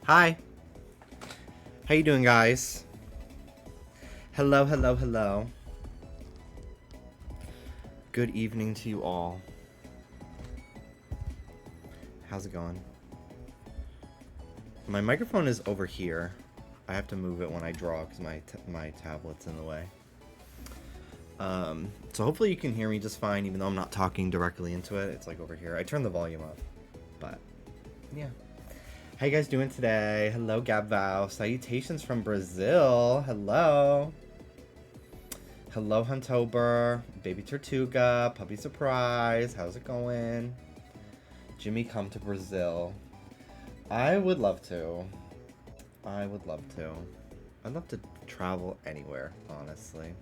Hi. How you doing, guys? Hello, hello, hello. Good evening to you all. How's it going? My microphone is over here. I have to move it when I draw because my tablet's in the way. So hopefully you can hear me just fine, even though I'm not talking directly into it. It's like over here. I turned the volume up, but yeah. How you guys doing today? Hello, Gabval. Salutations from Brazil. Hello. Hello, Huntober. Baby Tortuga. Puppy Surprise. How's it going? Jimmy, come to Brazil. I would love to. I'd love to travel anywhere, honestly.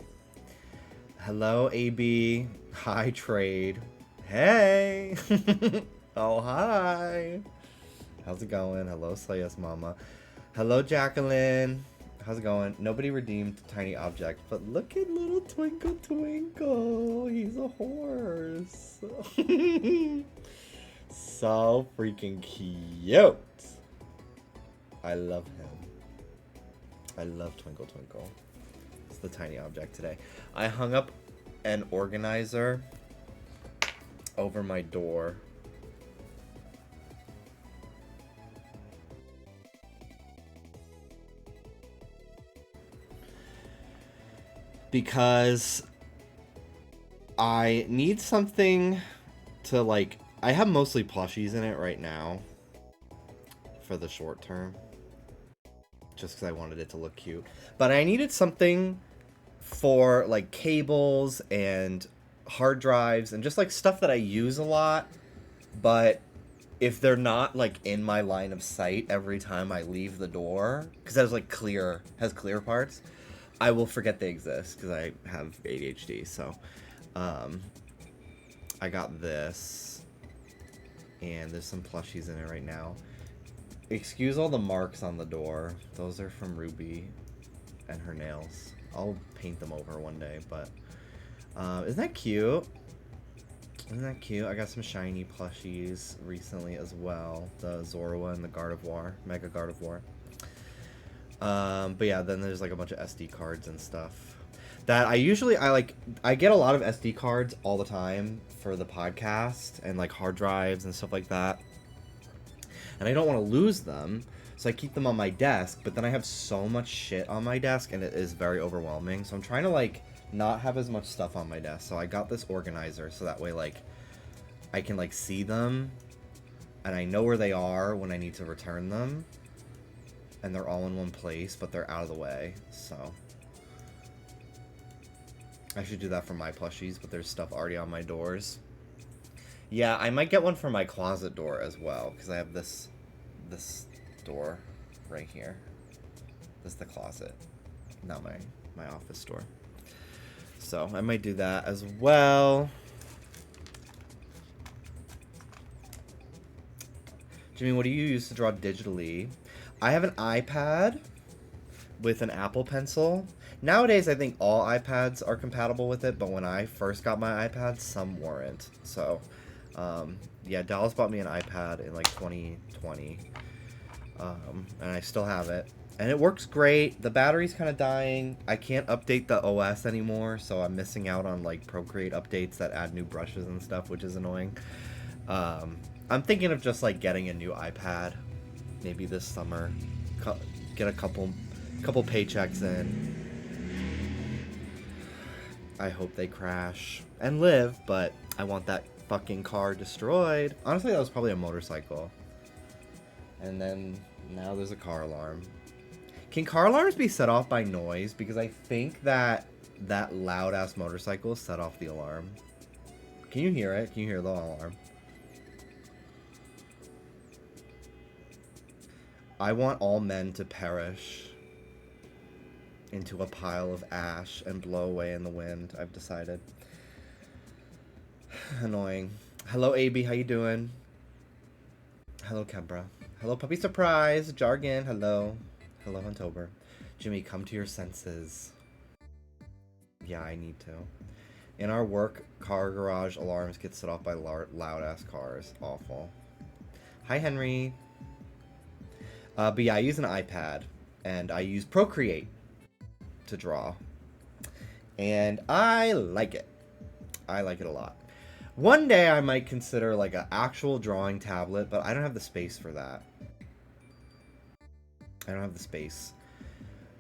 Hello, AB. Hi, Trade. Hey. Oh, hi. How's it going? Hello, Slayas Mama. Hello, Jacqueline. How's it going? Nobody redeemed Tiny Object, but look at little Twinkle Twinkle. He's a horse. So freaking cute. I love him. I love Twinkle Twinkle. It's the Tiny Object today. I hung up an organizer over my door. Because I need something to, like, I have mostly plushies in it right now for the short term, just because I wanted it to look cute. But I needed something for, like, cables and hard drives and just, like, stuff that I use a lot, but if they're not, like, in my line of sight every time I leave the door, because that is, like, has clear parts, I will forget they exist because I have ADHD. So I got this, and there's some plushies in it right now. Excuse all the marks on the door. Those are from Ruby and her nails. I'll paint them over one day, but isn't that cute? Isn't that cute? I got some shiny plushies recently as well. The Zorua and the Gardevoir, Mega Gardevoir. But yeah, then there's like a bunch of SD cards and stuff that I get a lot of SD cards all the time for the podcast and like hard drives and stuff like that. And I don't want to lose them, so I keep them on my desk, but then I have so much shit on my desk and it is very overwhelming. So I'm trying to like not have as much stuff on my desk. So I got this organizer so that way like I can like see them and I know where they are when I need to return them. And they're all in one place, but they're out of the way, so I should do that for my plushies, but there's stuff already on my doors. Yeah, I might get one for my closet door as well, because I have this door right here. This is the closet, not my office door. So I might do that as well. Jimmy, what do you use to draw digitally? I have an iPad with an Apple Pencil. Nowadays, I think all iPads are compatible with it, but when I first got my iPad, some weren't. So, yeah, Dallas bought me an iPad in like 2020, and I still have it. And it works great. The battery's kind of dying. I can't update the OS anymore, so I'm missing out on like Procreate updates that add new brushes and stuff, which is annoying. I'm thinking of just like getting a new iPad. Maybe this summer, get a couple paychecks in. I hope they crash and live, but I want that fucking car destroyed. Honestly, that was probably a motorcycle. And then now there's a car alarm. Can car alarms be set off by noise? Because I think that loud ass motorcycle set off the alarm. Can you hear it? Can you hear the alarm? I want all men to perish into a pile of ash and blow away in the wind, I've decided. Annoying. Hello, AB, how you doing? Hello, Kebra. Hello, Puppy Surprise. Jargon, hello. Hello, Huntober. Jimmy, come to your senses. Yeah, I need to. In our work car garage, alarms get set off by loud-ass cars. Awful. Hi, Henry. But yeah, I use an iPad, and I use Procreate to draw. And I like it. I like it a lot. One day I might consider like an actual drawing tablet, but I don't have the space for that. I don't have the space.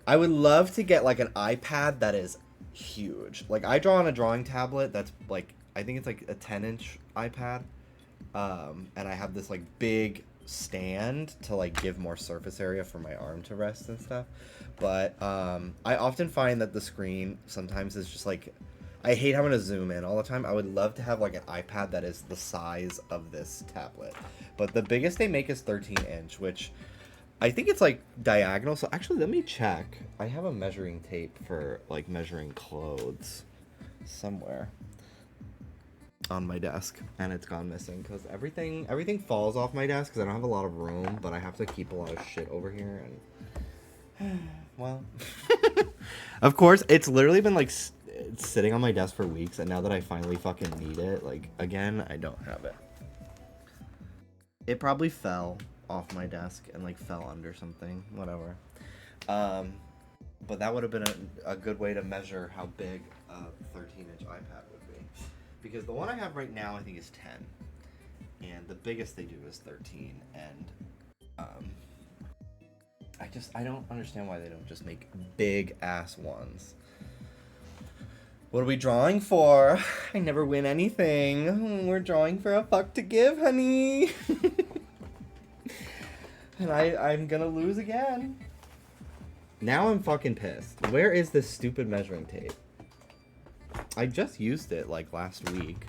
I would love to get like an iPad that is huge. Like I draw on a drawing tablet that's like, I think it's like a 10-inch iPad. And I have this like big stand to like give more surface area for my arm to rest and stuff. But I often find that the screen sometimes is just like, I hate having to zoom in all the time. I would love to have like an iPad that is the size of this tablet. But the biggest they make is 13-inch, which I think it's like diagonal. So actually, let me check. I have a measuring tape for like measuring clothes somewhere on my desk, and it's gone missing because everything falls off my desk because I don't have a lot of room, but I have to keep a lot of shit over here. And well, of course, it's literally been like it's sitting on my desk for weeks, and now that I finally fucking need it, like again, I don't have it. It probably fell off my desk and like fell under something, whatever. But that would have been a good way to measure how big a 13-inch iPad would be, because the one I have right now I think is 10, and the biggest they do is 13, and I don't understand why they don't just make big ass ones. What are we drawing for? I never win anything. We're drawing for a fuck to give, honey. And I'm gonna lose again. Now I'm fucking pissed. Where is this stupid measuring tape? I just used it like last week.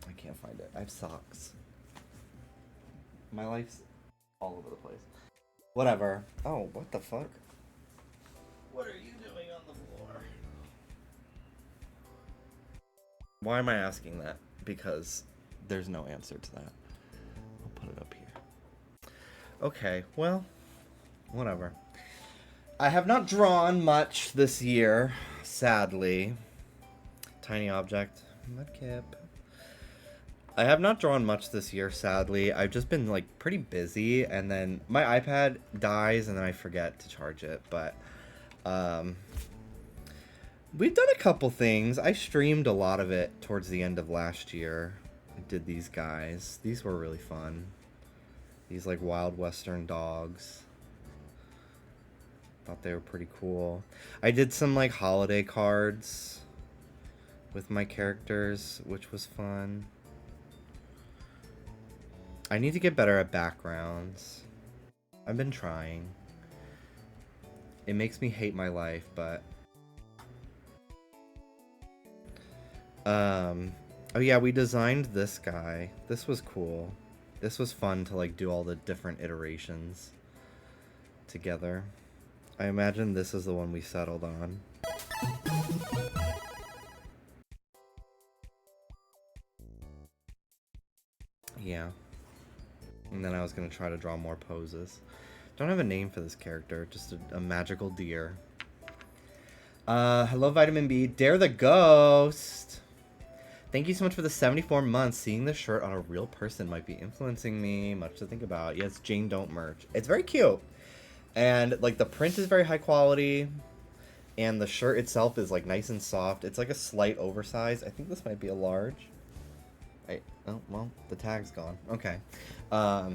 I can't find it. I have socks. My life's all over the place. Whatever. Oh, what the fuck? What are you doing on the floor? Why am I asking that? Because there's no answer to that. I'll put it up here. Okay, well, whatever. I have not drawn much this year, sadly. Tiny object. Mudkip. I have not drawn much this year, sadly. I've just been, like, pretty busy, and then my iPad dies, and then I forget to charge it, but, we've done a couple things. I streamed a lot of it towards the end of last year. I did these guys. These were really fun. These, like, wild western dogs. Thought they were pretty cool. I did some, like, holiday cards with my characters, which was fun. I need to get better at backgrounds. I've been trying. It makes me hate my life, but... Oh yeah, we designed this guy. This was cool. This was fun to, like, do all the different iterations together. I imagine this is the one we settled on. Yeah. And then I was going to try to draw more poses. Don't have a name for this character, just a magical deer. Hello, Vitamin B. Dare the Ghost! Thank you so much for the 74 months. Seeing this shirt on a real person might be influencing me. Much to think about. Yes, Jane Don't merch. It's very cute. And, like, the print is very high quality. And the shirt itself is, like, nice and soft. It's, like, a slight oversize. I think this might be a large. Oh, well, the tag's gone. Okay. Yeah,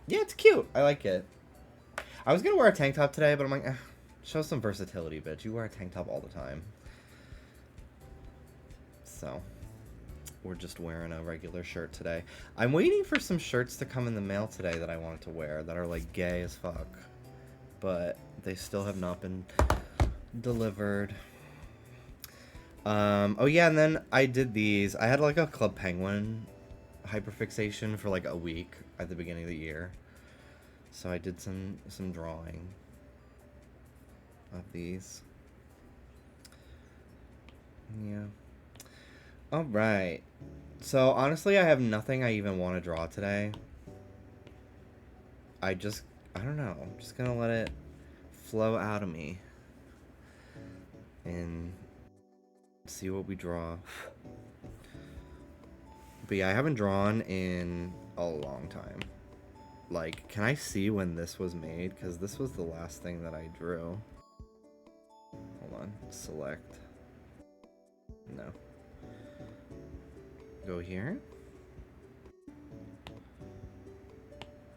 it's cute. I like it. I was gonna wear a tank top today, but I'm like, show some versatility, bitch. You wear a tank top all the time. So, we're just wearing a regular shirt today. I'm waiting for some shirts to come in the mail today that I wanted to wear that are, like, gay as fuck. But they still have not been delivered. Oh yeah, and then I did these. I had like a Club Penguin hyperfixation for like a week at the beginning of the year. So I did some drawing of these. Yeah. Alright. So honestly, I have nothing I even want to draw today. I don't know. I'm just gonna let it flow out of me. And see what we draw. But yeah, I haven't drawn in a long time. like, can I see when this was made? Because this was the last thing that I drew. Hold on, select. No. Go here.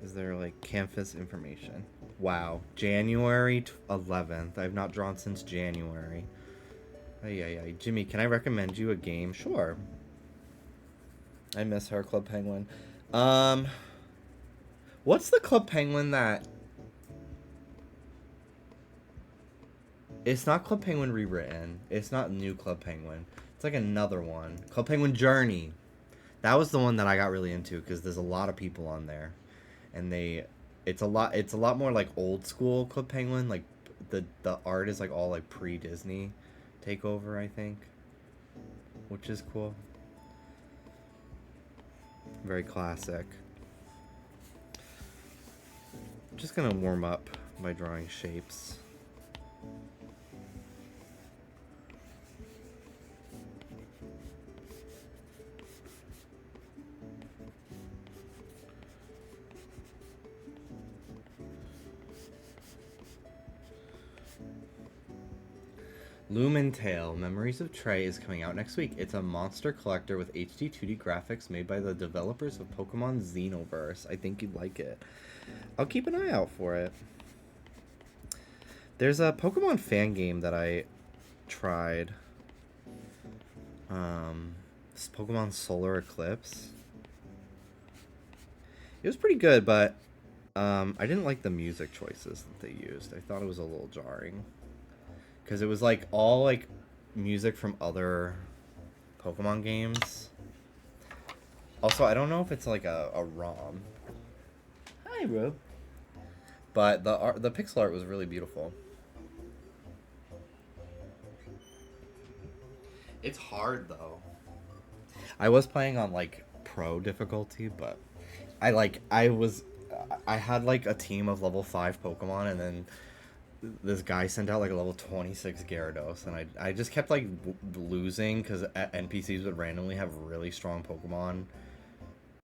Is there like canvas information? Wow, January 11th. I've not drawn since January. Ay. Jimmy, can I recommend you a game? Sure. I miss her, Club Penguin. What's the Club Penguin that... It's not Club Penguin rewritten. It's not new Club Penguin. It's like another one. Club Penguin Journey. That was the one that I got really into because there's a lot of people on there. And it's a lot more like old school Club Penguin. Like the art is like all like pre-Disney takeover, I think. Which is cool. Very classic. I'm just gonna warm up by drawing shapes. Lumen Tale, Memories of Trey is coming out next week. It's a monster collector with HD 2D graphics made by the developers of Pokemon Xenoverse. I think you'd like it. I'll keep an eye out for it. There's a Pokemon fan game that I tried. This Pokemon Solar Eclipse. It was pretty good, but I didn't like the music choices that they used. I thought it was a little jarring. Because it was like all like music from other Pokemon games. Also, I don't know if it's like a ROM. Hi, Rube. But the pixel art was really beautiful. It's hard though. I was playing on like pro difficulty, but I had like a team of level 5 Pokemon, and then this guy sent out like a level 26 Gyarados, and I just kept like losing because NPCs would randomly have really strong Pokemon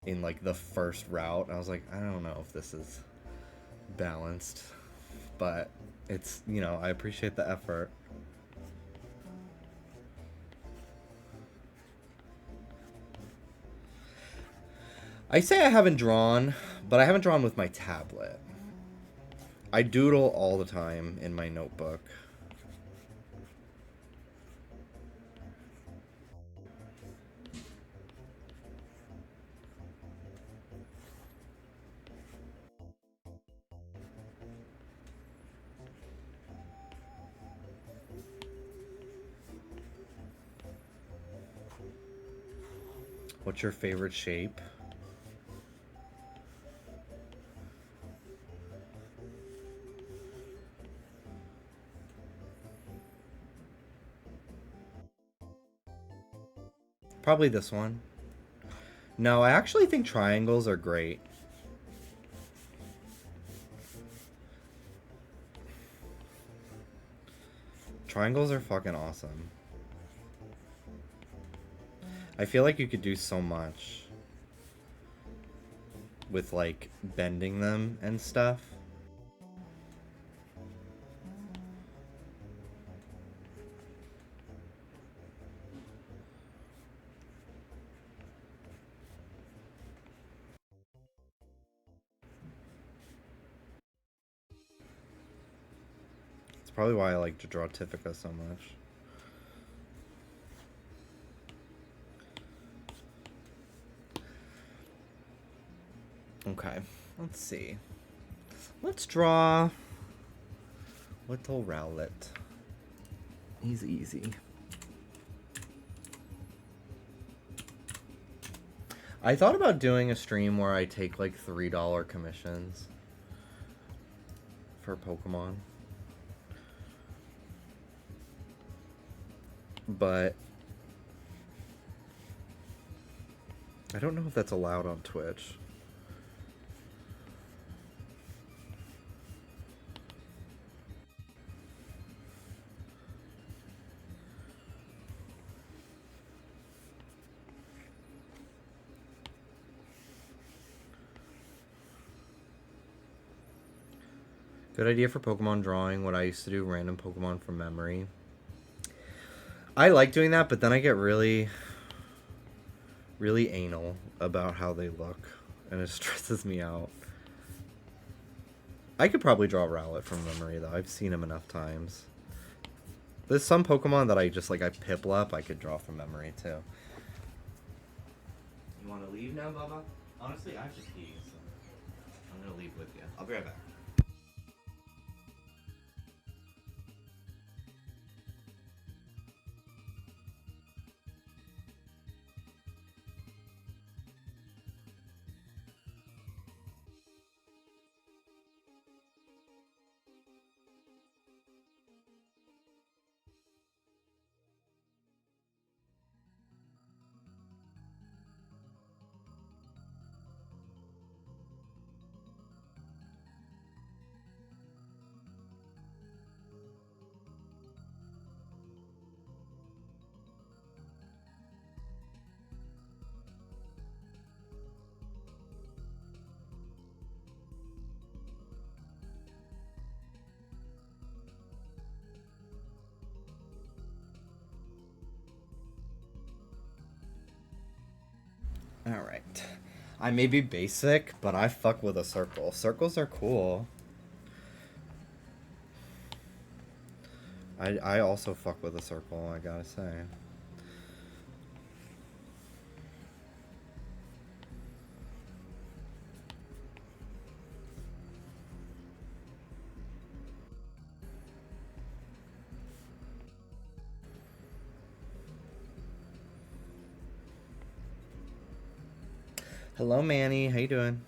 in like the first route. I was like, I don't know if this is balanced, but it's, you know, I appreciate the effort. I say I haven't drawn, but I haven't drawn with my tablet. I doodle all the time in my notebook. What's your favorite shape? Probably this one. No, I actually think triangles are great. Triangles are fucking awesome. I feel like you could do so much with like bending them and stuff. It's probably why I like to draw Tiffica so much. Okay, let's see. Let's draw Little Rowlet. He's easy. I thought about doing a stream where I take like $3 commissions for Pokemon. But I don't know if that's allowed on Twitch. Good idea for Pokemon drawing. What I used to do, random Pokemon from memory. I like doing that, but then I get really, really anal about how they look, and it stresses me out. I could probably draw Rowlet from memory, though. I've seen him enough times. There's some Pokemon that I just, like, I Piplup, I could draw from memory, too. You want to leave now, Bubba? Honestly, I have to pee, so I'm going to leave with you. I'll be right back. Alright. I may be basic, but I fuck with a circle. Circles are cool. I also fuck with a circle, I gotta say. Hello, Manny. How you doing?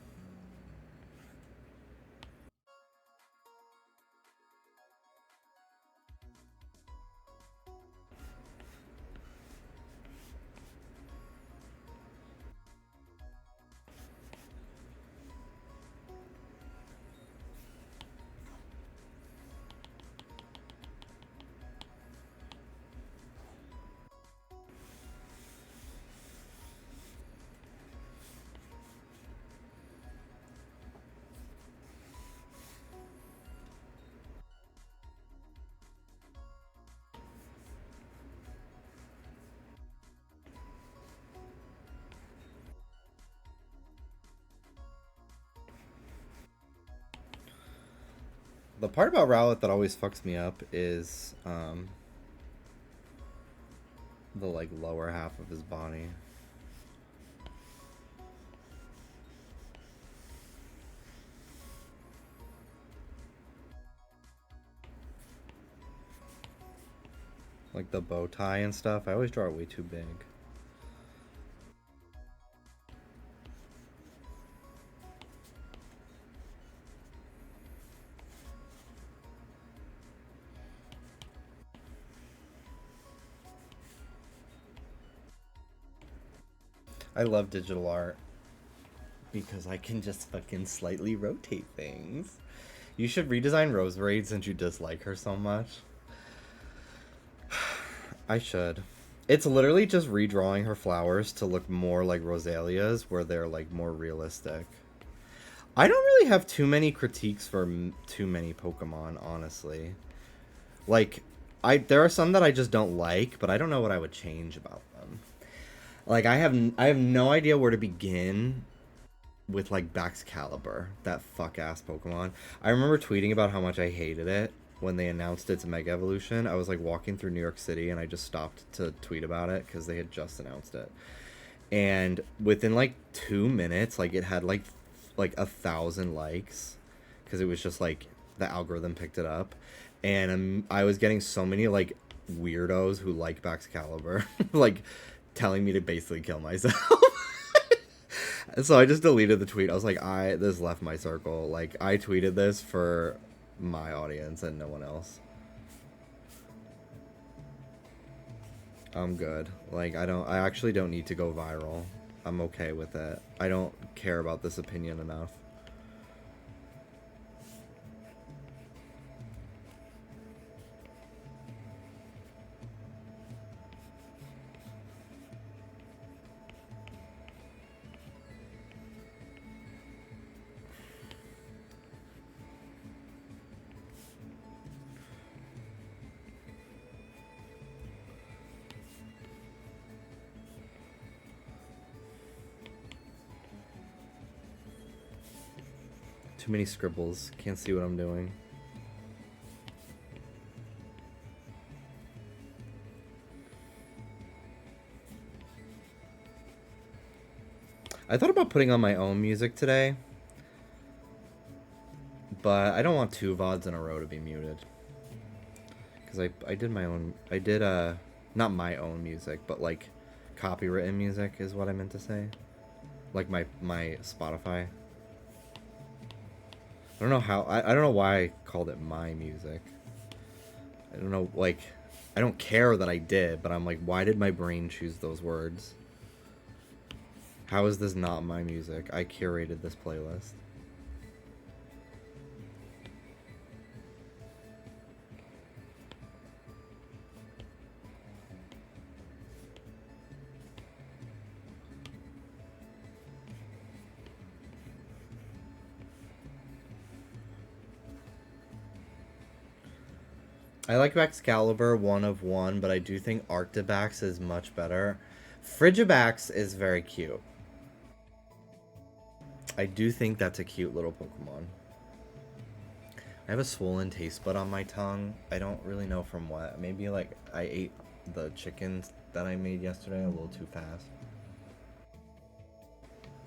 The part about Rowlet that always fucks me up is the like lower half of his body. Like the bow tie and stuff. I always draw it way too big. I love digital art because I can just fucking slightly rotate things. You should redesign Roserade since you dislike her so much. I should. It's literally just redrawing her flowers to look more like Rosalia's, where they're like more realistic. I don't really have too many critiques for too many Pokemon, honestly. Like, there are some that I just don't like, but I don't know what I would change about them. Like, I have no idea where to begin with like Baxcalibur, that fuck ass Pokemon. I remember tweeting about how much I hated it when they announced its Mega Evolution. I was like walking through New York City and I just stopped to tweet about it because they had just announced it. And within like 2 minutes, like it had like 1,000 likes because it was just like the algorithm picked it up, and I was getting so many like weirdos who like Baxcalibur like telling me to basically kill myself. So I just deleted the tweet. I was like, this left my circle. Like, I tweeted this for my audience and no one else. I'm good. Like, I actually don't need to go viral. I'm okay with it. I don't care about this opinion enough. Too many scribbles. Can't see what I'm doing. I thought about putting on my own music today, but I don't want 2 VODs in a row to be muted. Because I did my own, I did, not my own music, but like copywritten music is what I meant to say. Like my Spotify. I don't know how, I don't know why I called it my music. I don't know, like, I don't care that I did, but I'm like, why did my brain choose those words? How is this not my music? I curated this playlist. I like Excalibur 1 of 1, but I do think Arctibax is much better. Frigibax is very cute. I do think that's a cute little Pokemon. I have a swollen taste bud on my tongue. I don't really know from what. Maybe like I ate the chickens that I made yesterday a little too fast.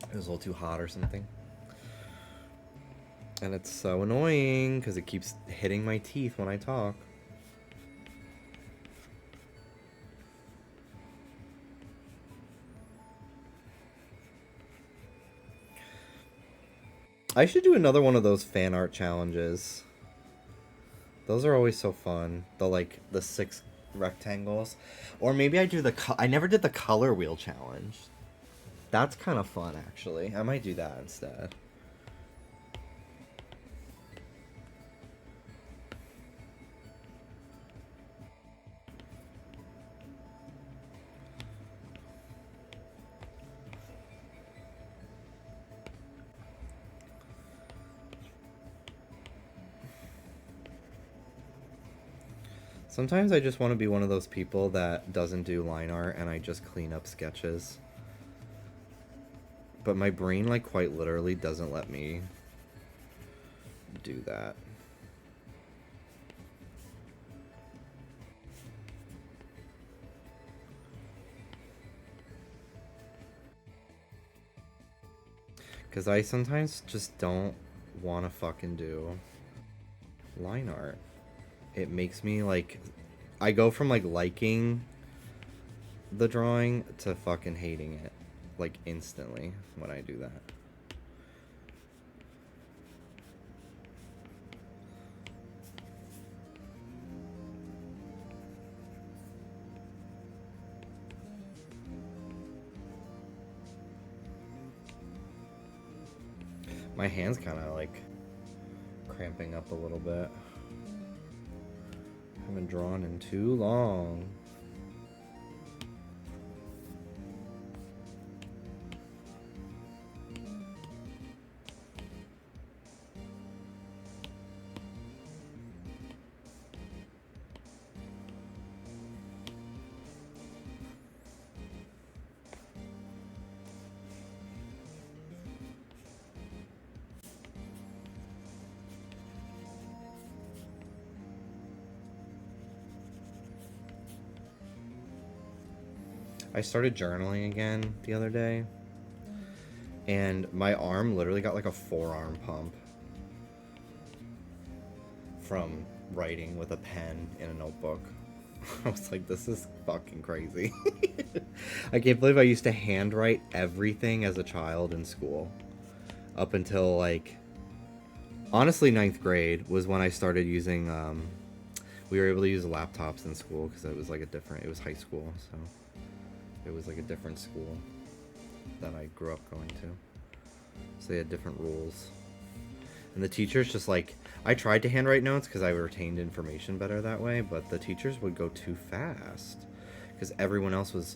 It was a little too hot or something. And it's so annoying because it keeps hitting my teeth when I talk. I should do another one of those fan art challenges. Those are always so fun. The 6 rectangles. Or maybe I do I never did the color wheel challenge. That's kind of fun, actually. I might do that instead. Sometimes I just want to be one of those people that doesn't do line art and I just clean up sketches. But my brain, like, quite literally doesn't let me do that. Because I sometimes just don't want to fucking do line art. It makes me, like, I go from, like, liking the drawing to fucking hating it, like, instantly when I do that. My hand's kind of, like, cramping up a little bit. Haven't drawn in too long. I started journaling again the other day, and my arm literally got like a forearm pump from writing with a pen in a notebook. I was like, this is fucking crazy. I can't believe I used to handwrite everything as a child in school. Up until, like, honestly, 9th grade was when I started using, we were able to use laptops in school because it was like it was high school, so it was like a different school that I grew up going to. So they had different rules. And the teachers just, like, I tried to handwrite notes because I retained information better that way, but the teachers would go too fast because everyone else was,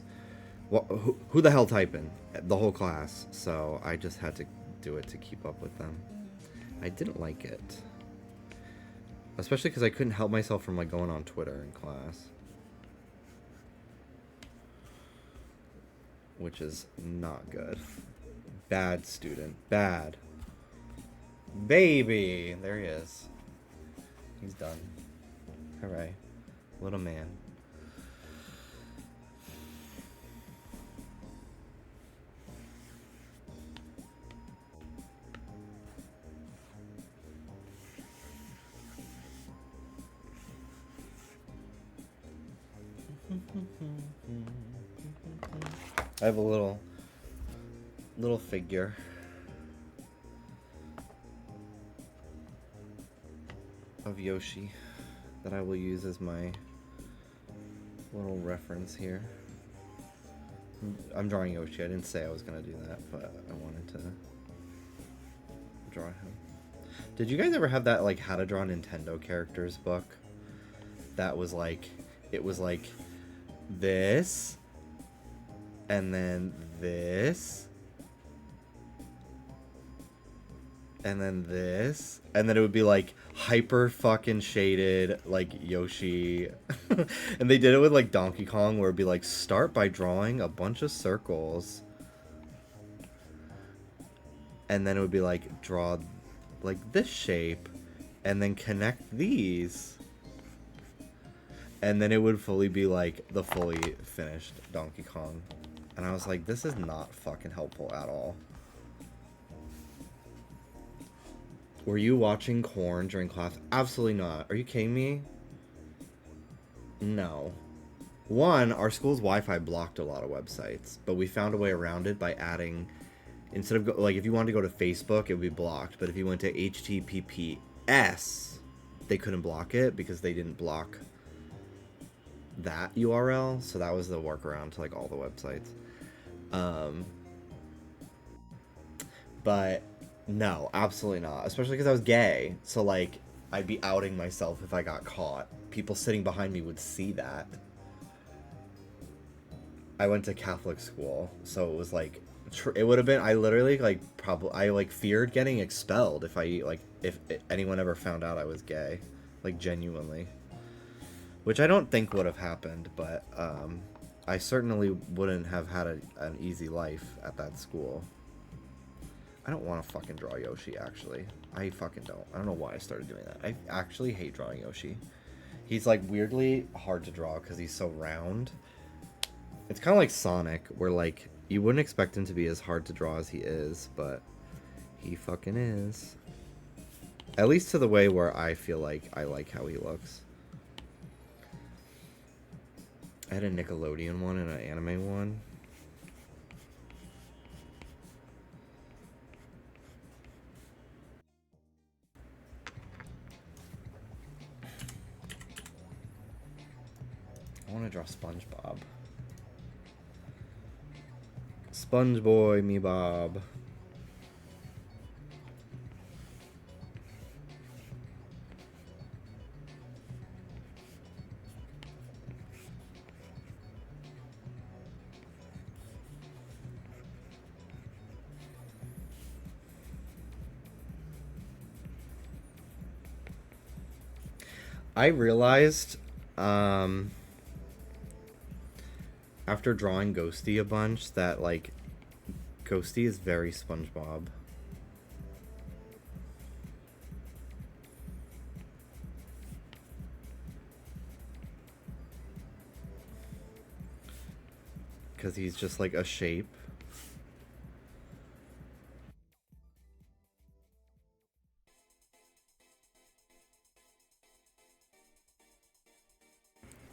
well, who the hell typing? The whole class. So I just had to do it to keep up with them. I didn't like it. Especially because I couldn't help myself from, like, going on Twitter in class. Which is not good. Bad student. Bad. Baby! There he is. He's done. Hooray. Little man. I have a little figure. Of Yoshi that I will use as my little reference here. I'm drawing Yoshi. I didn't say I was gonna do that, but I wanted to draw him. Did you guys ever have that like how to draw Nintendo characters book? That was like, it was like this, and then this, and then this, and then it would be like hyper fucking shaded like Yoshi. And they did it with like Donkey Kong, where it'd be like, start by drawing a bunch of circles, and then it would be like, draw like this shape, and then connect these, and then it would fully be like the fully finished Donkey Kong. And I was like, this is not fucking helpful at all. Were you watching Korn during class? Absolutely not. Are you kidding me? No. One, our school's Wi-Fi blocked a lot of websites, but we found a way around it by adding, instead of, like, if you wanted to go to Facebook, it would be blocked, but if you went to HTTPS, they couldn't block it because they didn't block that URL, so that was the workaround to, like, all the websites. But no, absolutely not. Especially because I was gay. So, like, I'd be outing myself if I got caught. People sitting behind me would see that. I went to Catholic school, so it was, like, it would have been, I literally, like, I, like, feared getting expelled if if anyone ever found out I was gay. Like, genuinely. Which I don't think would have happened, but, I certainly wouldn't have had an easy life at that school. I don't want to fucking draw Yoshi, actually. I fucking don't. I don't know why I started doing that. I actually hate drawing Yoshi. He's, like, weirdly hard to draw because he's so round. It's kind of like Sonic, where, like, you wouldn't expect him to be as hard to draw as he is, but he fucking is. At least to the way where I feel like I like how he looks. I had a Nickelodeon one and an anime one. I want to draw SpongeBob. Sponge boy, me Bob. I realized, after drawing Ghosty a bunch, that, like, Ghosty is very SpongeBob. Because he's just, like, a shape.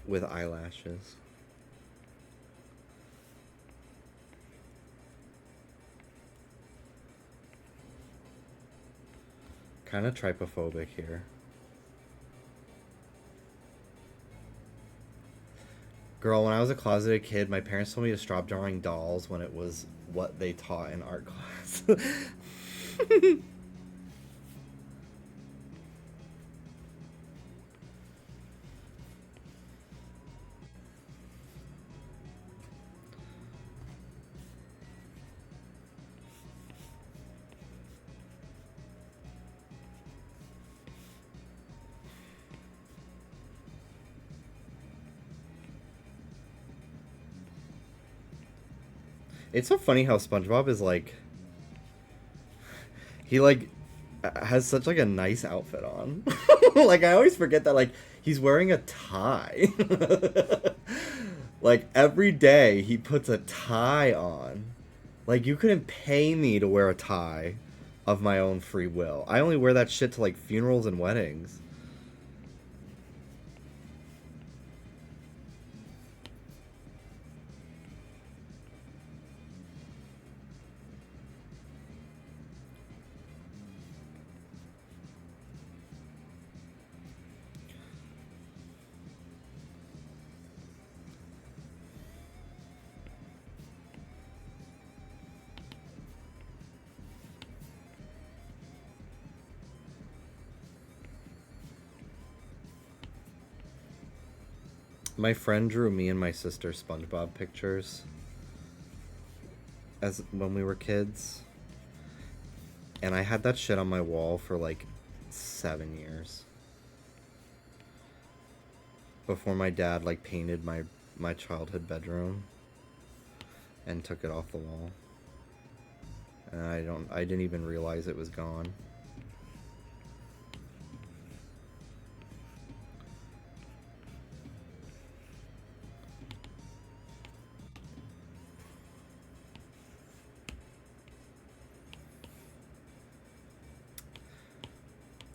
With eyelashes. Kind of trypophobic here. Girl, when I was a closeted kid, my parents told me to stop drawing dolls when it was what they taught in art class. It's so funny how SpongeBob is like, he like, has such like a nice outfit on. Like I always forget that like he's wearing a tie. Like every day he puts a tie on. Like you couldn't pay me to wear a tie of my own free will. I only wear that shit to like funerals and weddings. My friend drew me and my sister SpongeBob pictures as when we were kids. And I had that shit on my wall for like 7 years. Before my dad like painted my childhood bedroom and took it off the wall. And I didn't even realize it was gone.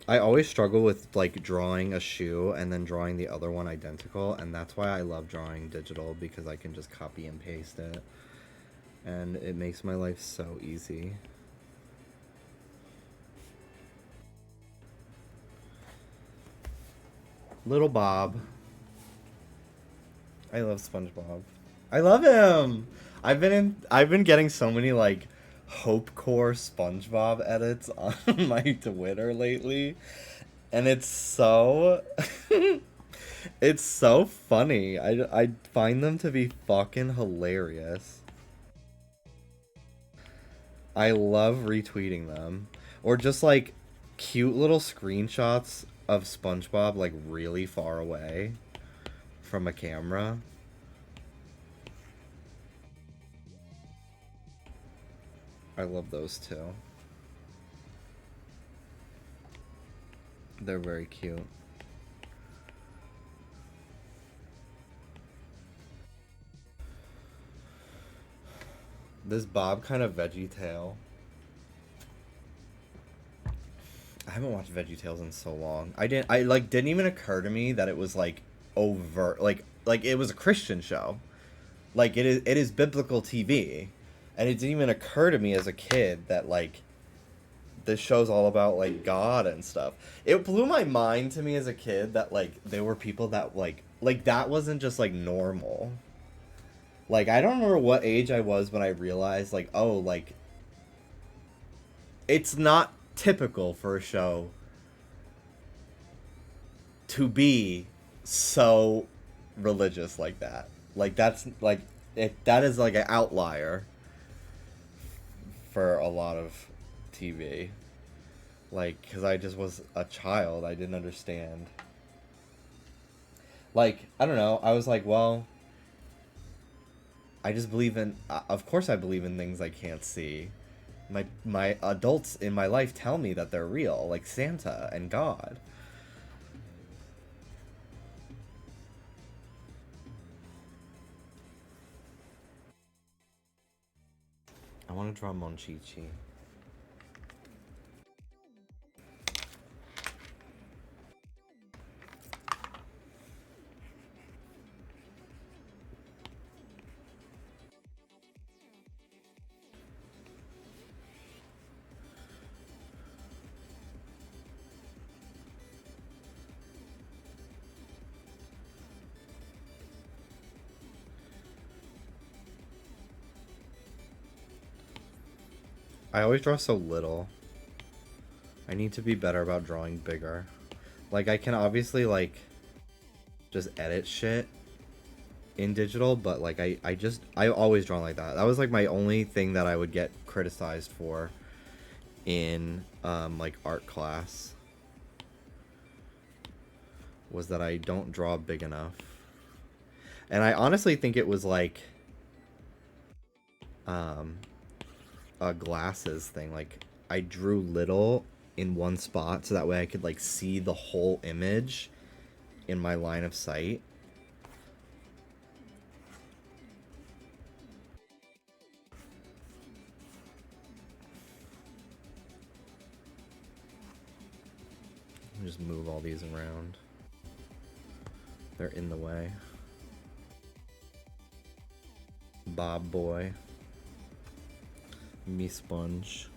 I always struggle with like drawing a shoe and then drawing the other one identical, and that's why I love drawing digital, because I can just copy and paste it. And it makes my life so easy. Little Bob. I love SpongeBob. I love him. I've been getting so many like hopecore SpongeBob edits on my Twitter lately, and it's so it's so funny. I find them to be fucking hilarious. I love retweeting them, or just like cute little screenshots of SpongeBob like really far away from a camera. I love those too. They're very cute. This Bob kind of VeggieTale. I haven't watched VeggieTales in so long. Didn't even occur to me that it was like overt, like it was a Christian show. Like it is biblical TV. And it didn't even occur to me as a kid that like this show's all about like God and stuff. It blew my mind to me as a kid that like there were people that like that wasn't just like normal. Like I don't remember what age I was when I realized like, oh, like it's not typical for a show to be so religious like that. Like that's like that is like an outlier for a lot of TV. Like, because I just was a child, I didn't understand. Like, I don't know, I was like, well, I just believe in, of course I believe in things I can't see. My adults in my life tell me that they're real, like Santa and God. I want to draw Monchichi. I always draw so little. I need to be better about drawing bigger. Like, I can obviously, like, just edit shit in digital, but, like, I always draw like that. That was, like, my only thing that I would get criticized for in, like, art class. Was that I don't draw big enough. And I honestly think it was, like, a glasses thing. Like, I drew little in one spot so that way I could like see the whole image in my line of sight. Just move all these around. They're in the way. Bob boy. Me sponge.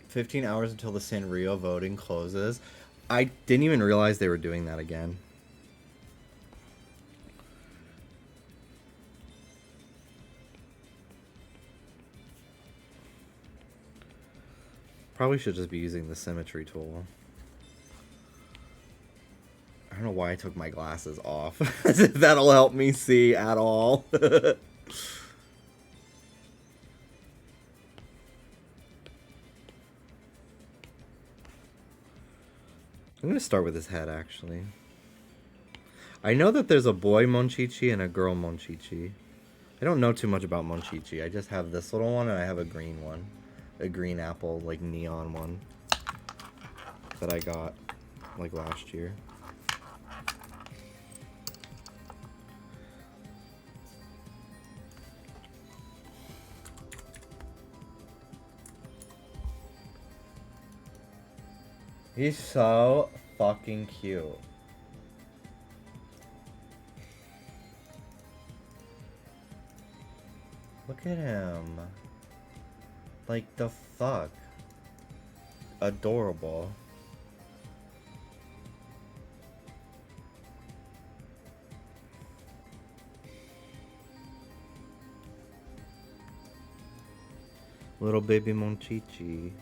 "15 hours until the Sanrio voting closes." I didn't even realize they were doing that again. Probably should just be using the symmetry tool. I don't know why I took my glasses off. As if that'll help me see at all. I'm gonna start with his head, actually. I know that there's a boy Monchichi and a girl Monchichi. I don't know too much about Monchichi. I just have this little one and I have a green one. A green apple, like neon one. That I got, like last year. He's so fucking cute. Look at him. Like, the fuck? Adorable. Little baby Monchichi.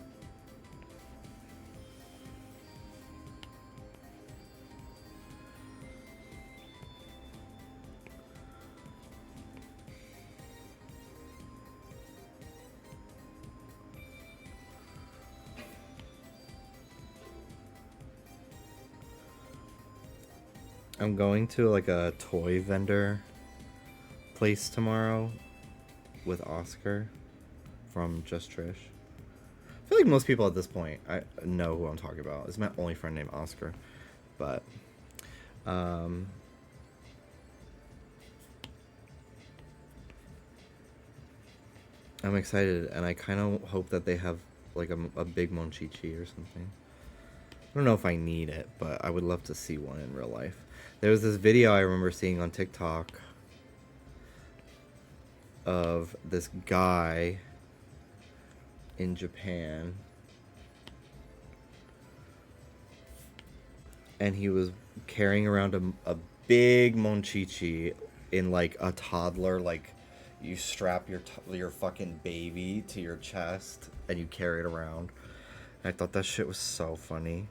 I'm going to like a toy vendor place tomorrow with Oscar from Just Trish. I feel like most people at this point I know who I'm talking about. It's my only friend named Oscar, but I'm excited, and I kind of hope that they have like a big Monchichi or something. I don't know if I need it, but I would love to see one in real life. There was this video I remember seeing on TikTok of this guy in Japan, and he was carrying around a big Monchichi in like a toddler, like you strap your fucking baby to your chest and you carry it around. And I thought that shit was so funny.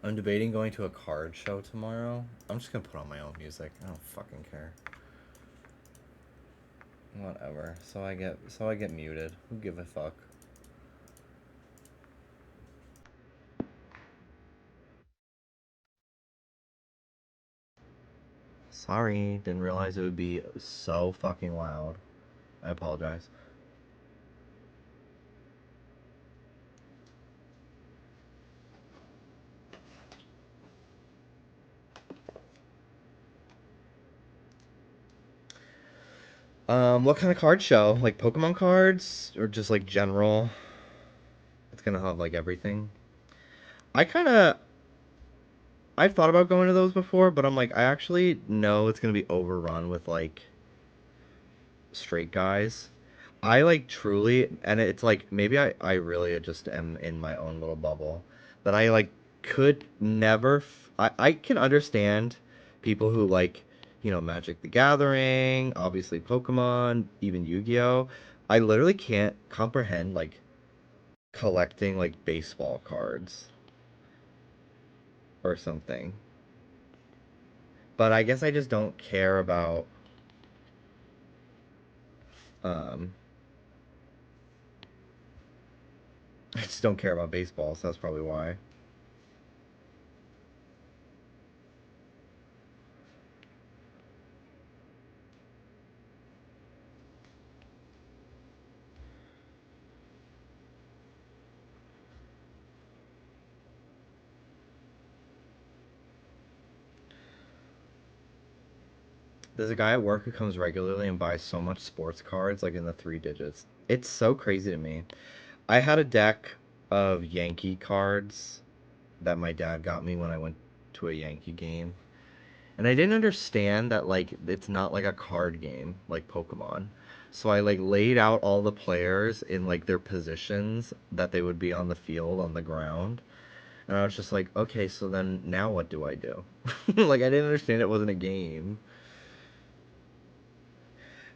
I'm debating going to a card show tomorrow. I'm just gonna put on my own music. I don't fucking care. Whatever. So I get muted. Who give a fuck? Sorry, didn't realize it would be so fucking loud. I apologize. What kind of card show? Like Pokemon cards or just like general? It's gonna have like everything. I kind of I've thought about going to those before, but I'm like I actually know it's gonna be overrun with like straight guys. I like truly, and it's like maybe I really just am in my own little bubble that I like could never. I can understand people who like, Magic the Gathering, obviously Pokemon, even Yu-Gi-Oh. I literally can't comprehend like collecting like baseball cards or something. But I guess I just don't care about um I just don't care about baseball, so that's probably why. There's a guy at work who comes regularly and buys so much sports cards, like in the three digits. It's so crazy to me. I had a deck of Yankee cards that my dad got me when I went to a Yankee game. And I didn't understand that like it's not like a card game like Pokemon. So I like laid out all the players in like their positions that they would be on the field on the ground. And I was just like, okay, so then now what do I do? Like I didn't understand it wasn't a game.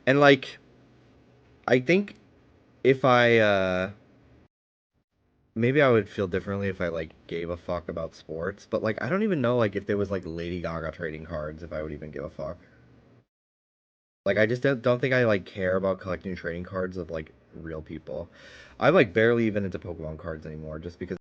And like I think if I maybe I would feel differently if I like gave a fuck about sports, but like I don't even know like if there was like Lady Gaga trading cards if I would even give a fuck. Like I just don't think I like care about collecting trading cards of like real people. I'm like barely even into Pokemon cards anymore just because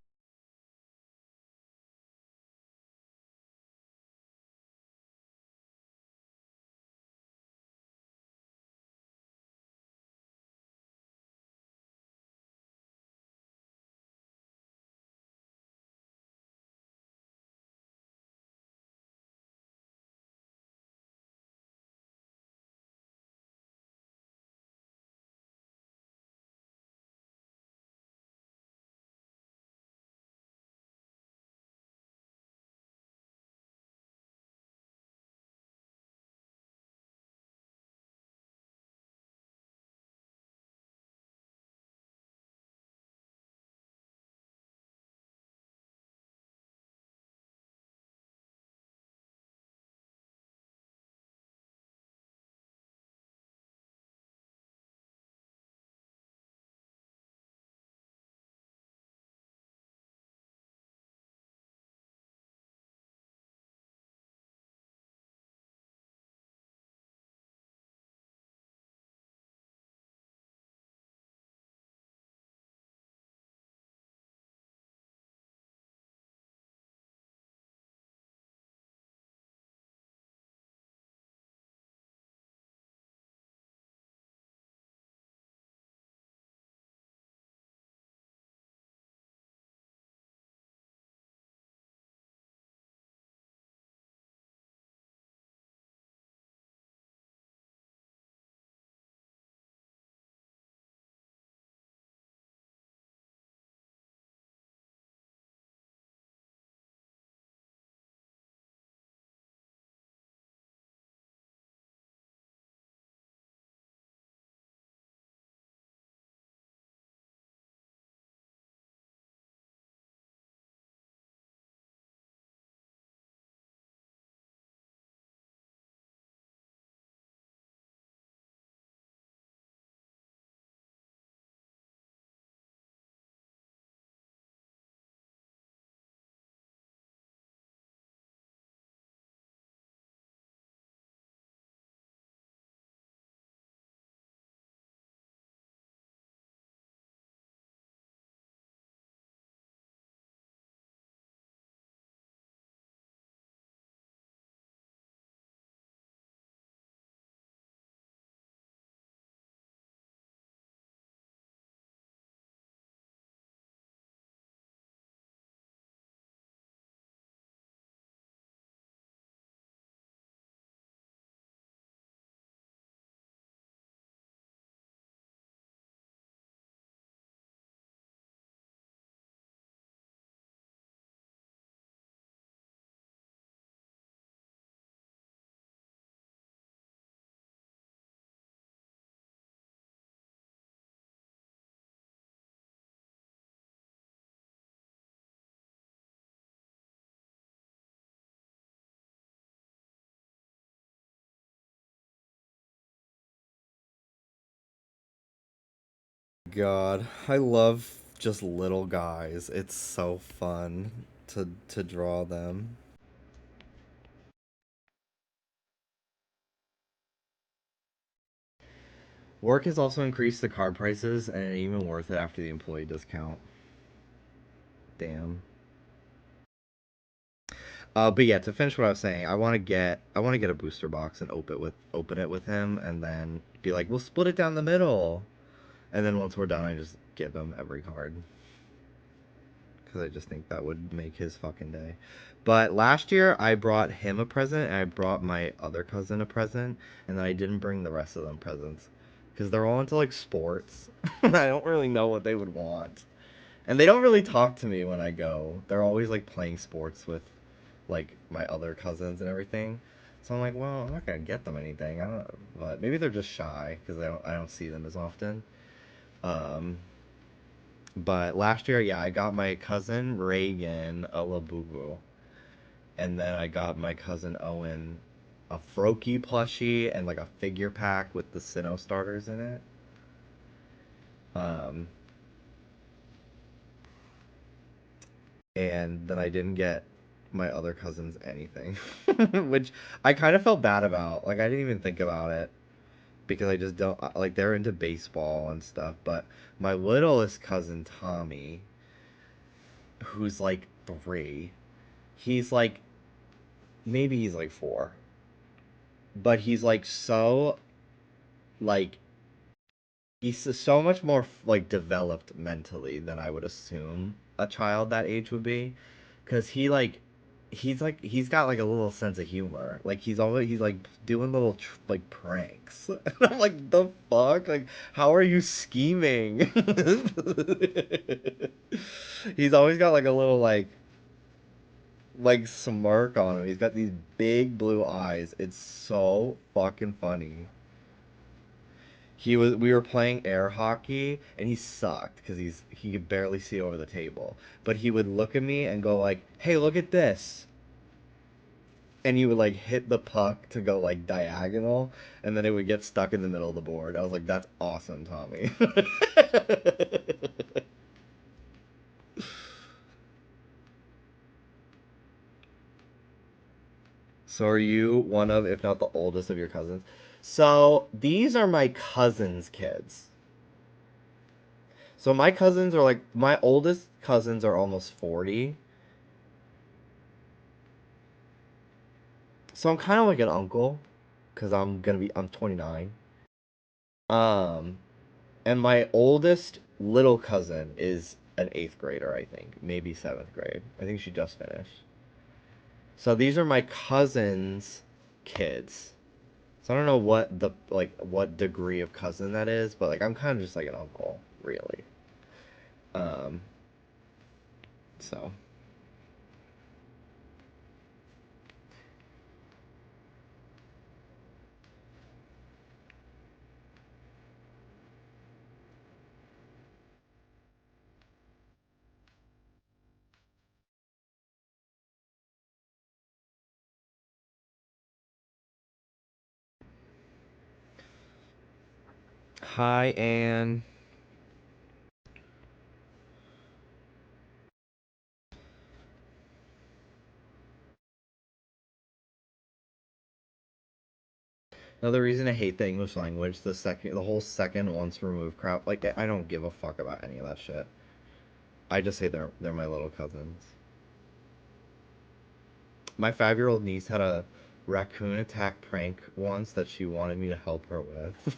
god. I love just little guys. It's so fun to draw them. Work has also increased the card prices and even worth it after the employee discount. Damn. But yeah, to finish what I was saying, I want to get a booster box and open it with him, and then be like, we'll split it down the middle, and then once we're done, I just give him every card because I just think that would make his fucking day. But last year, I brought him a present, and I brought my other cousin a present, and then I didn't bring the rest of them presents because they're all into like sports. I don't really know what they would want, and they don't really talk to me when I go. They're always like playing sports with like my other cousins and everything. So I'm like, well, I'm not gonna get them anything. I don't, but maybe they're just shy because I don't see them as often. Um, but last year, yeah, I got my cousin Reagan a Labubu, and then I got my cousin Owen a Froakie plushie and like a figure pack with the Sinnoh starters in it. Um, and then I didn't get my other cousins anything, which I kind of felt bad about. Like I didn't even think about it because I just don't like they're into baseball and stuff. But my littlest cousin Tommy, who's like 3, he's like maybe he's like 4, but he's like so like he's so much more like developed mentally than I would assume a child that age would be, because he's got like a little sense of humor. Like he's like doing little like pranks. And I'm like, the fuck? Like, how are you scheming? He's always got like a little like smirk on him. He's got these big blue eyes. It's so fucking funny. We were playing air hockey and he sucked because he could barely see over the table. But he would look at me and go like, "Hey, look at this." And he would like hit the puck to go like diagonal, and then it would get stuck in the middle of the board. I was like, "That's awesome, Tommy." So are you one of, if not the oldest of your cousins? So these are my cousins' kids. So my cousins are like my oldest cousins are almost 40. So I'm kind of like an uncle because I'm 29. Um, and my oldest little cousin is an eighth grader, I think, maybe seventh grade. I think she just finished. So these are my cousin's kids. So I don't know what degree of cousin that is, but like I'm kind of just like an uncle, really. Um, so hi, Anne. Another reason I hate the English language, the whole second once removed crap. Like I don't give a fuck about any of that shit. I just say they're my little cousins. My 5-year-old niece had a raccoon attack prank once that she wanted me to help her with.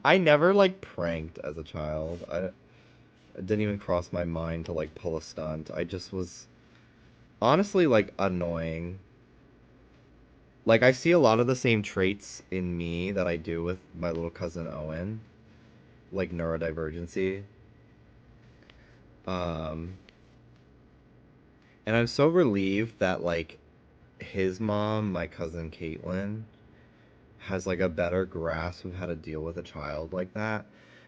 I never like pranked as a child. It didn't even cross my mind to like pull a stunt. I just was honestly like annoying. Like I see a lot of the same traits in me that I do with my little cousin Owen, like neurodivergency. Um, and I'm so relieved that like his mom, my cousin Caitlin, has like a better grasp of how to deal with a child like that,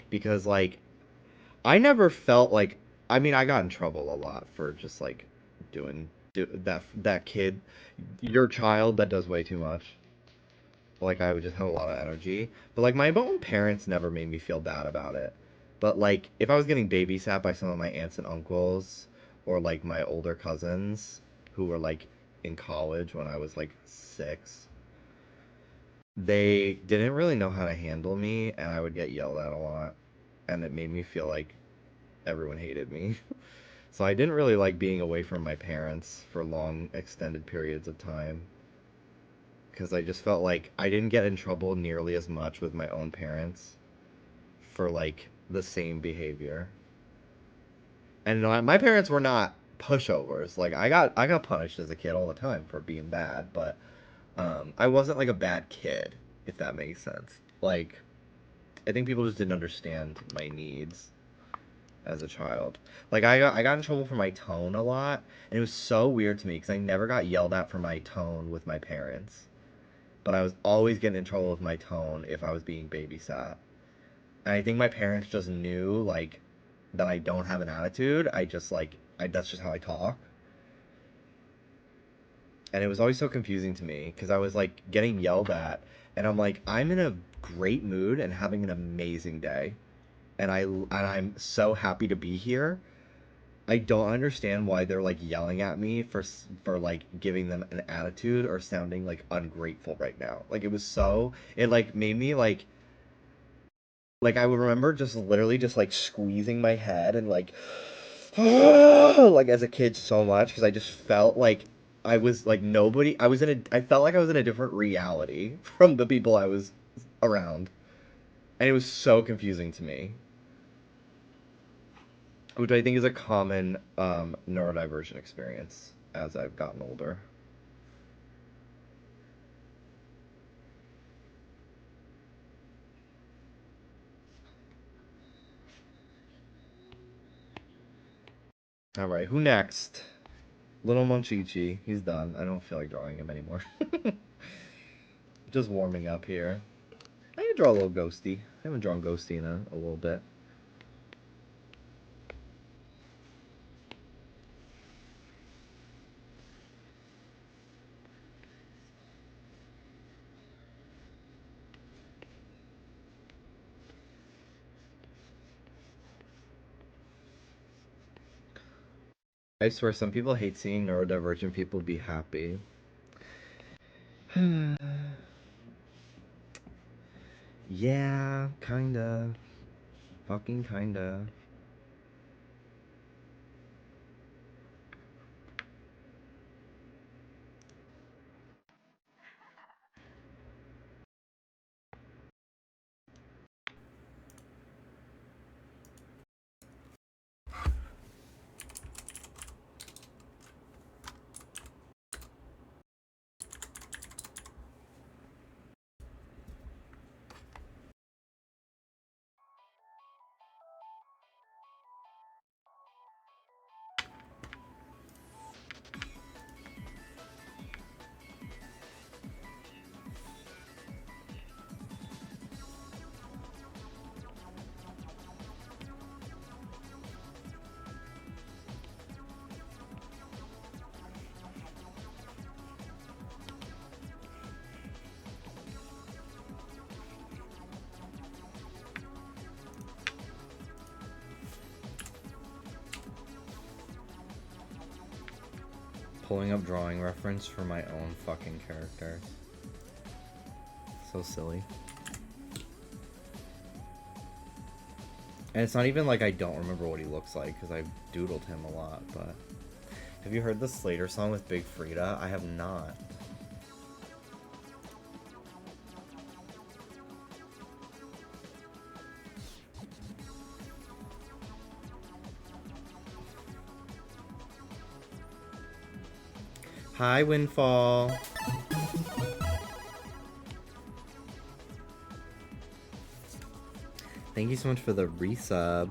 because like I never felt like, I mean, I got in trouble a lot for just like doing that kid, your child that does way too much. Like I would just have a lot of energy. But like my own parents never made me feel bad about it. But like if I was getting babysat by some of my aunts and uncles or like my older cousins who were like in college when I was like 6, they didn't really know how to handle me and I would get yelled at a lot and it made me feel like everyone hated me. So I didn't really like being away from my parents for long extended periods of time because I just felt like I didn't get in trouble nearly as much with my own parents for like the same behavior. And my parents were not pushovers. Like I got punished as a kid all the time for being bad, but I wasn't like a bad kid, if that makes sense. Like I think people just didn't understand my needs as a child. Like I got in trouble for my tone a lot, and it was so weird to me because I never got yelled at for my tone with my parents, but I was always getting in trouble with my tone if I was being babysat. And I think my parents just knew like that I don't have an attitude. I just like that's just how I talk. And it was always so confusing to me because I was like getting yelled at and I'm like I'm in a great mood and having an amazing day. And I'm so happy to be here. I don't understand why they're like yelling at me for like giving them an attitude or sounding like ungrateful right now. Like it like made me like I would remember just literally just like squeezing my head and like like as a kid so much because I just felt like I was like nobody. I felt like I was in a different reality from the people I was around, and it was so confusing to me, which I think is a common neurodivergent experience as I've gotten older. All right, who next? Little Monchichi. He's done. I don't feel like drawing him anymore. Just warming up here. I can draw a little ghosty. I haven't drawn ghosty in a little bit. I swear, some people hate seeing neurodivergent people be happy. Yeah, kinda. Fucking kinda. Pulling up drawing reference for my own fucking characters. So silly. And it's not even like I don't remember what he looks like because I've doodled him a lot, but have you heard the Slater song with Big Frida? I have not. Hi, Windfall. Thank you so much for the resub.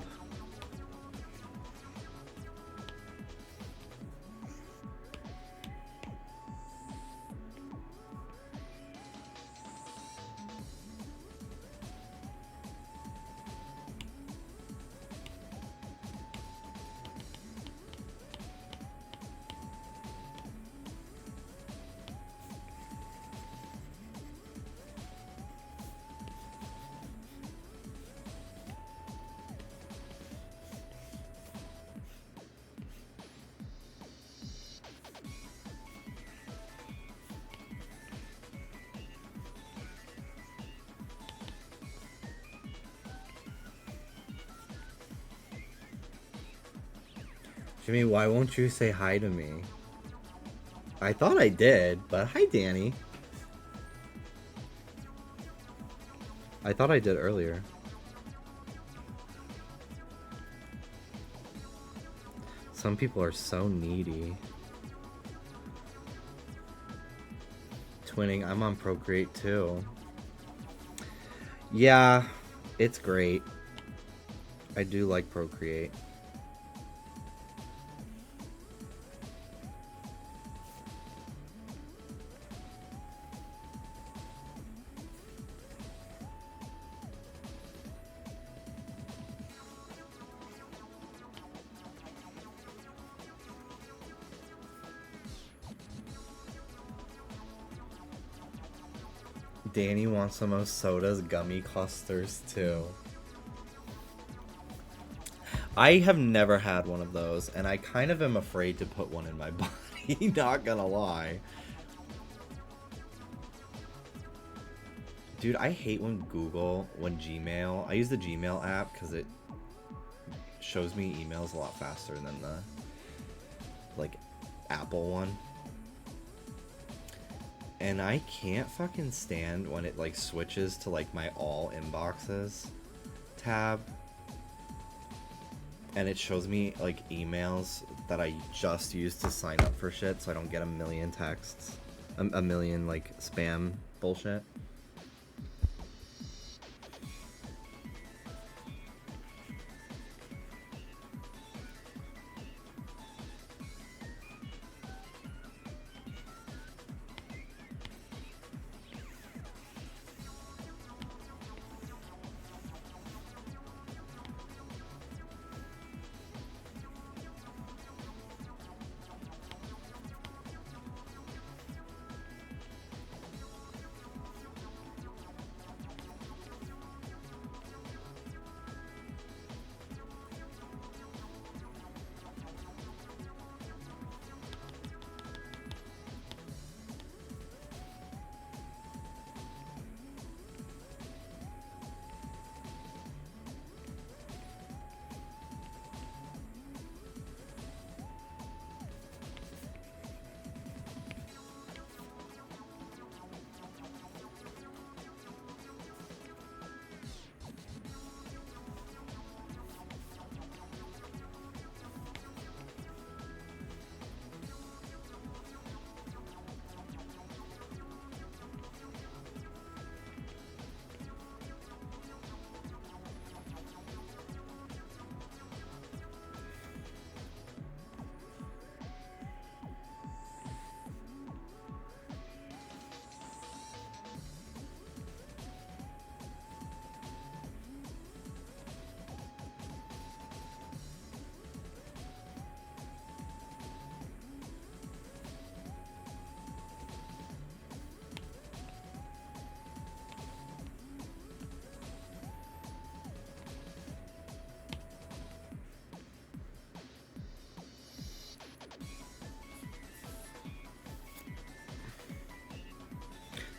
Jimmy, why won't you say hi to me? I thought I did, but hi, Danny. I thought I did earlier. Some people are so needy. Twinning, I'm on Procreate too. Yeah, it's great. I do like Procreate. Danny wants some of Soda's gummy clusters too. I have never had one of those, and I kind of am afraid to put one in my body, not gonna lie. Dude, I hate when Gmail, I use the Gmail app because it shows me emails a lot faster than the, like, Apple one. And I can't fucking stand when it, like, switches to, like, my all inboxes tab. And it shows me, like, emails that I just used to sign up for shit so I don't get a million texts. A million, like, spam bullshit.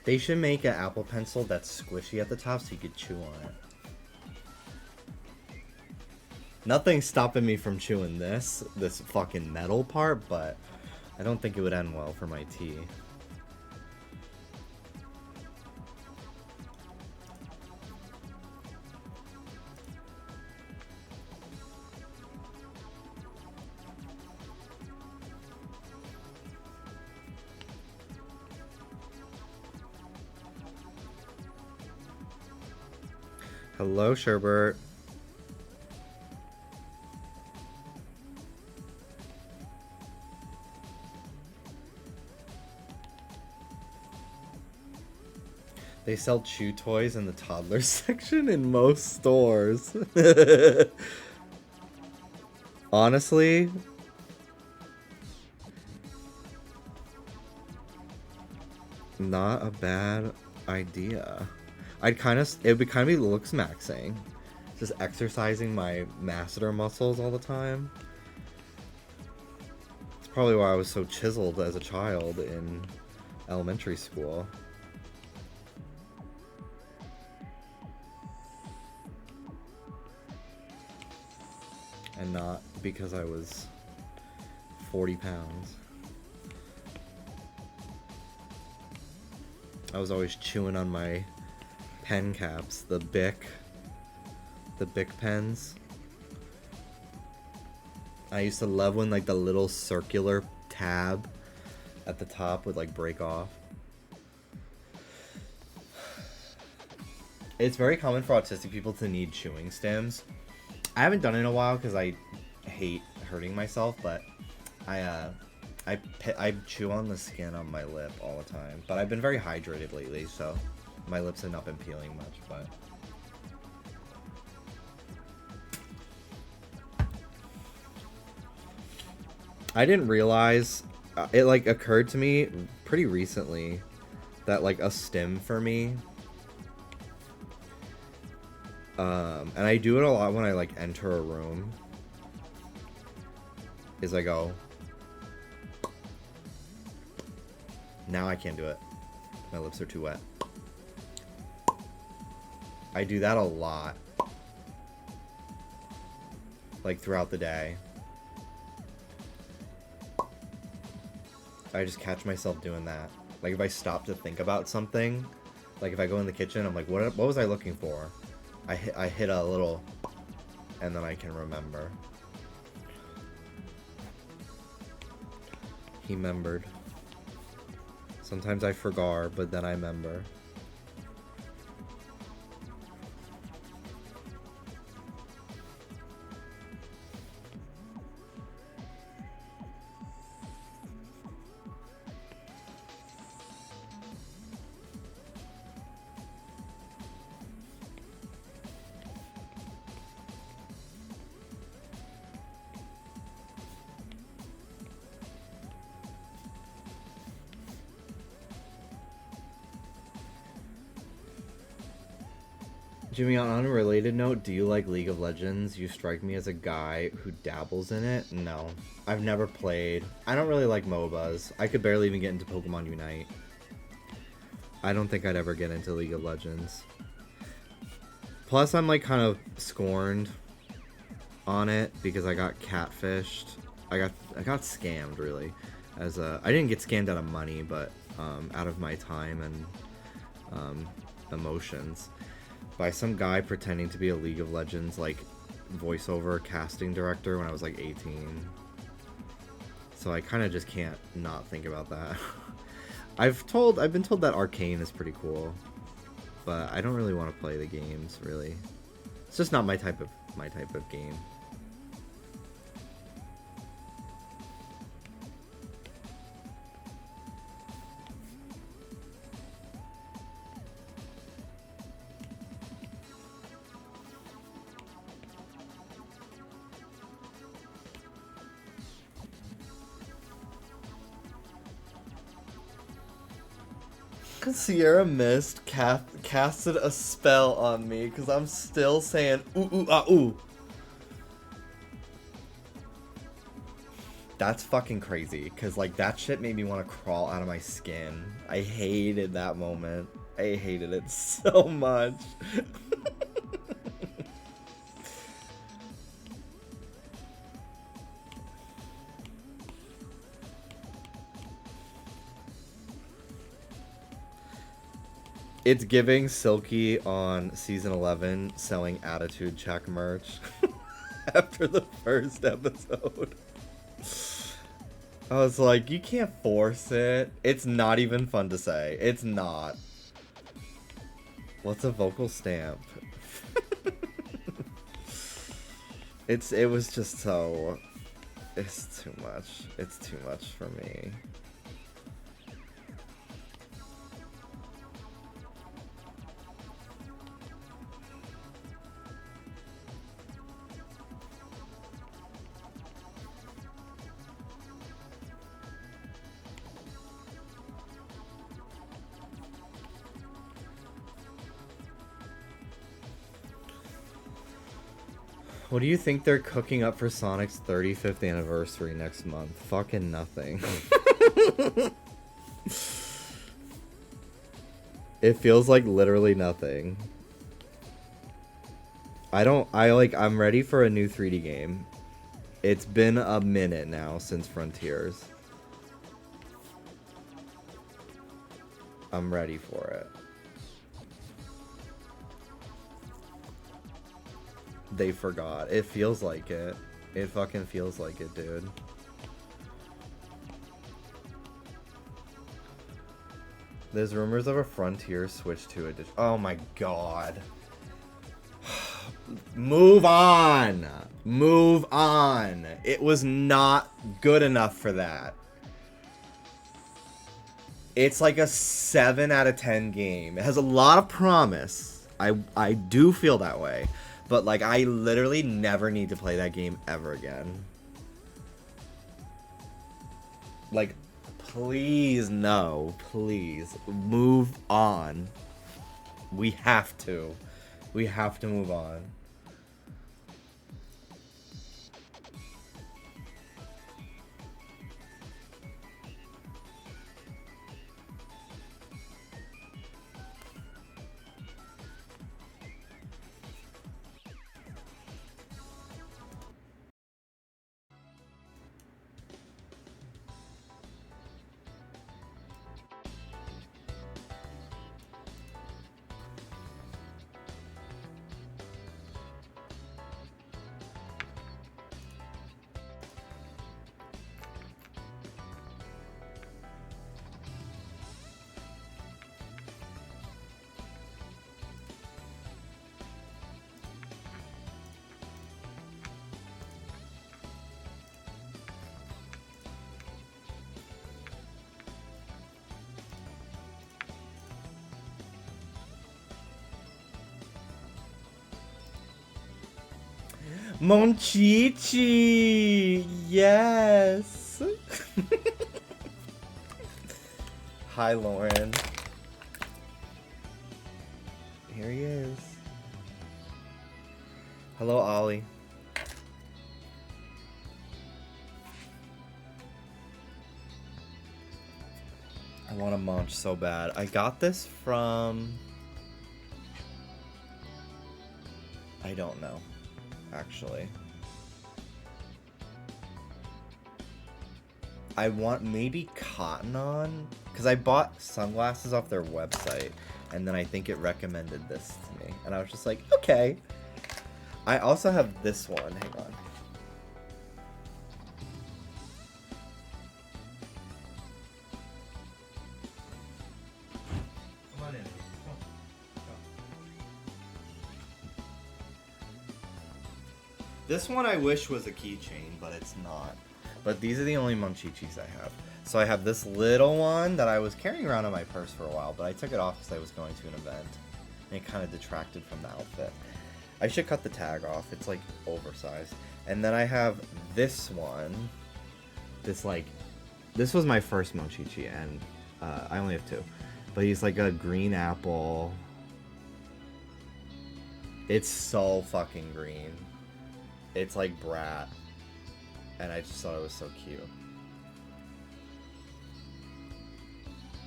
They should make an Apple Pencil that's squishy at the top so you could chew on it. Nothing's stopping me from chewing this fucking metal part, but I don't think it would end well for my tea. Hello, Sherbert. They sell chew toys in the toddler section in most stores. Honestly, not a bad idea. It would be kind of be looks maxing. Just exercising my masseter muscles all the time. It's probably why I was so chiseled as a child in elementary school. And not because I was 40 pounds. I was always chewing on my pen caps, the Bic pens. I used to love when like the little circular tab at the top would like break off. It's very common for autistic people to need chewing stems. I haven't done it in a while because I hate hurting myself, but I chew on the skin on my lip all the time. But I've been very hydrated lately, so my lips have not been peeling much, but... I didn't realize, it like occurred to me pretty recently that like a stim for me, and I do it a lot when I like enter a room, is I go, now I can't do it, my lips are too wet. I do that a lot, like throughout the day. I just catch myself doing that. Like if I stop to think about something, like if I go in the kitchen, I'm like, what was I looking for? I hit a little, and then I can remember. He remembered. Sometimes I forgot, but then I remember. Jimmy, on an unrelated note, do you like League of Legends? You strike me as a guy who dabbles in it. No, I've never played. I don't really like MOBAs. I could barely even get into Pokemon Unite. I don't think I'd ever get into League of Legends. Plus, I'm like kind of scorned on it because I got catfished. I got scammed, really. I didn't get scammed out of money, but out of my time and emotions. By some guy pretending to be a League of Legends like voiceover casting director when I was like 18. So I kind of just can't not think about that. I've been told that Arcane is pretty cool, but I don't really want to play the games really. It's just not my type of game. Sierra Mist casted a spell on me because I'm still saying ooh ooh ah ooh. That's fucking crazy because like that shit made me want to crawl out of my skin. I hated that moment. I hated it so much. It's giving Silky on season 11 selling attitude check merch after the first episode. I was like, you can't force it. It's not even fun to say. It's not. What's a vocal stamp? It was just so... It's too much. It's too much for me. What do you think they're cooking up for Sonic's 35th anniversary next month? Fucking nothing. It feels like literally nothing. I'm ready for a new 3D game. It's been a minute now since Frontiers. I'm ready for it. They forgot. It feels like it. It fucking feels like it, dude. There's rumors of a Frontier Switch 2 edition. Oh my god. Move on. Move on. It was not good enough for that. It's like a 7 out of 10 game. It has a lot of promise. I do feel that way. But like I literally never need to play that game ever again. Like please no. Please move on. We have to. We have to move on. Monchichi! Yes! Hi, Lauren. Here he is. Hello, Ollie. I want to munch so bad. I got this from... I don't know. Actually, I want maybe Cotton On, because I bought sunglasses off their website and then I think it recommended this to me and I was just like, okay. I also have this one. Hang on. Come on in. This one I wish was a keychain, but it's not. But these are the only Monchichis I have. So I have this little one that I was carrying around in my purse for a while, but I took it off because I was going to an event. And it kind of detracted from the outfit. I should cut the tag off. It's like oversized. And then I have this one. This was my first Monchichi, and I only have two. But he's like a green apple. It's so fucking green. It's like Brat, and I just thought it was so cute.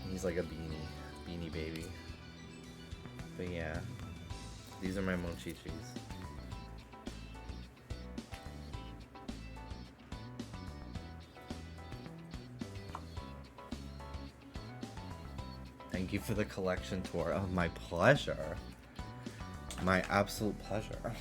He's like a beanie baby. But yeah, these are my Monchichis. Thank you for the collection tour. Oh, my pleasure. My absolute pleasure.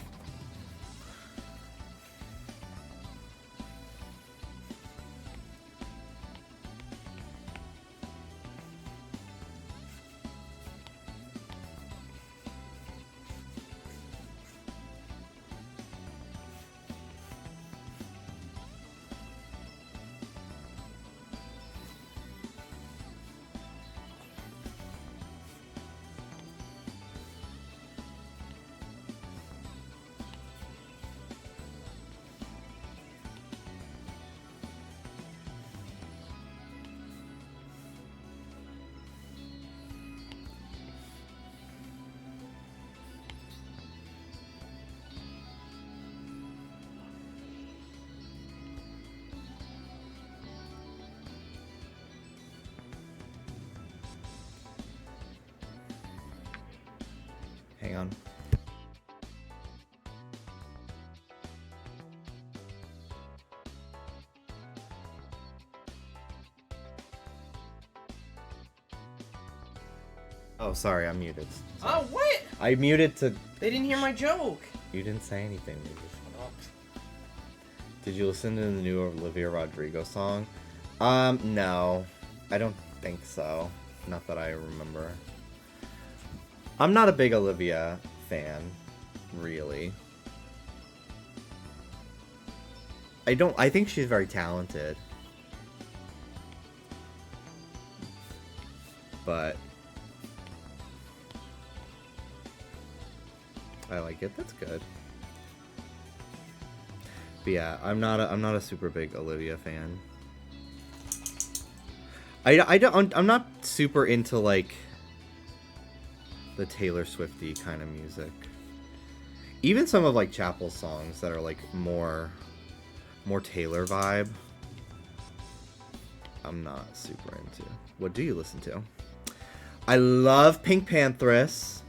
Hang on. Oh, sorry, I'm muted. Sorry. Oh, what? I muted to... They didn't hear my joke. You didn't say anything. You just shut up. Did you listen to the new Olivia Rodrigo song? No. I don't think so. Not that I remember. I'm not a big Olivia fan, really. I think she's very talented. But I like it. That's good. But yeah, I'm not a super big Olivia fan. I'm not super into like the Taylor Swifty kind of music. Even some of like Chapel's songs that are like more Taylor vibe, I'm not super into. What do you listen to? I love Pink Pantheress.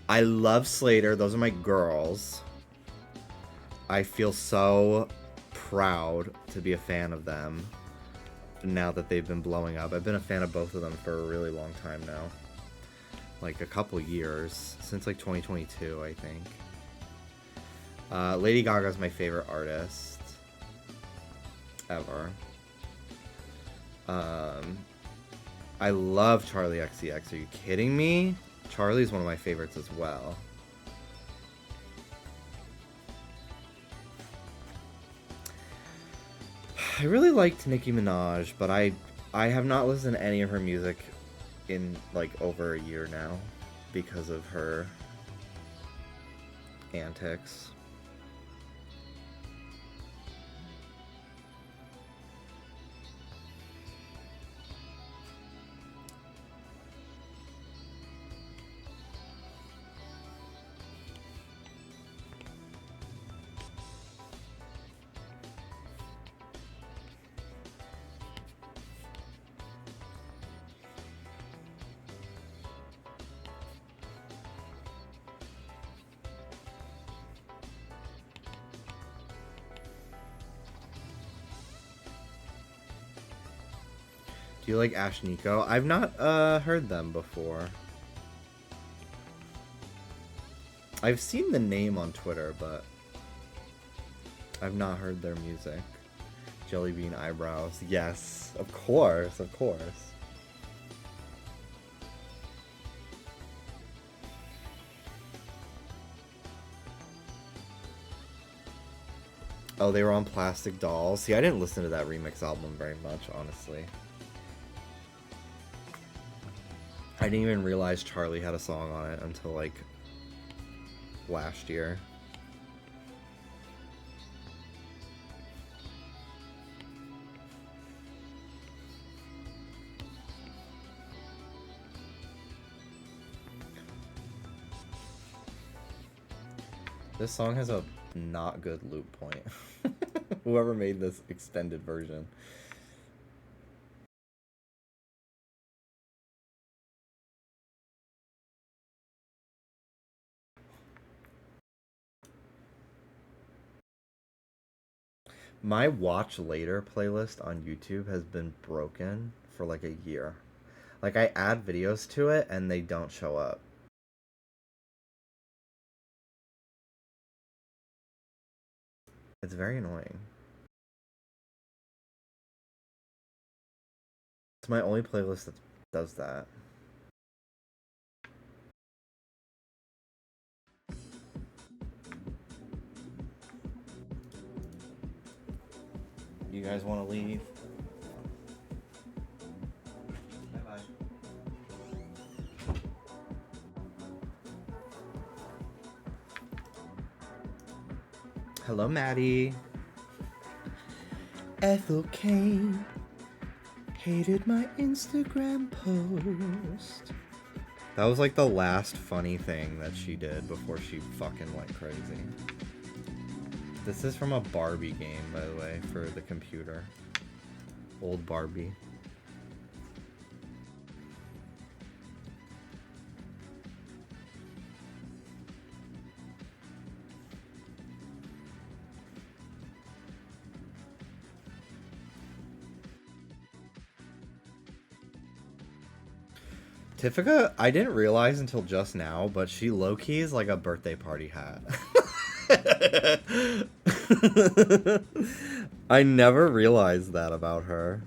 I love Slater. Those are my girls. I feel so proud to be a fan of them now that they've been blowing up. I've been a fan of both of them for a really long time now. Like a couple years. Since like 2022, I think. Lady Gaga's my favorite artist ever. I love Charlie XCX. Are you kidding me? Charlie's one of my favorites as well. I really liked Nicki Minaj, but I have not listened to any of her music in like over a year now because of her antics. Do you like Ash Nico? I've not heard them before. I've seen the name on Twitter, but I've not heard their music. Jellybean Eyebrows. Yes, of course, of course. Oh, they were on Plastic Dolls. See, I didn't listen to that remix album very much, honestly. I didn't even realize Charlie had a song on it until, like, last year. This song has a not good loop point. Whoever made this extended version. My Watch Later playlist on YouTube has been broken for like a year. Like, I add videos to it and they don't show up. It's very annoying. It's my only playlist that does that. You guys want to leave? Bye-bye. Hello, Maddie. Ethel Kane hated my Instagram post. That was like the last funny thing that she did before she fucking went crazy. This is from a Barbie game, by the way, for the computer. Old Barbie. Tifika, I didn't realize until just now, but she low-key is like a birthday party hat. I never realized that about her.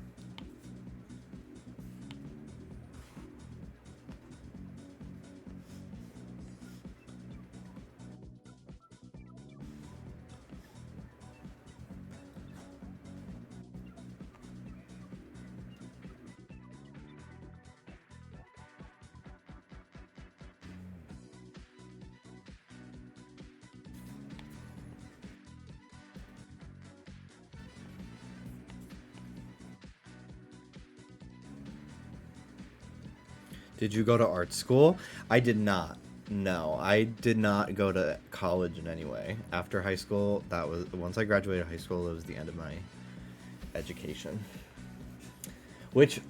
Did you go to art school? I did not. No, I did not go to college in any way. After high school, that was once I graduated high school, it was the end of my education. Which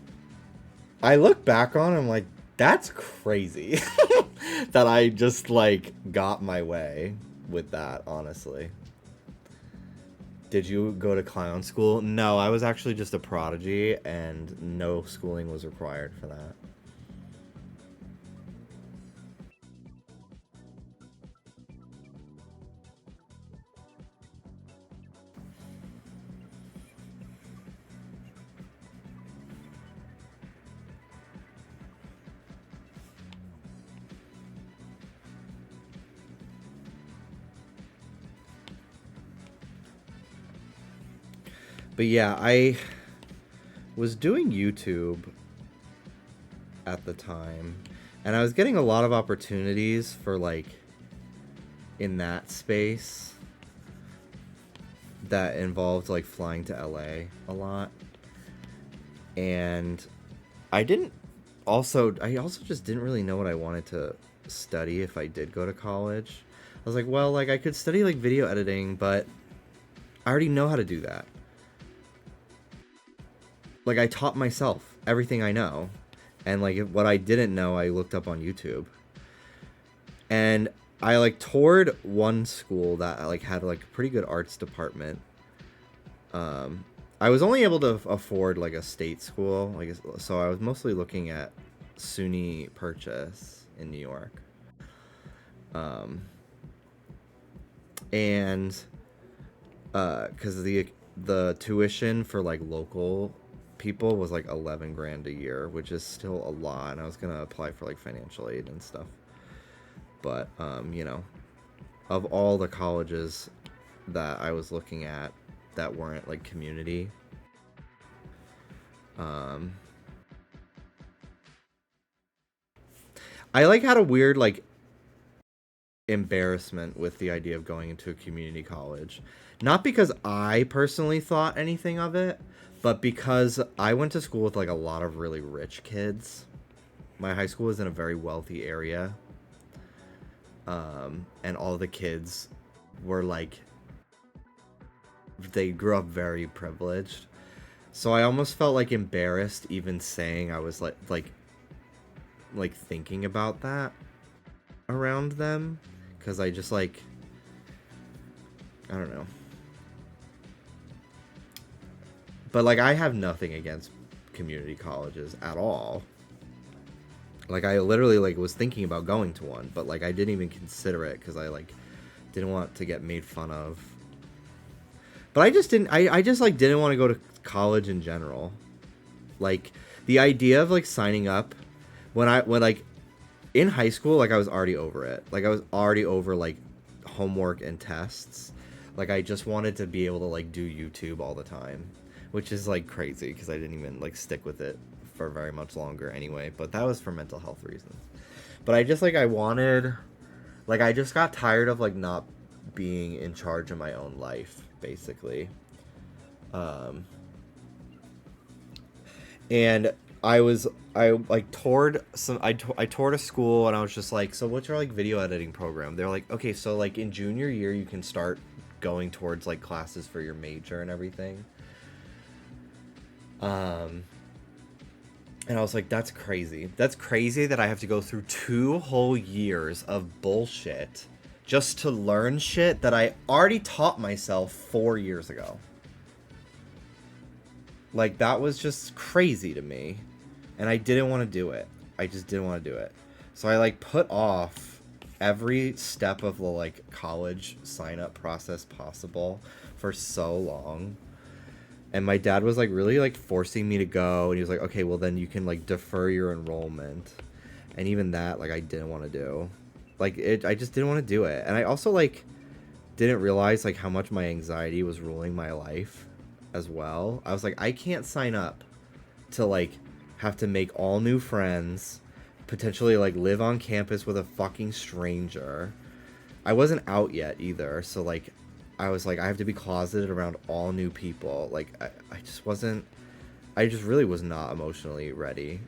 I look back on, I'm like, that's crazy that I just like got my way with that, honestly. Did you go to clown school? No, I was actually just a prodigy and no schooling was required for that. But yeah, I was doing YouTube at the time, and I was getting a lot of opportunities for like in that space that involved like flying to LA a lot. And I also just didn't really know what I wanted to study if I did go to college. I was like, well, like I could study like video editing, but I already know how to do that. Like I taught myself everything I know, and like what I didn't know I looked up on YouTube. And I like toured one school that like had like a pretty good arts department. I was only able to afford like a state school, like so I was mostly looking at SUNY Purchase in New York. And because the tuition for like local people was like 11 grand a year, which is still a lot, and I was gonna apply for like financial aid and stuff. But you know, of all the colleges that I was looking at that weren't like community, I like had a weird like embarrassment with the idea of going into a community college. Not because I personally thought anything of it, but because I went to school with like a lot of really rich kids. My high school was in a very wealthy area. And all the kids were like, they grew up very privileged. So I almost felt like embarrassed even saying I was like thinking about that around them, because I just like, I don't know. But like I have nothing against community colleges at all. Like I literally like was thinking about going to one, but like I didn't even consider it because I like didn't want to get made fun of. But I just didn't, I just like didn't want to go to college in general. Like the idea of like signing up when like in high school, like I was already over it. Like I was already over like homework and tests. Like I just wanted to be able to like do YouTube all the time, which is like crazy because I didn't even like stick with it for very much longer anyway, but that was for mental health reasons. But I just like I wanted, like I just got tired of like not being in charge of my own life, basically. And I like toured some, I toured a school, and I was just like, so what's your like video editing program? They're like, okay, so like in junior year you can start going towards like classes for your major and everything. And I was like, that's crazy. That's crazy that I have to go through 2 whole years of bullshit just to learn shit that I already taught myself 4 years ago. Like, that was just crazy to me. And I didn't want to do it. I just didn't want to do it. So I like put off every step of the like college sign up process possible for so long. And my dad was like really like forcing me to go, and he was like, okay, well then you can like defer your enrollment. And even that, like, I didn't want to do. Like, I just didn't want to do it. And I also like didn't realize like how much my anxiety was ruling my life as well. I was like, I can't sign up to like have to make all new friends, potentially like live on campus with a fucking stranger. I wasn't out yet either, so like I was like, I have to be closeted around all new people. Like I just wasn't, I just really was not emotionally ready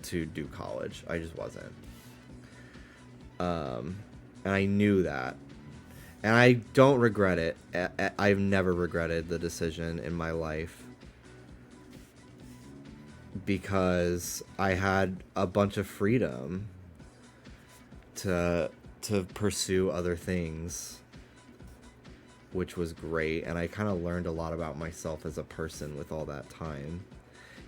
to do college. I just wasn't. And I knew that. And I don't regret it. I've never regretted the decision in my life, because I had a bunch of freedom to pursue other things, which was great. And I kind of learned a lot about myself as a person with all that time.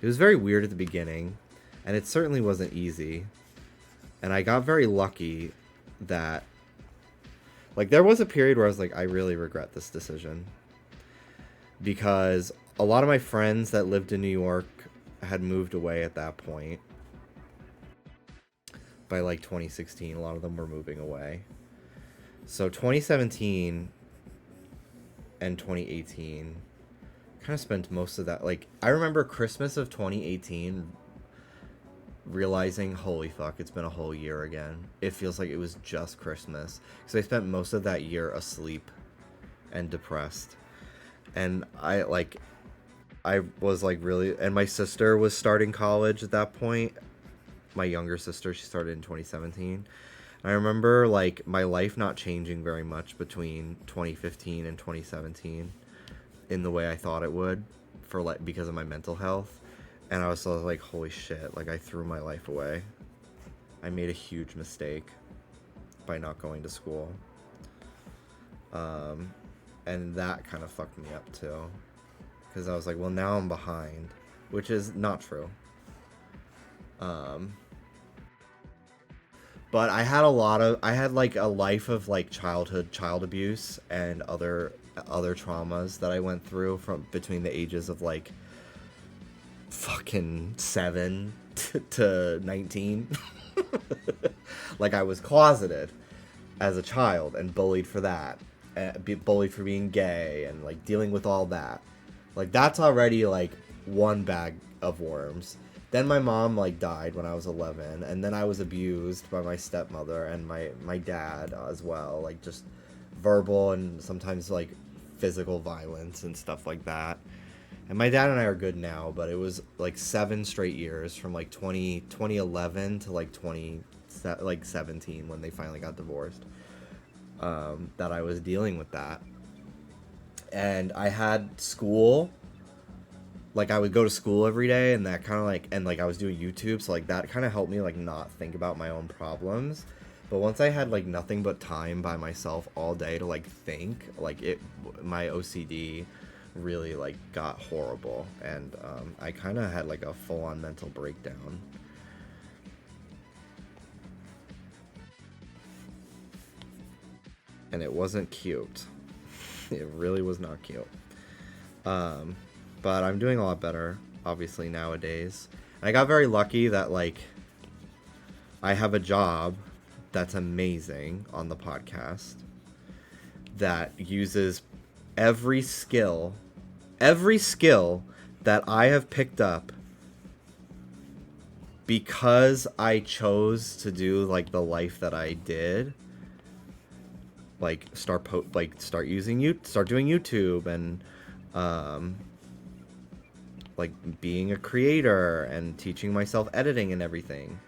It was very weird at the beginning, and it certainly wasn't easy. And I got very lucky that, like, there was a period where I was like, I really regret this decision, because a lot of my friends that lived in New York had moved away at that point. By like 2016, a lot of them were moving away. So 2017 and 2018 kind of spent most of that. Like, I remember Christmas of 2018 realizing, holy fuck, it's been a whole year again. It feels like it was just Christmas, because I spent most of that year asleep and depressed. And I was like really, and my sister was starting college at that point. My younger sister, she started in 2017. I remember like my life not changing very much between 2015 and 2017 in the way I thought it would, for like, because of my mental health. And I was like, holy shit, like I threw my life away. I made a huge mistake by not going to school. And that kind of fucked me up too, because I was like, well, now I'm behind, which is not true. But I had like a life of like child abuse and other traumas that I went through from between the ages of like fucking 7 to 19. Like, I was closeted as a child and bullied for that, bullied for being gay, and like dealing with all that. Like, that's already like one bag of worms. Then my mom like died when I was 11, and then I was abused by my stepmother and my dad as well, like just verbal and sometimes like physical violence and stuff like that. And my dad and I are good now, but it was like 7 straight years from like 2011 to like 2017 when they finally got divorced, that I was dealing with that. And I had school. Like, I would go to school every day, and that kind of like, and like I was doing YouTube, so like that kind of helped me like not think about my own problems. But once I had like nothing but time by myself all day to like think, like my OCD really like got horrible, and I kind of had like a full-on mental breakdown. And it wasn't cute. It really was not cute. But I'm doing a lot better, obviously, nowadays. And I got very lucky that, like, I have a job that's amazing on the podcast that uses every skill that I have picked up because I chose to do, like, the life that I did. Like, start doing YouTube and, like being a creator and teaching myself editing and everything.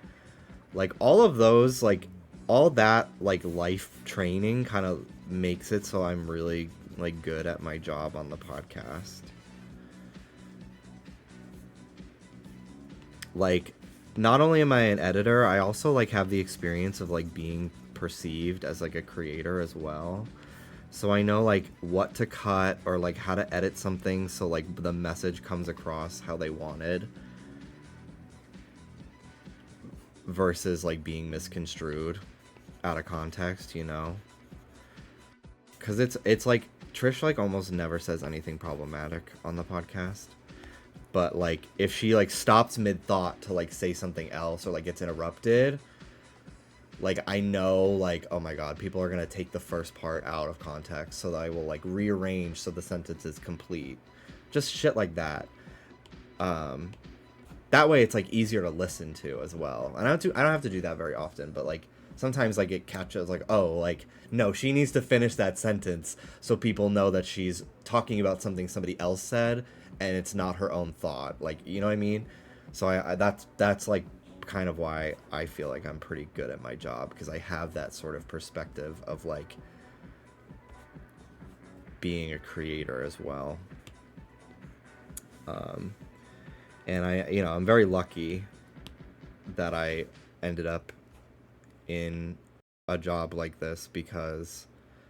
Like, all of those, like all that like life training kind of makes it so I'm really like good at my job on the podcast. Like, not only am I an editor, I also like have the experience of like being perceived as like a creator as well. So I know like what to cut or like how to edit something so like the message comes across how they wanted. versus like being misconstrued out of context, you know? Because it's like Trish like almost never says anything problematic on the podcast, but like if she like stops mid-thought to like say something else or like gets interrupted, like I know like, oh my god, people are gonna take the first part out of context, so that I will like rearrange so the sentence is complete, just shit like that. That way it's like easier to listen to as well. And I don't have to do that very often, but like sometimes like it catches like, oh, like no, she needs to finish that sentence so people know that she's talking about something somebody else said and it's not her own thought. Like, you know what I mean? So I that's like kind of why I feel like I'm pretty good at my job, because I have that sort of perspective of like being a creator as well. And I'm very lucky that I ended up in a job like this, because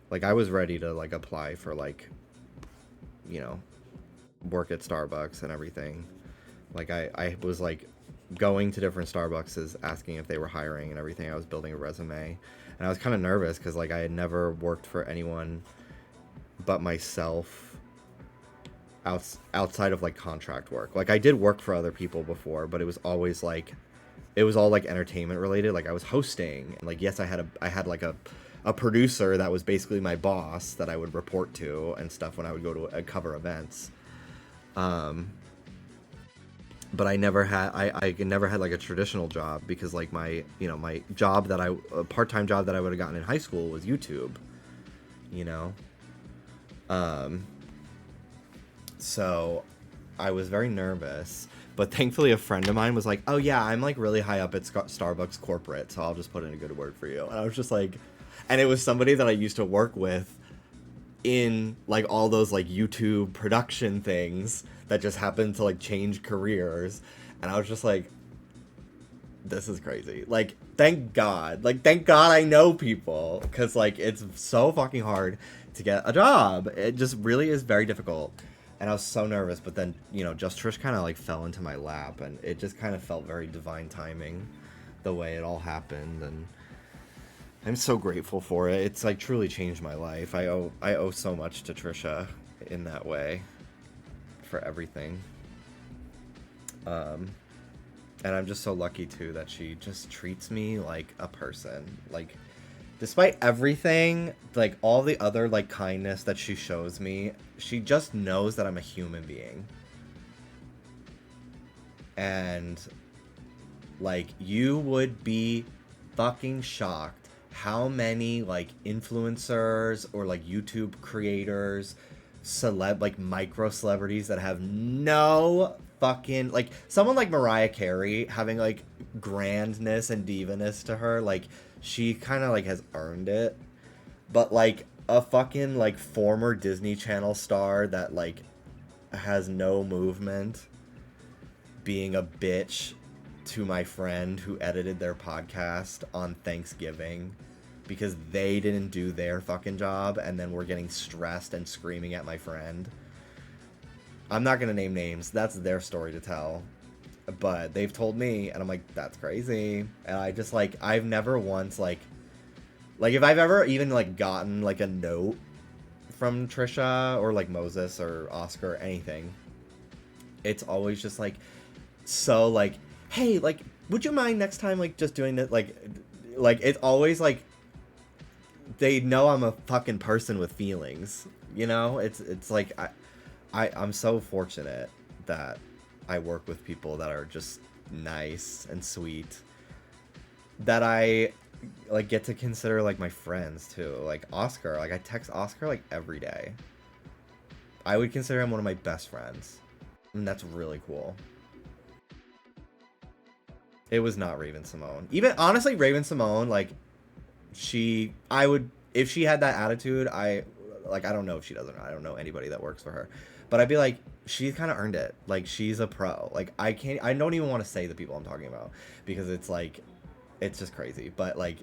like I was ready to like apply for like, work at Starbucks and everything. Like I was like going to different Starbucks asking if they were hiring and everything. I was building a resume, and I was kind of nervous because like I had never worked for anyone but myself outside of like contract work. Like I did work for other people before, but it was always like, it was all like entertainment related. Like I was hosting, and like yes, I had like a producer that was basically my boss that I would report to and stuff when I would go to cover events. But I never had like a traditional job, because like my job a part-time job that I would have gotten in high school was YouTube, so I was very nervous, but thankfully a friend of mine was like, oh yeah, I'm like really high up at Starbucks corporate, so I'll just put in a good word for you. And I was just like, and it was somebody that I used to work with in like all those like YouTube production things that just happened to like change careers. And I was just like, this is crazy. Like, thank God I know people, because like it's so fucking hard to get a job. It just really is very difficult. And I was so nervous, but then, Just Trish kind of like fell into my lap, and it just kind of felt very divine timing the way it all happened. And I'm so grateful for it. It's like truly changed my life. I owe so much to Trisha in that way for everything. And I'm just so lucky too that she just treats me like a person. Like, despite everything, like all the other like kindness that she shows me, she just knows that I'm a human being. And like, you would be fucking shocked how many like influencers or like YouTube creators, like micro celebrities that have no fucking, like someone like Mariah Carey having like grandness and divaness to her, like she kind of like has earned it. But like a fucking like former Disney Channel star that like has no movement being a bitch to my friend who edited their podcast on Thanksgiving because they didn't do their fucking job, and then we're getting stressed and screaming at my friend. I'm not gonna name names, that's their story to tell, but they've told me, and I'm like, that's crazy. And I just like, I've never once like if I've ever even like gotten like a note from Trisha or like Moses or Oscar or anything, it's always just like, so like, hey, like, would you mind next time like just doing it, like it's always like they know I'm a fucking person with feelings, it's like I'm so fortunate that I work with people that are just nice and sweet, that I like get to consider like my friends too. Like Oscar, like I text Oscar like every day. I would consider him one of my best friends, and that's really cool. It was not Raven Simone. Even honestly, Raven Simone, like I would, if she had that attitude, I don't know if she does or not. I don't know anybody that works for her, but I'd be like, she's kind of earned it. Like she's a pro. Like I don't even want to say the people I'm talking about, because it's like, it's just crazy. But like,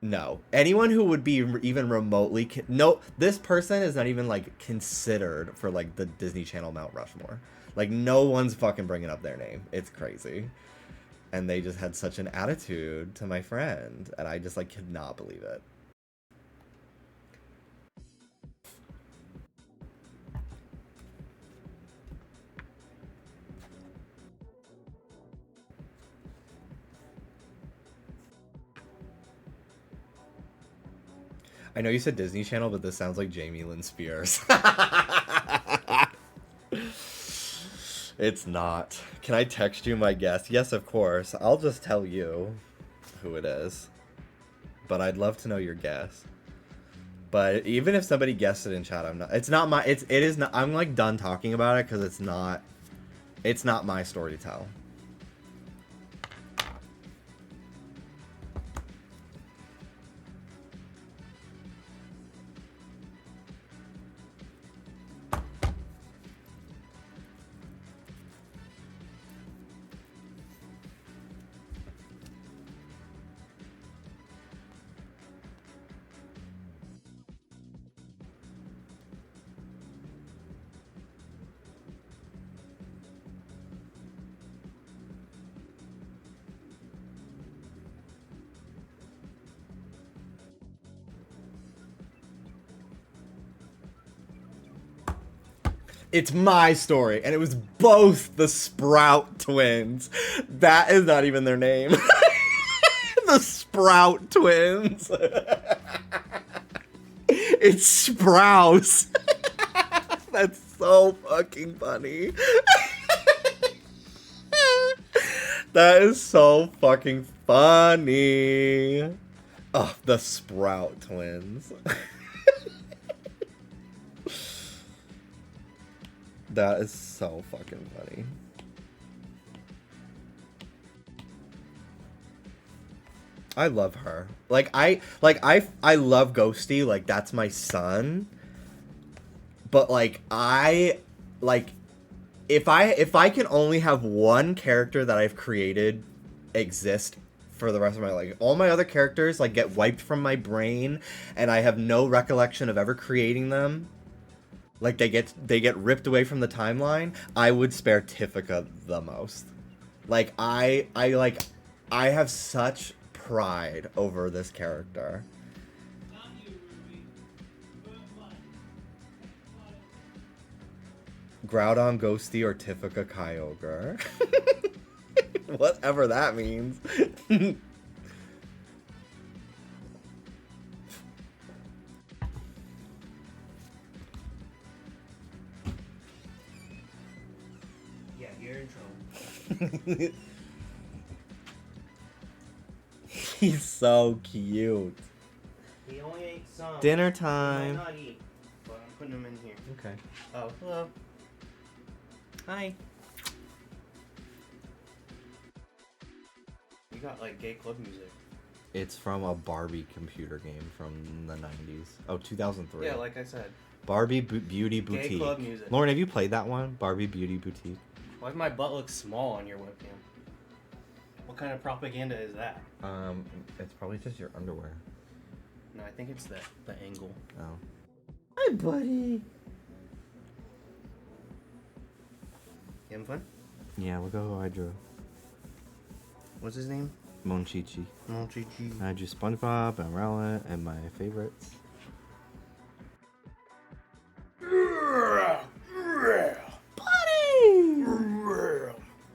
no, anyone who would be even remotely no, this person is not even like considered for like the Disney Channel Mount Rushmore. Like no one's fucking bringing up their name. It's crazy. and they just had such an attitude to my friend, and I just like could not believe it. I know you said Disney Channel, but this sounds like Jamie Lynn Spears. It's not. Can I text you my guess? Yes, of course. I'll just tell you who it is. But I'd love to know your guess. But even if somebody guessed it in chat, I'm not. It's not my. It is not. I'm like done talking about it because it's not. It's not my story to tell. It's my story, and it was both the Sprout twins. That is not even their name. The Sprout twins. It's Sprouse. That's so fucking funny. That is so fucking funny. Oh, the Sprout twins. That is so fucking funny. I love her. I love Ghosty. Like, that's my son. But if I can only have one character that I've created exist for the rest of my life, all my other characters like get wiped from my brain, and I have no recollection of ever creating them. Like, they get ripped away from the timeline, I would spare Tiffica the most. Like, I have such pride over this character. Groudon, Ghosty, or Tiffica Kyogre. Whatever that means. He's so cute. He only ate some. Dinner time. He might not eat, but I'm putting him in here. Okay. Oh, hello. Hi. You got like gay club music. It's from a Barbie computer game from the 90s. Oh, 2003. Yeah, like I said. Barbie Beauty Boutique. Gay club music. Lauren, have you played that one? Barbie Beauty Boutique. Why does my butt look small on your webcam? What kind of propaganda is that? It's probably just your underwear. No, I think it's the angle. Oh. Hi, buddy. You having fun? Yeah, look how I drew. What's his name? Monchichi. Monchichi. I drew SpongeBob and Rowlet and my favorites.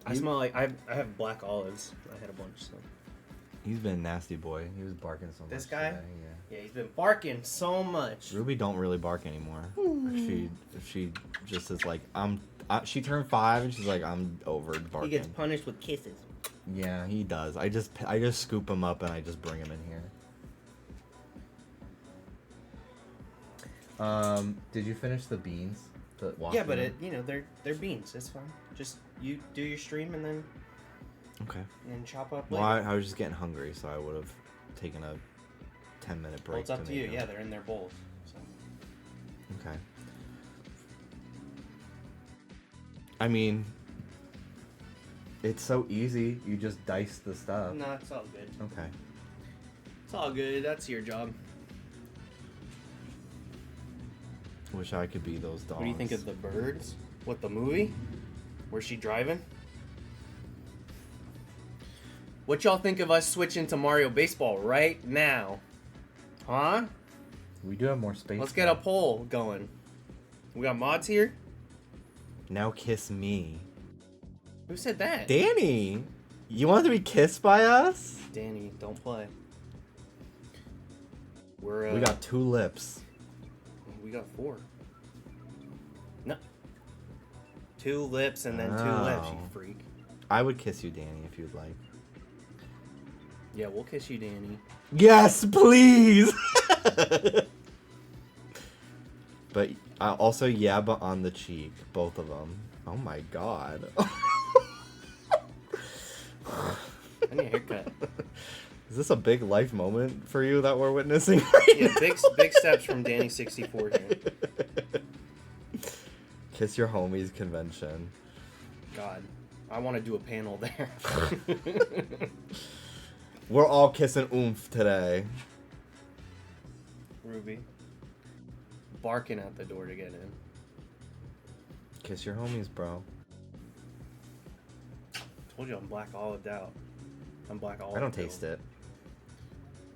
I smell like I have black olives. I had a bunch. So. He's been a nasty boy. He was barking so much. This guy? Today, Yeah, he's been barking so much. Ruby don't really bark anymore. She just is like she turned 5 and she's like, I'm over barking. He gets punished with kisses. Yeah, he does. I just scoop him up and I just bring him in here. Did you finish the beans? Yeah, but they're beans. It's fine. Just you do your stream and then chop up later. Well, I was just getting hungry, so I would have taken a 10-minute break. Well, it's up to you. Yeah, they're in their bowls. So. Okay. I mean, it's so easy. You just dice the stuff. No, it's all good. Okay. It's all good. That's your job. Wish I could be those dogs. What do you think of the birds? What, the movie? Where's she driving? What y'all think of us switching to Mario Baseball right now? Huh? We do have more space. Let's get a poll going. We got mods here? Now kiss me. Who said that? Danny! You wanted to be kissed by us? Danny, don't play. We got 2 lips. We got 4. No. 2 lips and then 2 lips, you freak. I would kiss you, Danny, if you'd like. Yeah, we'll kiss you, Danny. Yes, please! But also, yeah, but on the cheek. Both of them. Oh my god. I need a haircut. Is this a big life moment for you that we're witnessing? Yeah, big steps from Danny64 here. Kiss your homies convention. God, I want to do a panel there. We're all kissing oomph today. Ruby. Barking at the door to get in. Kiss your homies, bro. Told you I'm black olived out. I'm black olive. I don't taste it.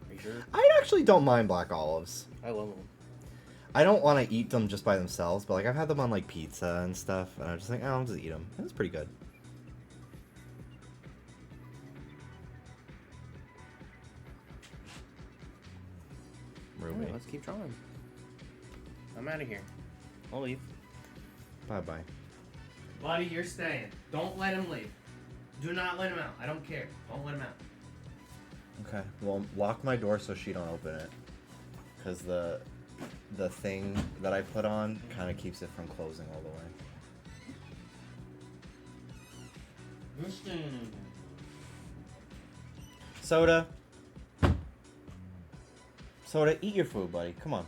Are you sure? I actually don't mind black olives. I love them. I don't want to eat them just by themselves, but like I've had them on like pizza and stuff, and I'm just like, oh, I'll just eat them. It's pretty good. Ruby. Right, let's keep trying. I'm out of here. I'll leave. Bye-bye. Buddy, you're staying. Don't let him leave. Do not let him out. I don't care. Don't let him out. Okay. Well, lock my door so she don't open it. Because the thing that I put on kind of keeps it from closing all the way. You're staying in here. Soda. Soda, eat your food, buddy. Come on.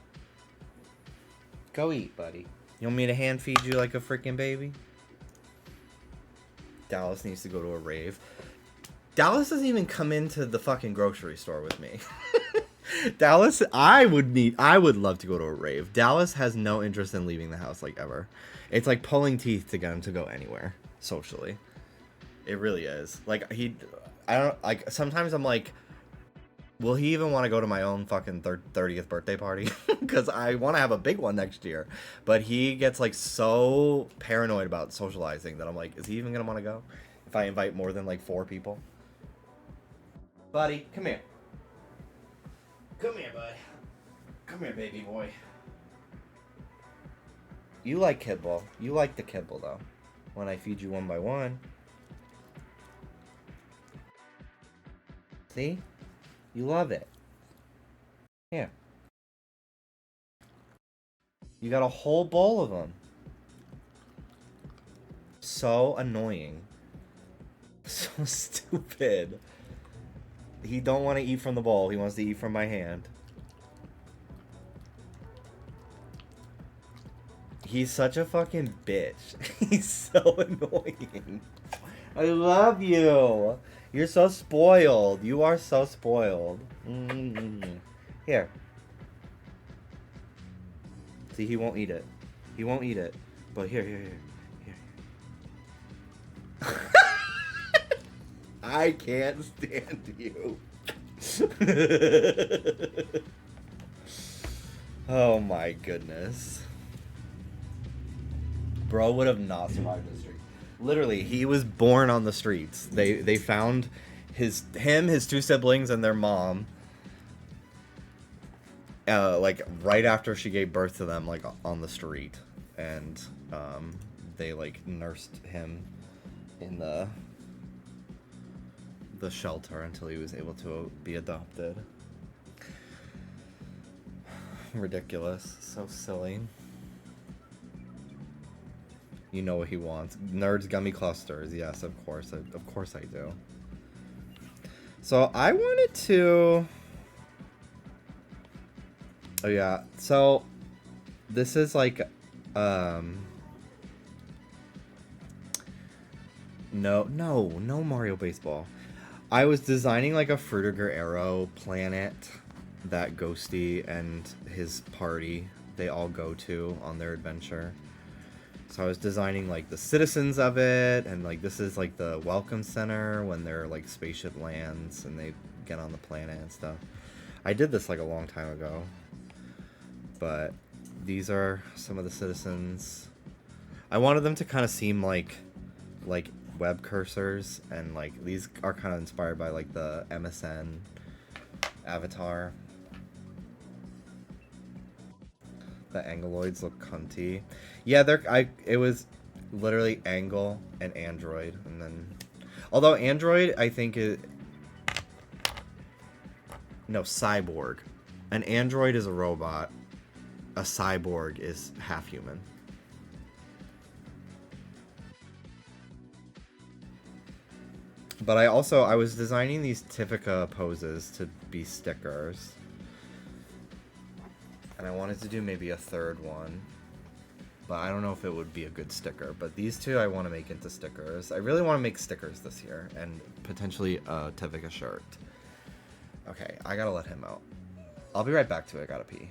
Go eat, buddy. You want me to hand feed you like a freaking baby? Dallas needs to go to a rave. Dallas doesn't even come into the fucking grocery store with me. Dallas, I would love to go to a rave. Dallas has no interest in leaving the house like ever. It's like pulling teeth to get him to go anywhere socially. It really is. Like sometimes I'm like, will he even want to go to my own fucking 30th birthday party? Because I want to have a big one next year. But he gets like so paranoid about socializing that I'm like, is he even going to want to go? If I invite more than like 4 people? Buddy, come here. Come here, bud. Come here, baby boy. You like kibble. You like the kibble, though. When I feed you one by one. See? You love it. Here. You got a whole bowl of them. So annoying. So stupid. He don't want to eat from the bowl. He wants to eat from my hand. He's such a fucking bitch. He's so annoying. I love you. You're so spoiled. You are so spoiled. Here. See, he won't eat it. He won't eat it. But here. I can't stand you. Oh my goodness. Bro would have not survived the street. Literally, he was born on the streets. They found his 2 siblings and their mom like right after she gave birth to them, like on the street, and they like nursed him in the shelter until he was able to be adopted. Ridiculous. So silly. You know what he wants. Nerds gummy clusters. Yes, of course. Of course I do. So I wanted to... Oh yeah. So this is like no Mario Baseball. I was designing like a Fruitiger Arrow planet that Ghosty and his party, they all go to on their adventure. So I was designing like the citizens of it, and like this is like the welcome center when their like spaceship lands and they get on the planet and stuff. I did this like a long time ago, but these are some of the citizens. I wanted them to kind of seem like web cursors, and like these are kind of inspired by like the MSN avatar. The Angloids look cunty. Yeah, it was literally Angle and Android, and then although Android I think no, cyborg. An android is a robot. A cyborg is half human. But I was designing these Tivika poses to be stickers. And I wanted to do maybe a third one. But I don't know if it would be a good sticker. But these two I want to make into stickers. I really want to make stickers this year. And potentially a Tivika shirt. Okay, I gotta let him out. I'll be right back to it. I gotta pee.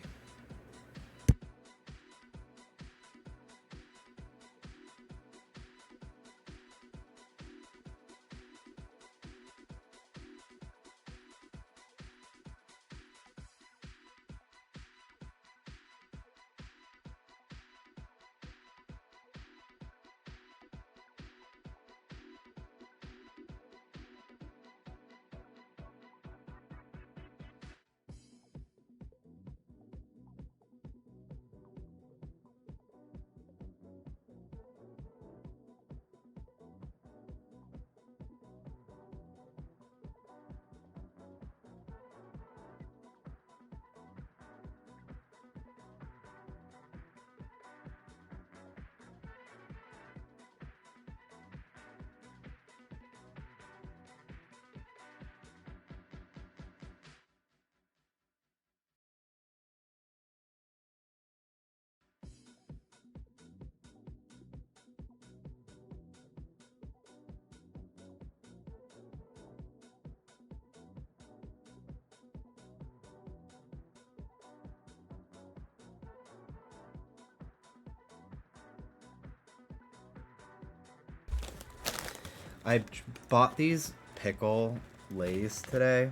I bought these pickle lays today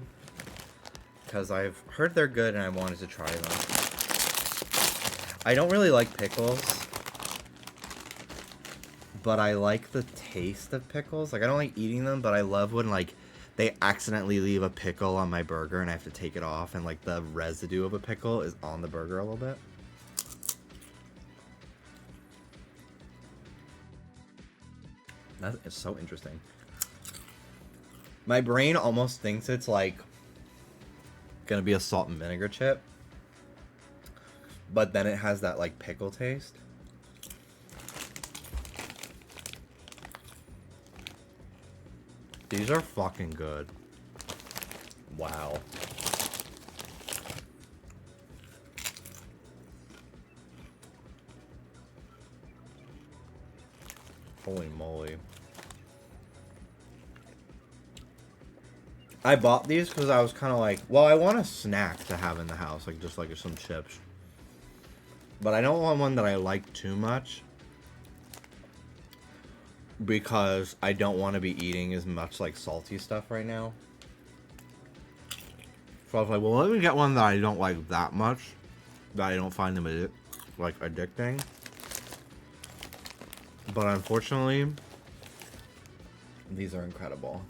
because I've heard they're good and I wanted to try them. I don't really like pickles, but I like the taste of pickles. Like, I don't like eating them, but I love when, like, they accidentally leave a pickle on my burger and I have to take it off, and, like, the residue of a pickle is on the burger a little bit. It's so interesting. My brain almost thinks it's like gonna be a salt and vinegar chip, but then it has that like pickle taste. These are fucking good. Wow. Holy moly. I bought these because I was kind of like, well, I want a snack to have in the house, like just like some chips. But I don't want one that I like too much because I don't want to be eating as much like salty stuff right now. So I was like, well, let me get one that I don't like that much, that I don't find them like addicting. But unfortunately, these are incredible.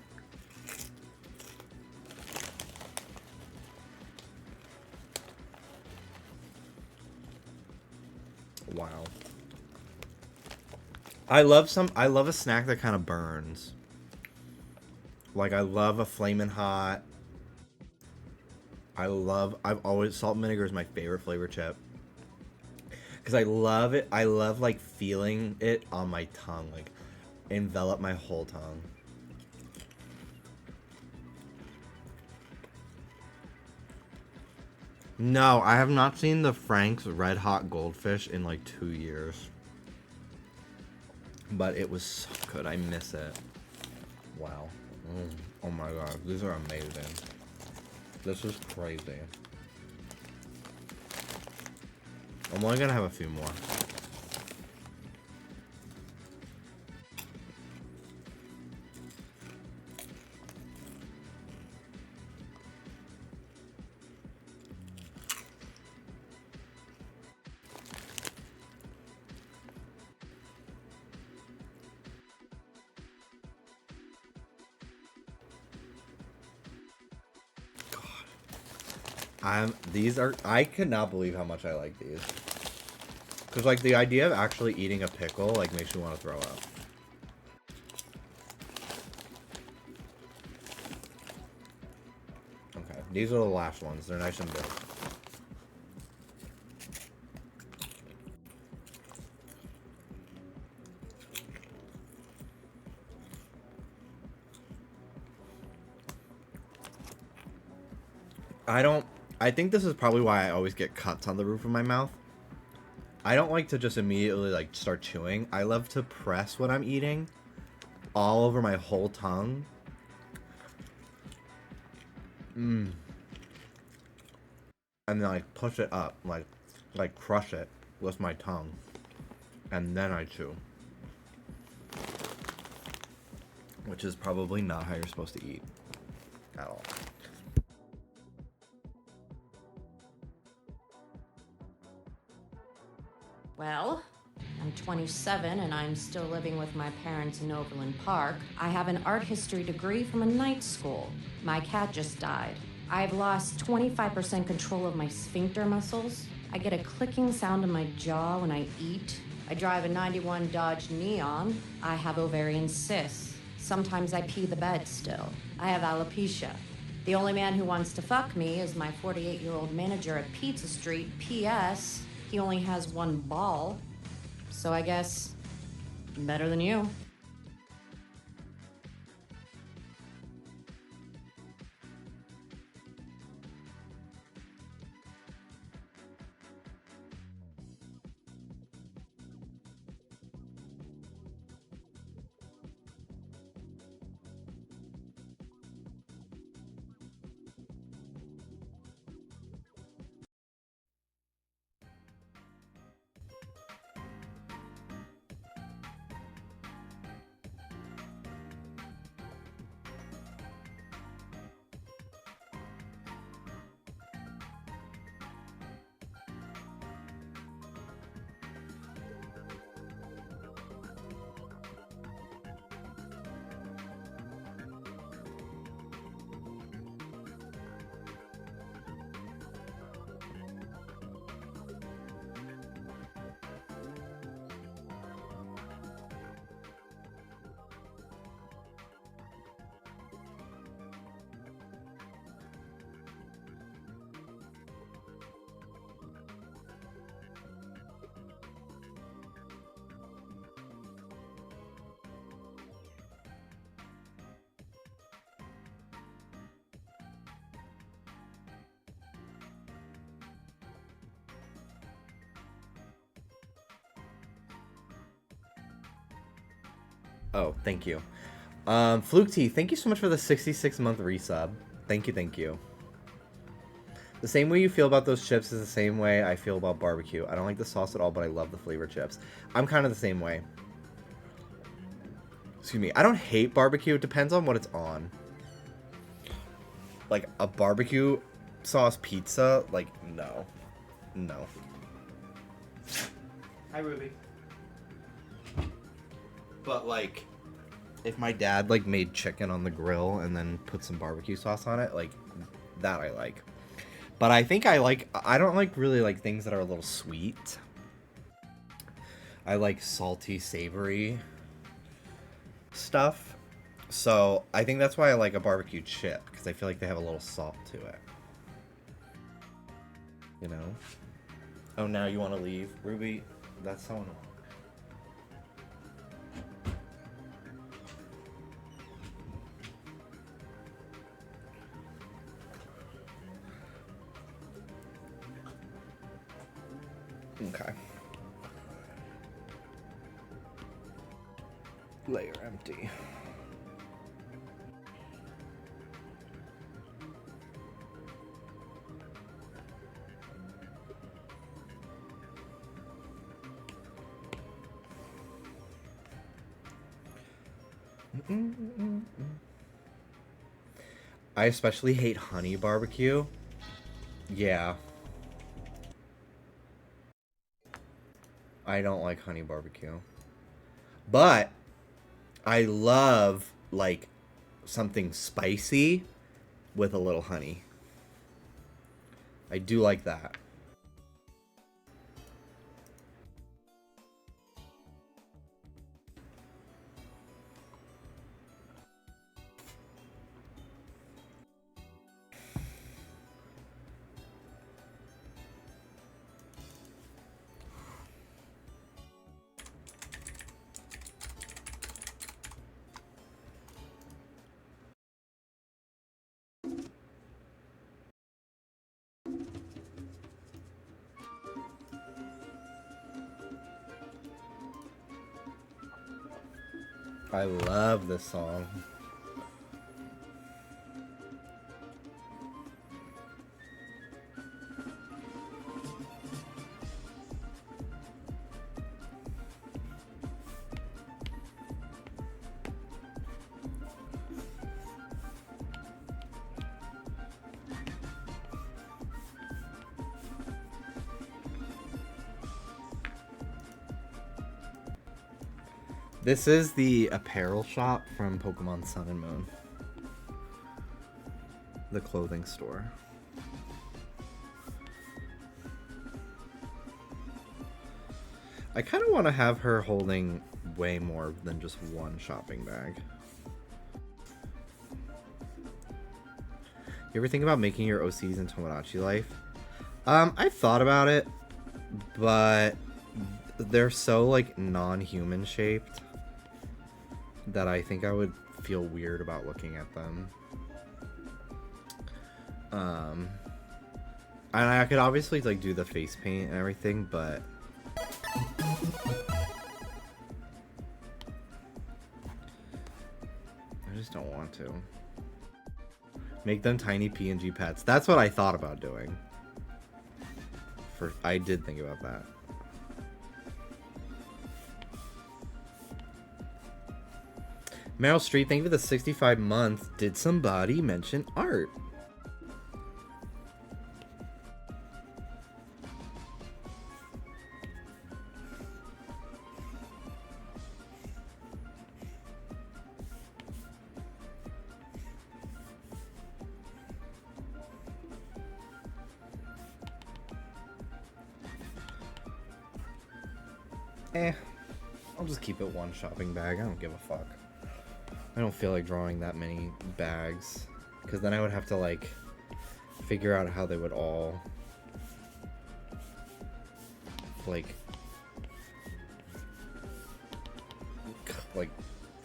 Wow. I love a snack that kind of burns. Like, I love a Flamin' Hot. Salt and vinegar is my favorite flavor chip. Because I love it. I love, like, feeling it on my tongue. Like, envelop my whole tongue. No, I have not seen the Frank's Red Hot Goldfish in, like, 2 years. But it was so good. I miss it. Wow. Oh my god. These are amazing. This is crazy. I'm only gonna have a few more. I could not believe how much I like these. Because, like, the idea of actually eating a pickle, like, makes you want to throw up. Okay, these are the last ones. They're nice and big. I think this is probably why I always get cuts on the roof of my mouth. I don't like to just immediately, like, start chewing. I love to press what I'm eating all over my whole tongue. And then, like, push it up, like crush it with my tongue. And then I chew. Which is probably not how you're supposed to eat at all. Well, I'm 27 and I'm still living with my parents in Overland Park. I have an art history degree from a night school. My cat just died. I've lost 25% control of my sphincter muscles. I get a clicking sound in my jaw when I eat. I drive a 91 Dodge Neon. I have ovarian cysts. Sometimes I pee the bed still. I have alopecia. The only man who wants to fuck me is my 48-year-old manager at Pizza Street. P.S. He only has one ball. So I guess better than you. Oh, thank you. Fluke T, thank you so much for the 66-month resub. Thank you, thank you. The same way you feel about those chips is the same way I feel about barbecue. I don't like the sauce at all, but I love the flavored chips. I'm kind of the same way. Excuse me. I don't hate barbecue. It depends on what it's on. Like, a barbecue sauce pizza, like, no. No. Hi, Ruby. But, like, if my dad, like, made chicken on the grill and then put some barbecue sauce on it, like, that I like. But I think I don't like really like things that are a little sweet. I like salty, savory stuff. So I think that's why I like a barbecue chip, because I feel like they have a little salt to it. You know? Oh, now you want to leave? Ruby, that's so annoying. Okay. Layer empty. I especially hate honey barbecue. Yeah. I don't like honey barbecue. But I love, like, something spicy with a little honey. I do like that. I love this song. This is the apparel shop from Pokemon Sun and Moon. The clothing store. I kind of want to have her holding way more than just one shopping bag. You ever think about making your OCs in Tomodachi Life? I've thought about it, but they're so like non-human shaped that I think I would feel weird about looking at them. And I could obviously like do the face paint and everything, but I just don't want to. Make them tiny PNG pets. That's what I thought about doing. I did think about that. Meryl Streep, thank you for the 65 months. Did somebody mention art? I'll just keep it one shopping bag. I don't give a fuck. I don't feel like drawing that many bags, because then I would have to like figure out how they would all like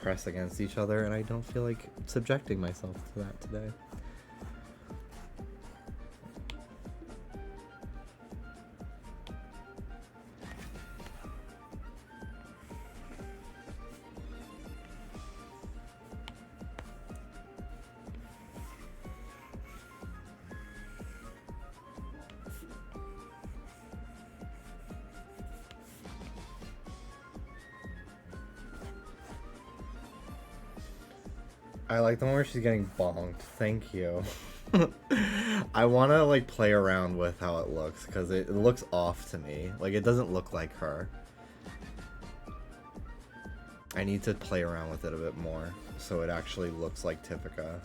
press against each other, and I don't feel like subjecting myself to that today. I like the one where she's getting bonked. Thank you. I want to like play around with how it looks, because it looks off to me. Like, it doesn't look like her. I need to play around with it a bit more so it actually looks like Typica.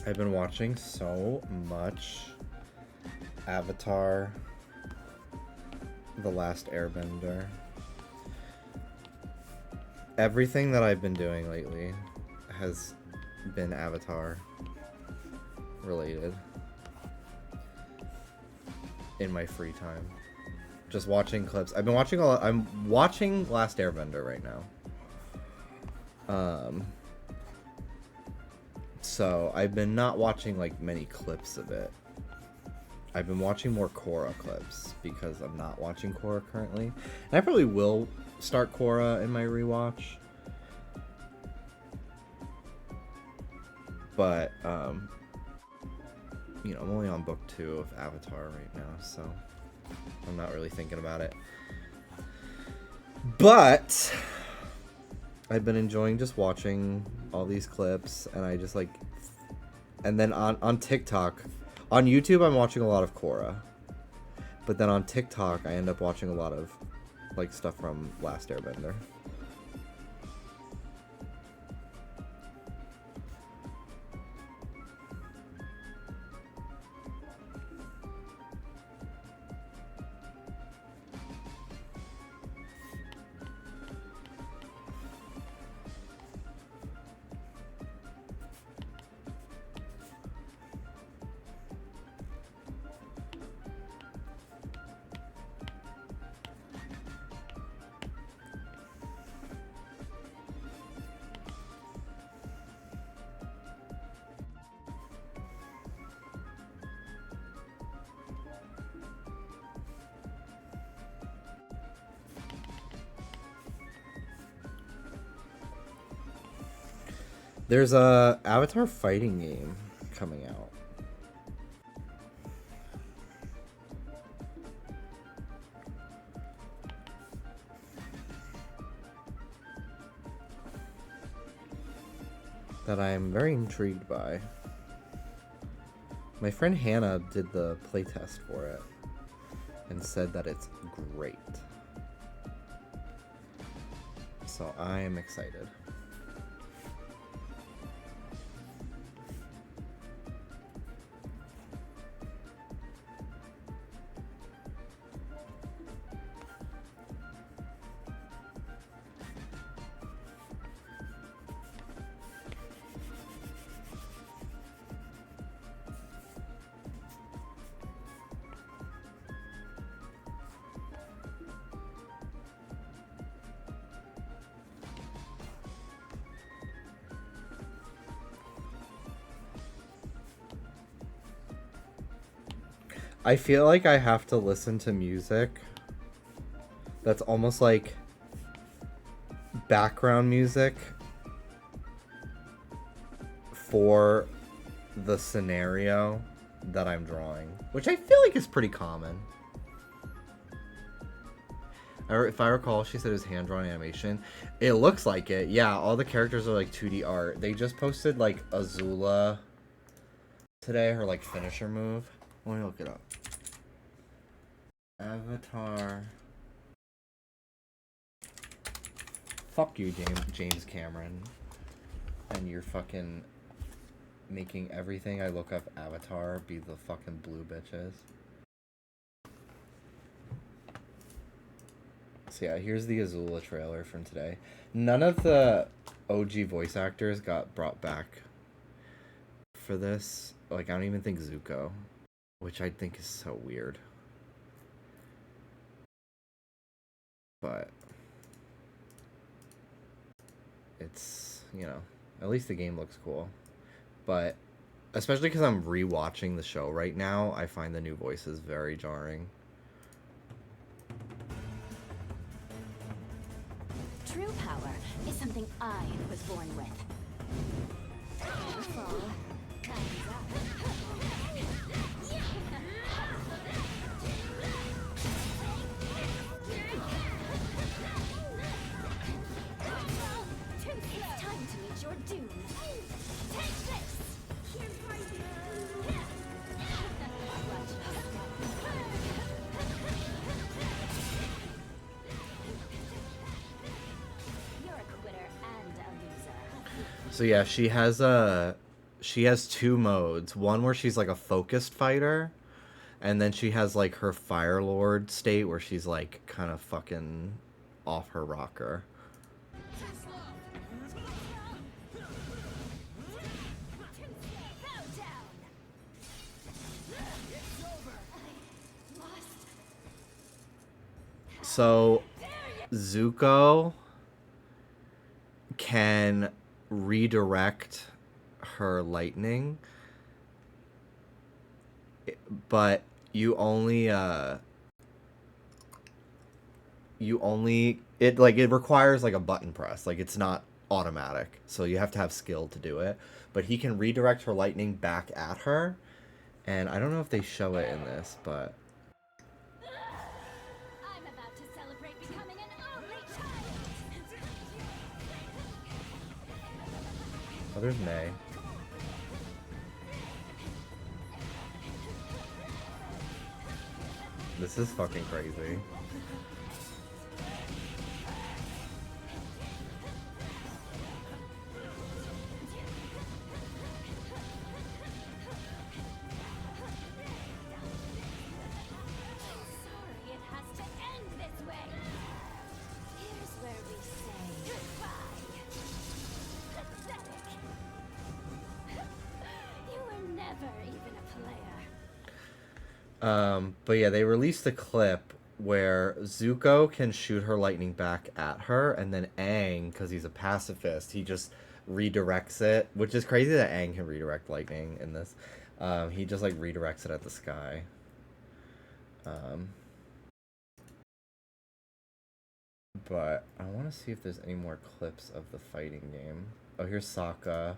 I've been watching so much Avatar: The Last Airbender. Everything that I've been doing lately has been Avatar related in my free time. Just watching clips. I've been watching a lot. I'm watching Last Airbender right now. So I've been not watching like many clips of it. I've been watching more Korra clips because I'm not watching Korra currently. And I probably will start Korra in my rewatch. But you know, I'm only on book 2 of Avatar right now, so I'm not really thinking about it. But I've been enjoying just watching all these clips, and I just like, and then on TikTok, on YouTube I'm watching a lot of Korra, but then on TikTok I end up watching a lot of like stuff from Last Airbender. There's a Avatar fighting game coming out. That I'm very intrigued by. My friend Hannah did the playtest for it and said that it's great. So I am excited. I feel like I have to listen to music that's almost like background music for the scenario that I'm drawing, which I feel like is pretty common. If I recall, she said it was hand-drawn animation. It looks like it. Yeah, all the characters are like 2D art. They just posted like Azula today, her like finisher move. Let me look it up. Avatar. Fuck you, James Cameron. And you're fucking making everything I look up Avatar be the fucking blue bitches. So yeah, here's the Azula trailer from today. None of the OG voice actors got brought back for this. Like, I don't even think Zuko. Which I think is so weird. But it's, you know, at least the game looks cool. But especially because I'm rewatching the show right now, I find the new voices very jarring. True power is something I was born with. Never fall, rise up. It's time to meet your doom. Take this! You're a quitter and a loser. So yeah, she has two modes. One where she's like a focused fighter, and then she has like her Fire Lord state where she's like kind of fucking off her rocker. So Zuko can redirect her lightning, but it requires like a button press. Like, it's not automatic, so you have to have skill to do it. But he can redirect her lightning back at her, and I don't know if they show it in this, but I'm about to celebrate becoming an only child. Oh, there's May. This is fucking crazy. But yeah, they released a clip where Zuko can shoot her lightning back at her, and then Aang, because he's a pacifist, he just redirects it, which is crazy that Aang can redirect lightning in this. He just like redirects it at the sky. But I want to see if there's any more clips of the fighting game. Oh, here's Sokka.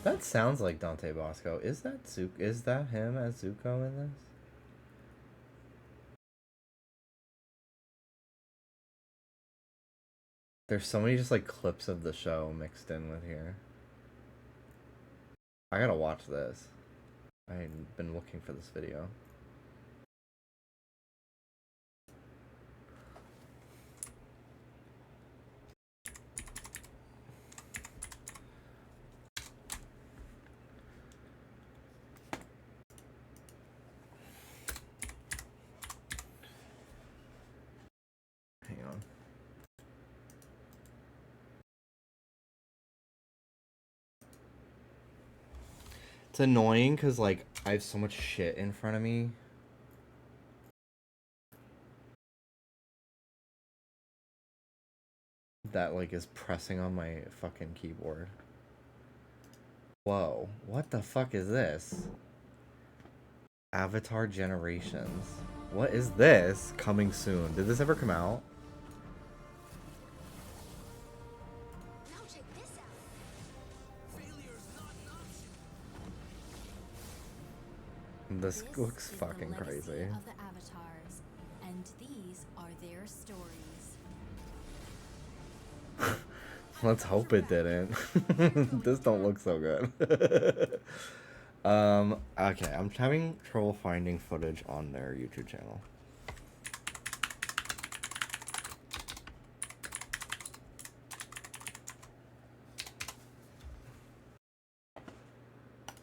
That sounds like Dante Bosco. Is that Is that him as Zuko in this? There's so many just like clips of the show mixed in with here. I gotta watch this. I've been looking for this video. Hang on. It's annoying because, like, I have so much shit in front of me. That, like, is pressing on my fucking keyboard. Whoa. What the fuck is this? Avatar Generations. What is this? Coming soon. Did this ever come out? This looks fucking crazy. Of the avatars, and these are their stories. Let's hope it didn't. This don't look so good. Okay, I'm having trouble finding footage on their YouTube channel.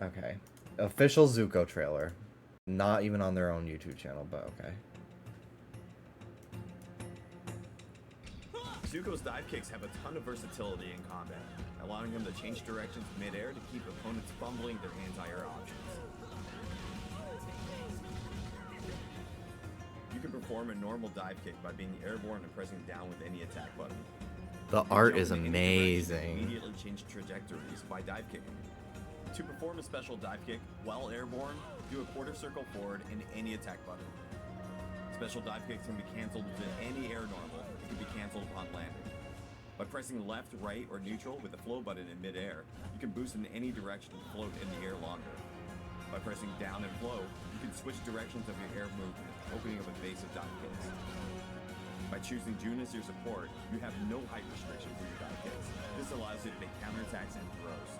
Okay. Official Zuko trailer. Not even on their own YouTube channel, but okay. Zuko's dive kicks have a ton of versatility in combat, allowing him to change directions mid-air to keep opponents fumbling their anti-air options. You can perform a normal dive kick by being airborne and pressing down with any attack button. The art is amazing. Immediately change trajectories by dive kicking. To perform a special dive kick while airborne, do a quarter circle forward and any attack button. Special dive kicks can be cancelled with any air normal. It can be cancelled upon landing. By pressing left, right, or neutral with the flow button in mid-air, you can boost in any direction and float in the air longer. By pressing down and flow, you can switch directions of your air movement, opening up evasive dive kicks. By choosing June as your support, you have no height restriction for your dive kicks. This allows you to make counterattacks and throws.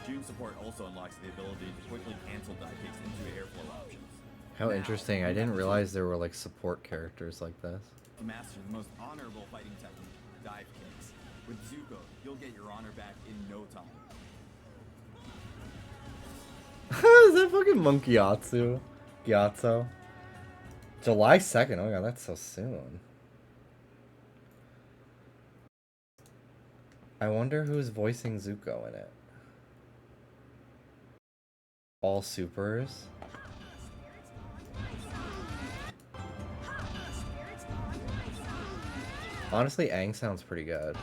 June support also unlocks the ability to quickly cancel dive kicks into airflow options. How interesting. I didn't realize there were like support characters like this. To master the most honorable fighting technique, dive kicks. With Zuko, you'll get your honor back in no time. Is that fucking Monkey Gyatso? July 2nd. Oh my god, that's so soon. I wonder who's voicing Zuko in it. All supers. Honestly, Aang sounds pretty good.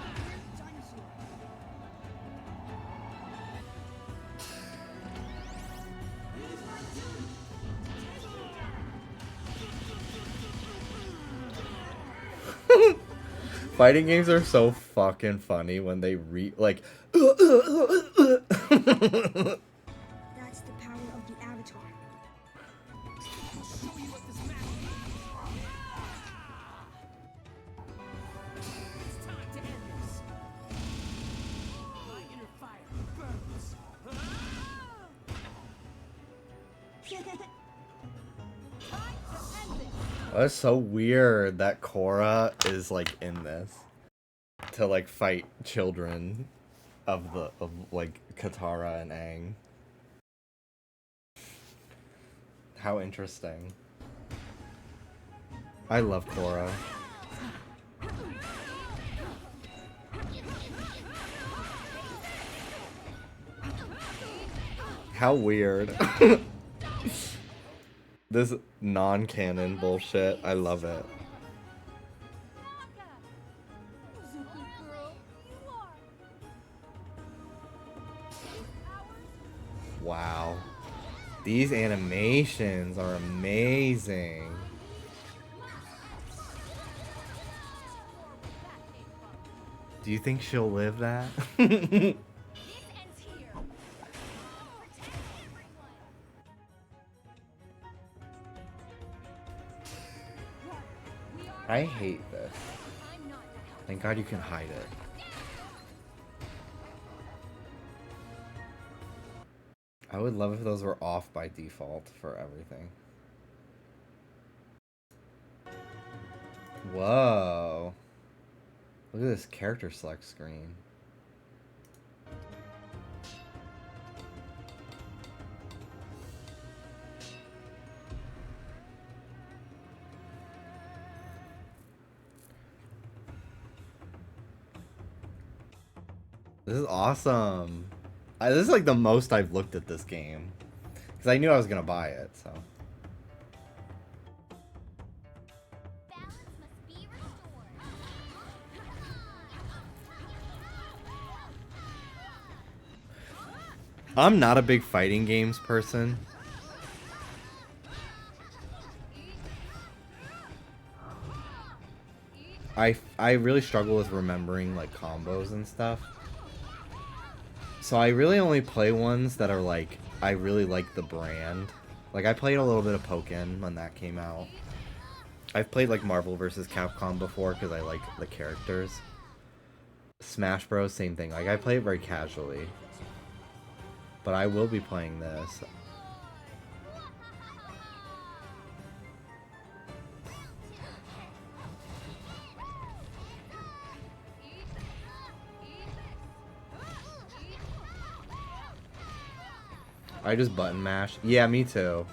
Fighting games are so fucking funny when they like. That's the power of the Avatar. That's so weird that Korra is like in this to like fight children of like Katara and Aang. How interesting. I love Korra. How weird. This non-canon bullshit. I love it. Wow. These animations are amazing. Do you think she'll live that? I hate this. Thank God you can hide it. I would love if those were off by default for everything. Whoa. Look at this character select screen. This is awesome. This is like the most I've looked at this game. Because I knew I was going to buy it, so. I'm not a big fighting games person. I really struggle with remembering like combos and stuff. So I really only play ones that are like, I really like the brand. Like I played a little bit of Pokken when that came out. I've played like Marvel vs. Capcom before because I like the characters. Smash Bros, same thing. Like I play it very casually. But I will be playing this. I just button mash. Yeah, me too.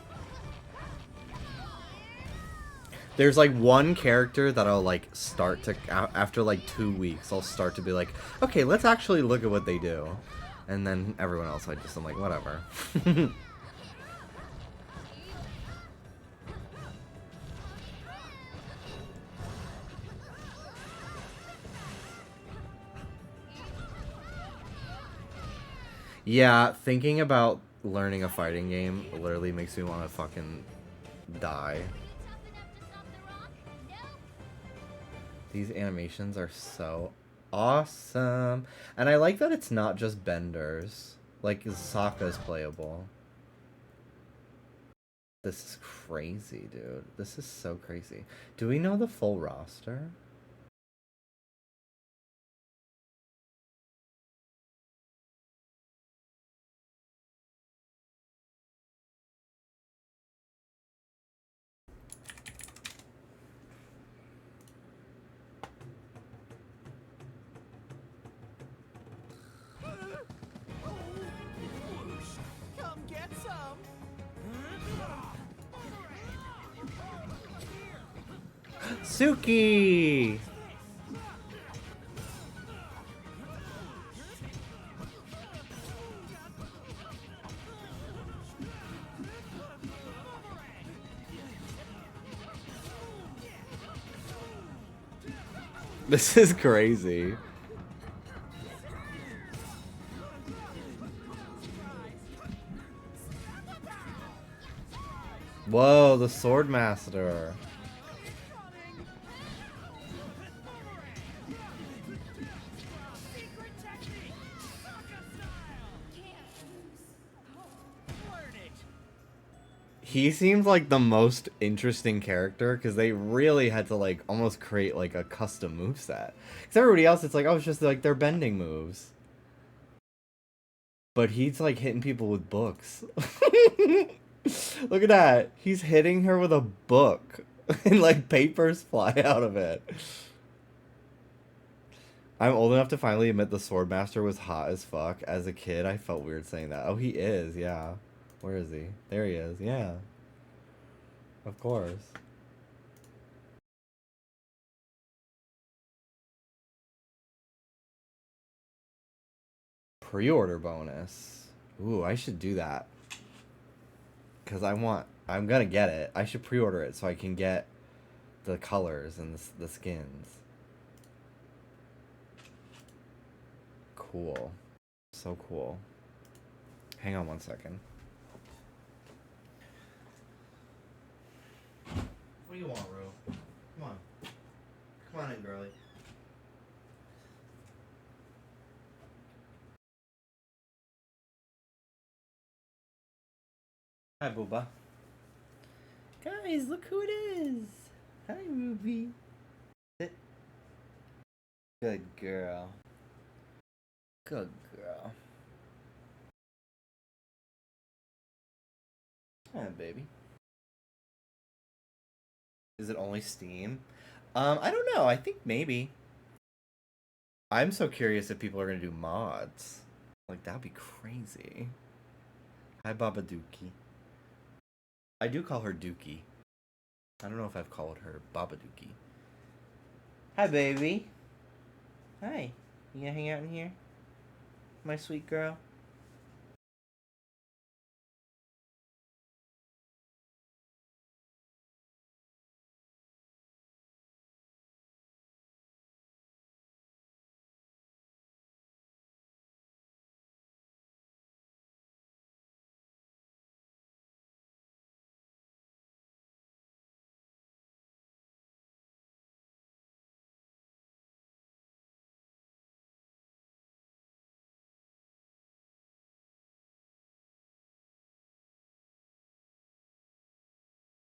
There's like one character that I'll like start to, after like 2 weeks, I'll start to be like, okay, let's actually look at what they do. And then everyone else, I'm like, whatever. Yeah, thinking about learning a fighting game literally makes me want to fucking die. These animations are so awesome. And I like that it's not just benders. Like, Sokka's playable. This is crazy, dude. This is so crazy. Do we know the full roster? Suki! This is crazy. Whoa, the Sword Master. he seems like the most interesting character because they really had to like almost create like a custom moveset. Because everybody else, it's like, oh, it's just like their bending moves. But he's like hitting people with books. Look at that. He's hitting her with a book. And like papers fly out of it. I'm old enough to finally admit the Swordmaster was hot as fuck. As a kid, I felt weird saying that. Oh, he is, yeah. Where is he? There he is, yeah. Of course. Pre-order bonus. Ooh, I should do that. Because I'm gonna get it. I should pre-order it so I can get the colors and the skins. Cool. So cool. Hang on one second. What do you want, Rue? Come on. Come on in, girlie. Hi, Booba. Guys, look who it is. Hi, Ruby. Sit. Good girl. Good girl. Hi, baby. Is it only Steam? I don't know. I think maybe. I'm so curious if people are gonna do mods. Like, that'd be crazy. Hi, Baba Dookie. I do call her Dookie. I don't know if I've called her Baba Dookie. Hi, baby. Hi. You gonna hang out in here? My sweet girl?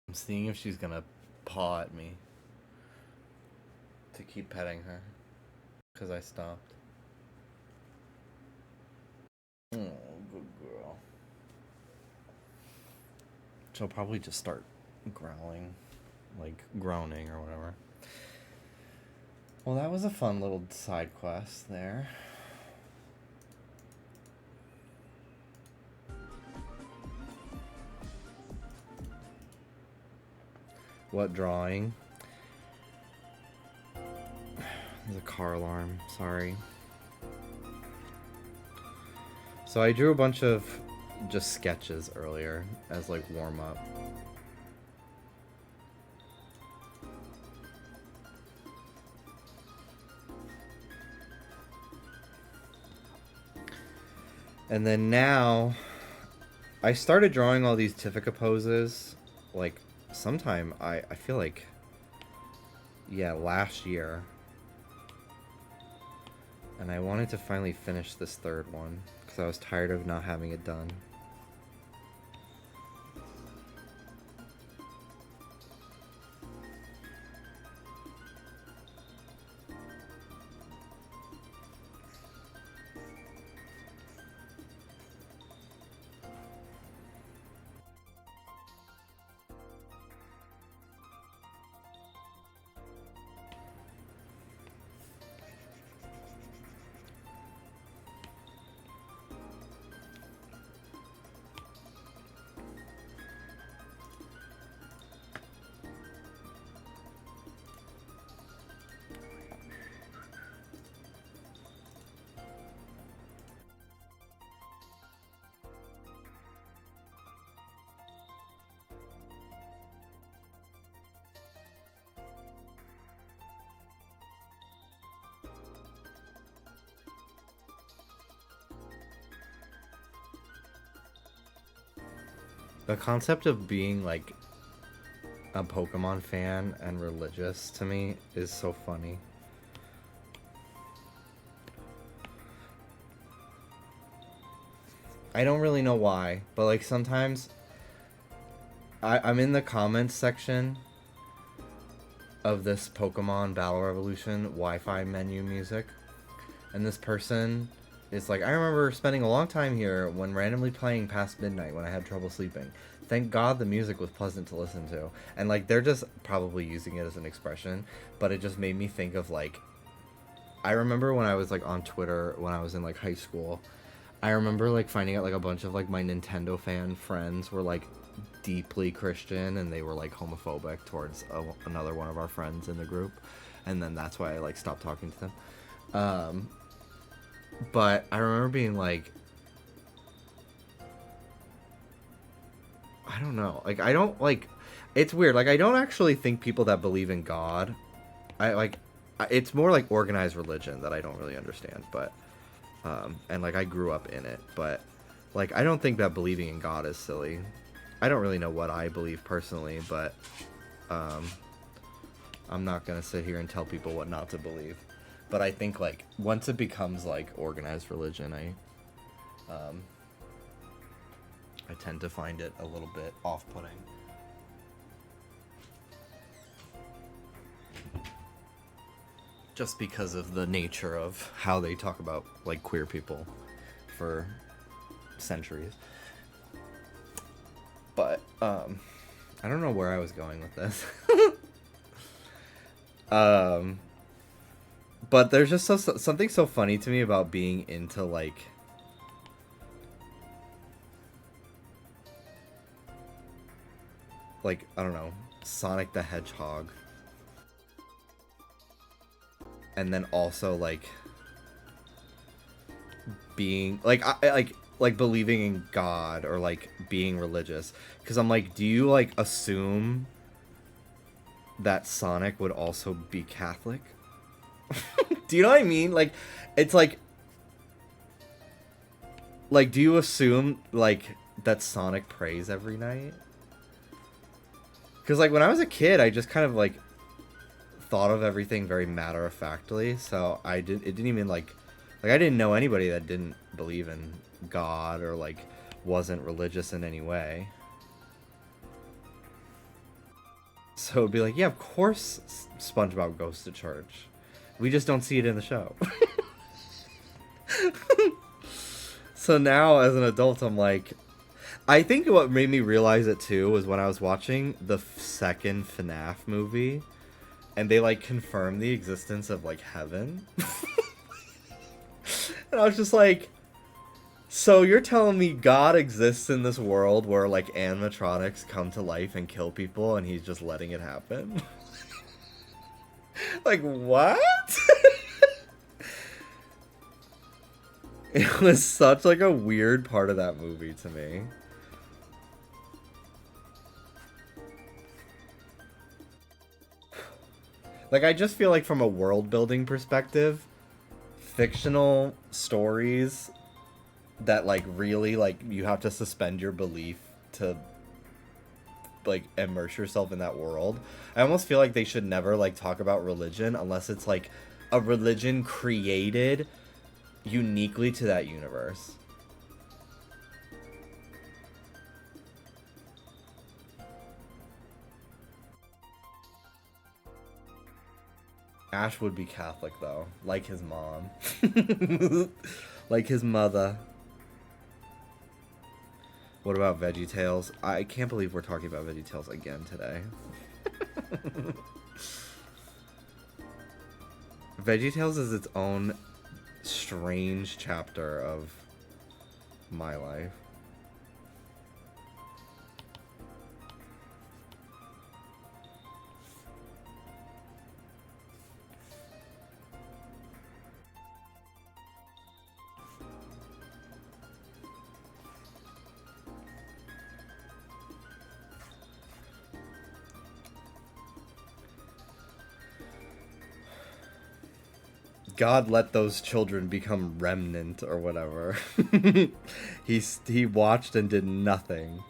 I'm seeing if she's gonna paw at me to keep petting her because I stopped. Oh, good girl. She'll probably just start growling, like groaning or whatever. Well, that was a fun little side quest there. What drawing? There's a car alarm, sorry. So I drew a bunch of just sketches earlier as like warm up. And then now I started drawing all these Tifika poses like sometime I feel like, yeah, last year. And I wanted to finally finish this third one because I was tired of not having it done. The concept of being like a Pokemon fan and religious to me is so funny. I don't really know why, but like sometimes I'm in the comments section of this Pokemon Battle Revolution Wi-Fi menu music, and this person is like, I remember spending a long time here when randomly playing past midnight when I had trouble sleeping. Thank God the music was pleasant to listen to. And like, they're just probably using it as an expression, but it just made me think of like, I remember when I was like on Twitter when I was in like high school, I remember like finding out like a bunch of like my Nintendo fan friends were like deeply Christian, and they were like homophobic towards another one of our friends in the group, and then that's why I like stopped talking to them. But I remember being like, I don't know, like I don't like, it's weird, like I don't actually think people that believe in God, it's more like organized religion that I don't really understand, but and like I grew up in it, but like I don't think that believing in God is silly. I don't really know what I believe personally, but I'm not gonna sit here and tell people what not to believe. But I think like once it becomes like organized religion, I tend to find it a little bit off-putting. Just because of the nature of how they talk about like queer people for centuries. But I don't know where I was going with this. But there's just something so funny to me about being into like I don't know, Sonic the Hedgehog. And then also like being like like believing in God or like being religious, because I'm like, do you like assume that Sonic would also be Catholic? Do you know what I mean? Like, it's like do you assume like that Sonic prays every night? Because like when I was a kid, I just kind of like thought of everything very matter-of-factly, so it didn't even like I didn't know anybody that didn't believe in God or like wasn't religious in any way. So it'd be like, yeah, of course SpongeBob goes to church. We just don't see it in the show. So now as an adult, I'm like, I think what made me realize it too was when I was watching the second FNAF movie, and they like confirmed the existence of like heaven. And I was just like, so you're telling me God exists in this world where like animatronics come to life and kill people, and he's just letting it happen? Like, what? It was such like a weird part of that movie to me. Like, I just feel like from a world building perspective, fictional stories that like really like you have to suspend your belief to like immerse yourself in that world. I almost feel like they should never like talk about religion unless it's like a religion created uniquely to that universe. Ash would be Catholic though, like his mom. Like his mother. What about VeggieTales? I can't believe we're talking about VeggieTales again today. VeggieTales is its own strange chapter of my life. God let those children become remnant or whatever. He watched and did nothing.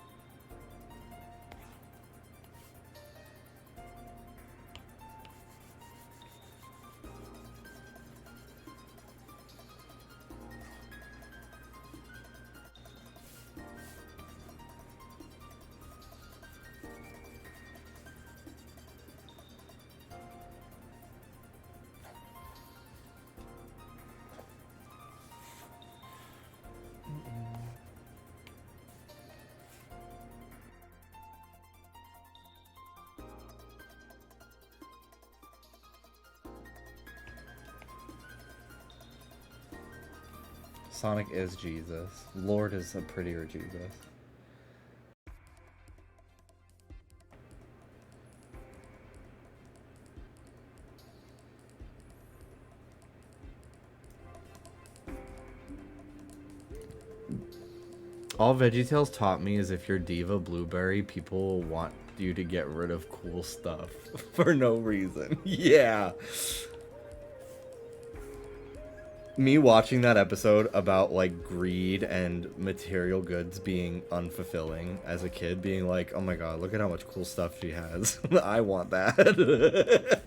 Sonic is Jesus. Lord is a prettier Jesus. All VeggieTales taught me is if you're Diva Blueberry, people will want you to get rid of cool stuff for no reason. Yeah. Me watching that episode about like greed and material goods being unfulfilling as a kid, being like, oh my god, look at how much cool stuff she has. I want that.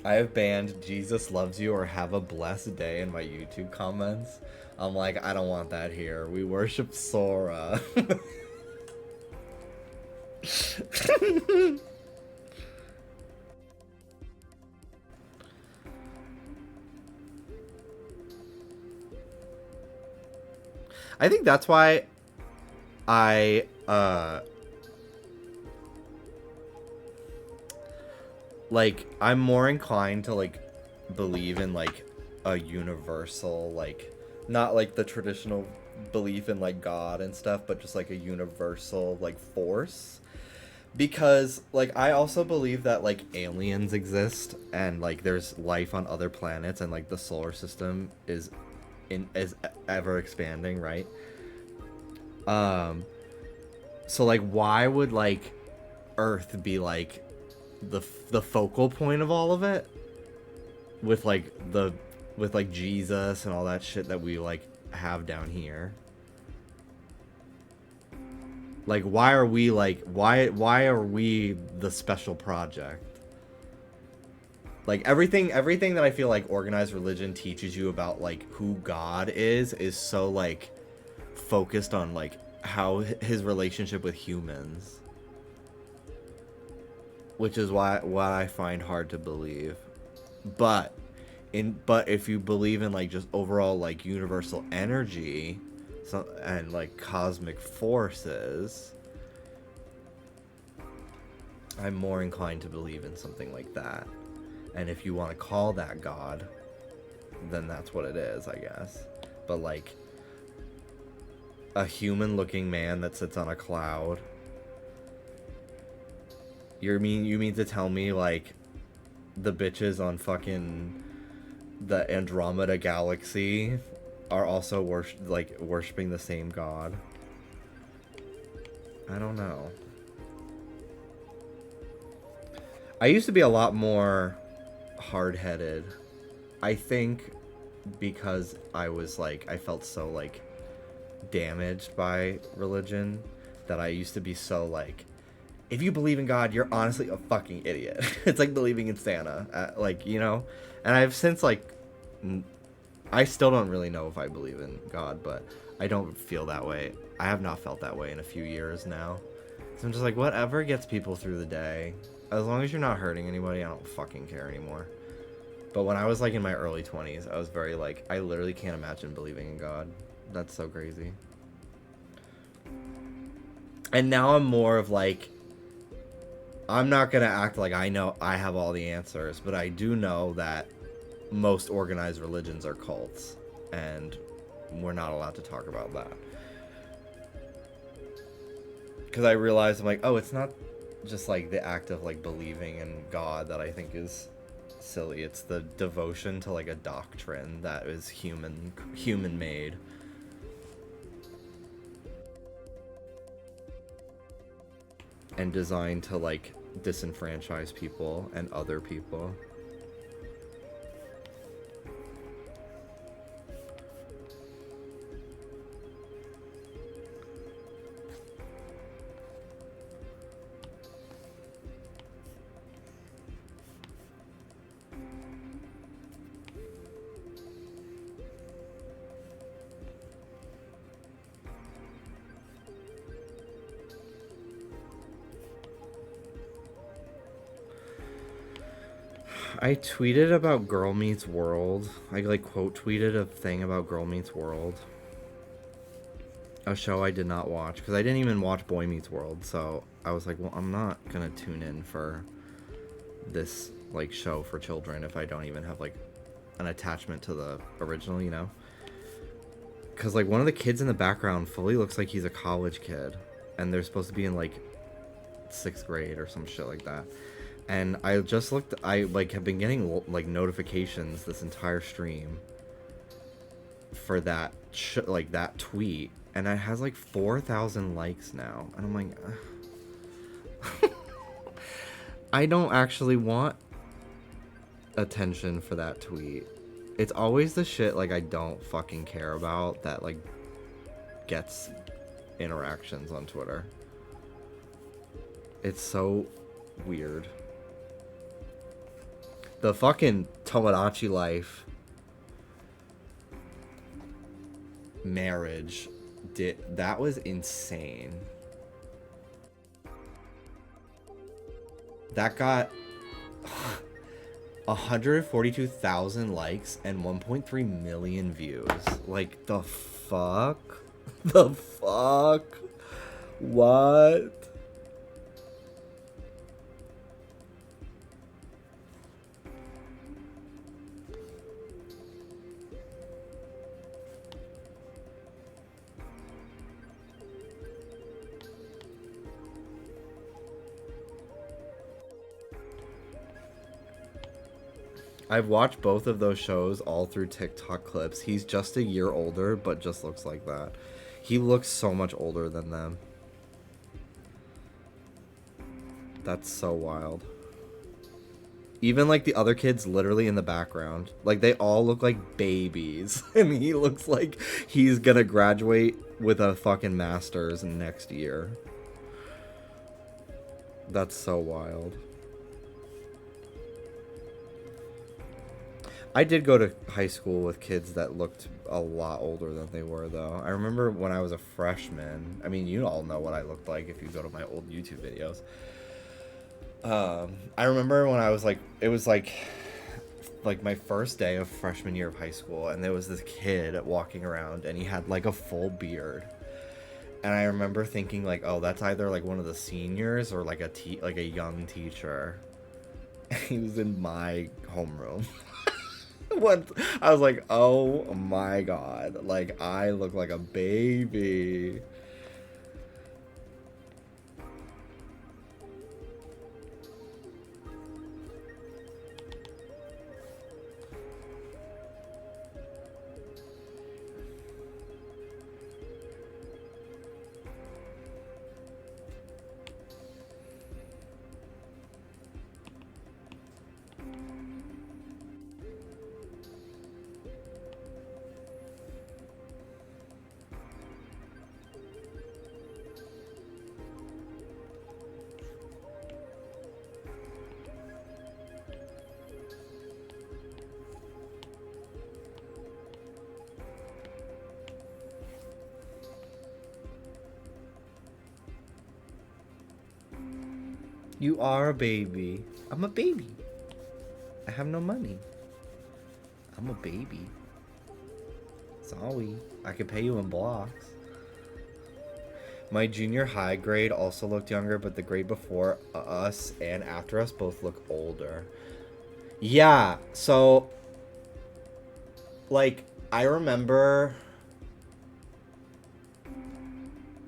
I have banned Jesus loves you or have a blessed day in my YouTube comments. I'm like, I don't want that here. We worship Sora. I think that's why I like I'm more inclined to like believe in like a universal, like not like the traditional belief in like God and stuff, but just like a universal like force, because like I also believe that like aliens exist and like there's life on other planets and like the solar system is ever expanding, right? So like why would like Earth be like the focal point of all of it with like Jesus and all that shit that we like have down here? Like why are we the special project? Like everything that I feel like organized religion teaches you about like who God is so like focused on like how his relationship with humans, which is what I find hard to believe. But if you believe in like just overall like universal energy and like cosmic forces, I'm more inclined to believe in something like that. And if you want to call that God, then that's what it is, I guess. But like a human looking man that sits on a cloud, you mean to tell me like the bitches on fucking the Andromeda galaxy are also worshiping the same god? I don't know. I used to be a lot more hard-headed, I think, because I felt so like damaged by religion, that I used to be so like, if you believe in God, you're honestly a fucking idiot. It's like believing in Santa, like, you know. And I've since like, I still don't really know if I believe in God, but I don't feel that way. I have not felt that way in a few years now. So I'm just like, whatever gets people through the day, as long as you're not hurting anybody, I don't fucking care anymore. But when I was like in my early 20s, I was very like, I literally can't imagine believing in God. That's so crazy. And now I'm more of like, I'm not gonna act like I know I have all the answers, but I do know that most organized religions are cults, and we're not allowed to talk about that. Because I realized, I'm like, oh, it's not just like the act of like believing in God that I think is silly. It's the devotion to like a doctrine that is human made. And designed to like disenfranchise people and other people. I tweeted about Girl Meets World. I like quote tweeted a thing about Girl Meets World. a show I did not watch because I didn't even watch Boy Meets World, so I was like, well, I'm not gonna tune in for this like show for children if I don't even have like an attachment to the original, you know? Because like one of the kids in the background fully looks like he's a college kid, and they're supposed to be in like 6th grade or some shit like that. And I just looked, I like have been getting like notifications this entire stream for that like that tweet, and it has like 4,000 likes now, and I'm like I don't actually want attention for that tweet. It's always the shit like I don't fucking care about that like gets interactions on Twitter. It's so weird. The fucking Tomodachi Life marriage that was insane. That got 142,000 likes and 1.3 million views. Like, the fuck? The fuck? What? I've watched both of those shows all through TikTok clips. He's just a year older, but just looks like that. He looks so much older than them. That's so wild. Even like the other kids literally in the background. Like they all look like babies. And he looks like he's gonna graduate with a fucking master's next year. That's so wild. I did go to high school with kids that looked a lot older than they were, though. I remember when I was a freshman. I mean, you all know what I looked like if you go to my old YouTube videos. I remember when I was like, it was like my first day of freshman year of high school, and there was this kid walking around, and he had like a full beard. And I remember thinking like, oh, that's either like one of the seniors or like a young teacher. He was in my homeroom. I was like, oh my god, like I look like a baby. You are a baby. I'm a baby. I have no money. I'm a baby. Sorry. I could pay you in blocks. My junior high grade also looked younger, but the grade before us and after us both look older. Yeah, so like I remember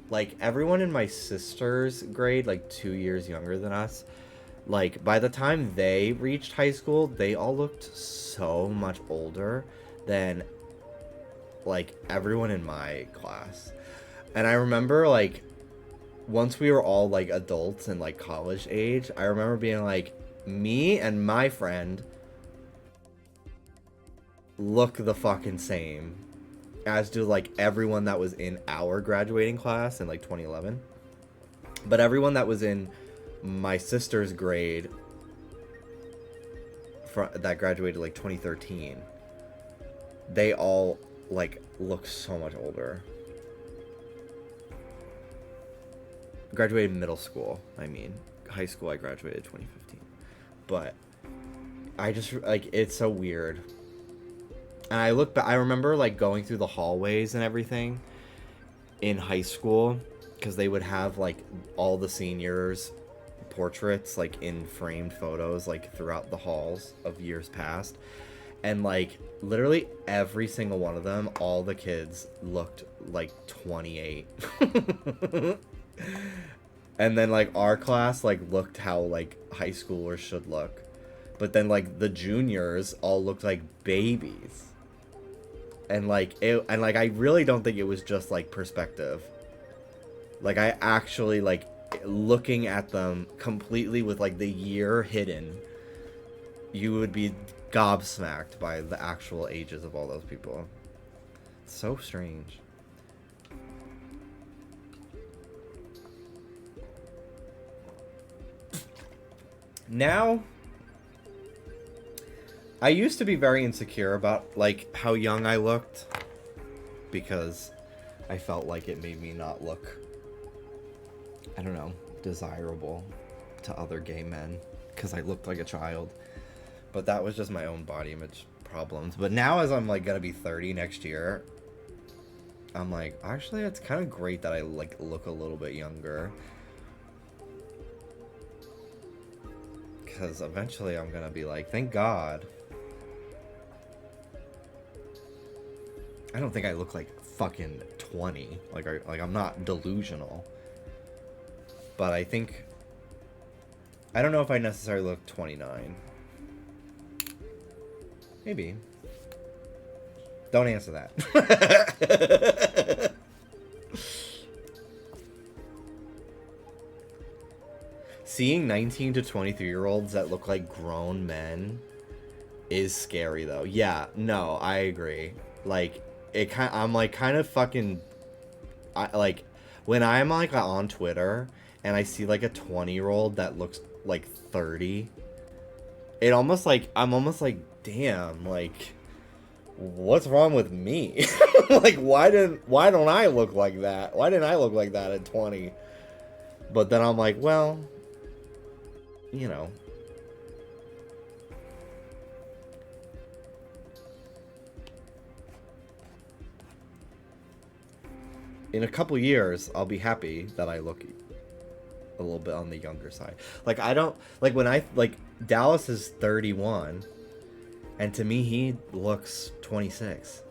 like everyone in my sister's grade, like 2 years younger than us, like by the time they reached high school, they all looked so much older than like everyone in my class. And I remember like once we were all like adults and like college age, I remember being like, me and my friend look the fucking same, as do like everyone that was in our graduating class in like 2011. But everyone that was in my sister's grade that graduated like 2013, they all like look so much older. Graduated middle school, I mean. High school I graduated 2015. But I just like, it's so weird. And I look back, I remember like going through the hallways and everything, in high school, because they would have like all the seniors portraits like in framed photos like throughout the halls of years past, and like literally every single one of them, all the kids looked like 28. And then like our class like looked how like high schoolers should look, but then like the juniors all looked like babies. And like I really don't think it was just like perspective. Like I actually like looking at them completely with like the year hidden, you would be gobsmacked by the actual ages of all those people. It's so strange. Now, I used to be very insecure about like how young I looked, because I felt like it made me not look, I don't know, desirable to other gay men because I looked like a child. But that was just my own body image problems. But now, as I'm like gonna be 30 next year, I'm like, actually it's kind of great that I like look a little bit younger, because eventually I'm gonna be like, thank God. I don't think I look like fucking 20. Like I'm not delusional. But I think, I don't know if I necessarily look 29. Maybe. Don't answer that. Seeing 19 to 23-year-olds that look like grown men is scary, though. Yeah, no, I agree. Like, I'm like kind of fucking, like, when I'm like on Twitter and I see like a 20-year-old that looks like 30, it almost like, I'm almost like, damn, like, what's wrong with me? Like, why don't I look like that? Why didn't I look like that at 20? But then I'm like, well, you know. In a couple years, I'll be happy that I look a little bit on the younger side. Like, I don't, like, when I, like, Dallas is 31, and to me, he looks 26.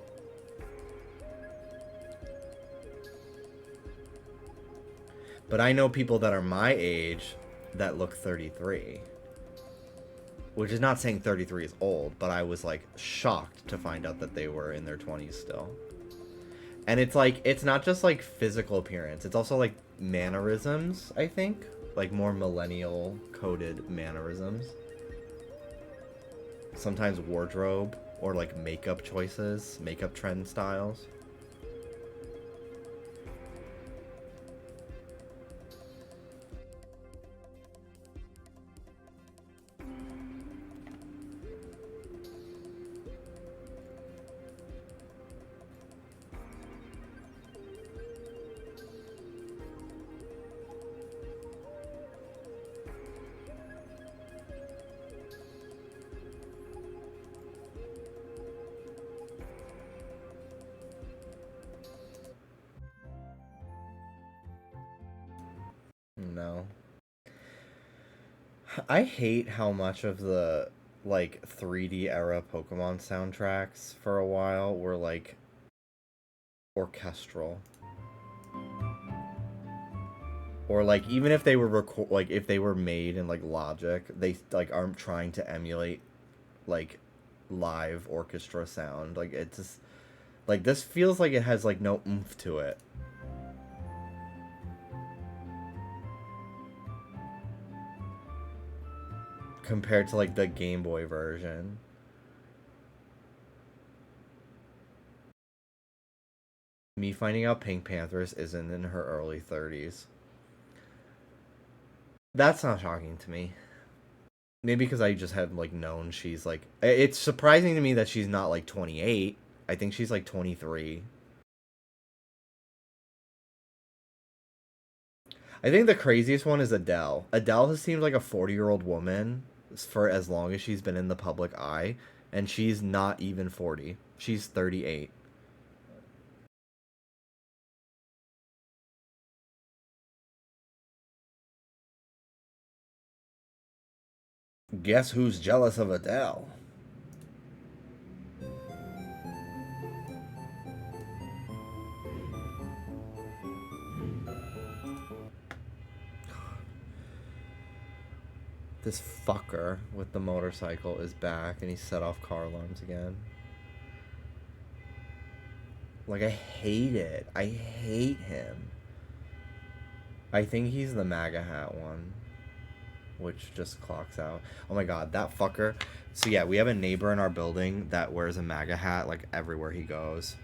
But I know people that are my age that look 33. Which is not saying 33 is old, but I was, like, shocked to find out that they were in their 20s still. And it's, like, it's not just, like, physical appearance. It's also, like, mannerisms, I think. Like, more millennial-coded mannerisms. Sometimes wardrobe or, like, makeup choices, makeup trend styles. No. I hate how much of the, like, 3D era Pokemon soundtracks for a while were, like, orchestral. Or, like, even if they were if they were made in, like, Logic, they, like, aren't trying to emulate, like, live orchestra sound. Like, it's just, like, this feels like it has, like, no oomph to it. Compared to, like, the Game Boy version. Me finding out Pink Panthers isn't in her early 30s. That's not shocking to me. Maybe because I just have, like, known she's, like... It's surprising to me that she's not, like, 28. I think she's, like, 23. I think the craziest one is Adele. Adele has seemed like a 40-year-old woman for as long as she's been in the public eye, and she's not even 40. She's 38. Guess who's jealous of Adele? This fucker with the motorcycle is back and he set off car alarms again. Like, I hate it. I hate him. I think he's the MAGA hat one, which just clocks out. Oh my god, that fucker. So yeah, we have a neighbor in our building that wears a MAGA hat like everywhere he goes.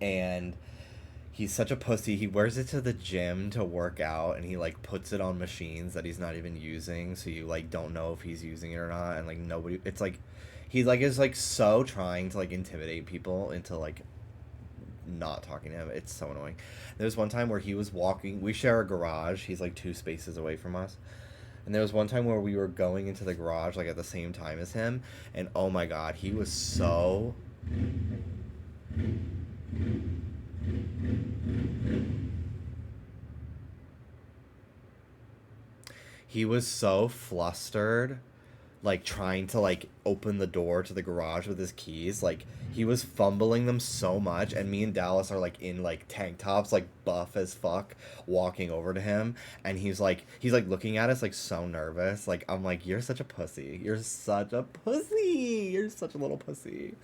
And he's such a pussy. He wears it to the gym to work out, and he like puts it on machines that he's not even using, so you like don't know if he's using it or not. And like nobody, it's like he like is like so trying to like intimidate people into like not talking to him. It's so annoying. There was one time where he was walking. We share a garage. He's like 2 spaces away from us. And there was one time where we were going into the garage like at the same time as him, and oh my god, he was so flustered, like trying to like open the door to the garage with his keys. Like he was fumbling them so much, and me and Dallas are like in like tank tops, like buff as fuck, walking over to him, and he's like looking at us like so nervous. Like I'm like, you're such a pussy. You're such a pussy. You're such a little pussy.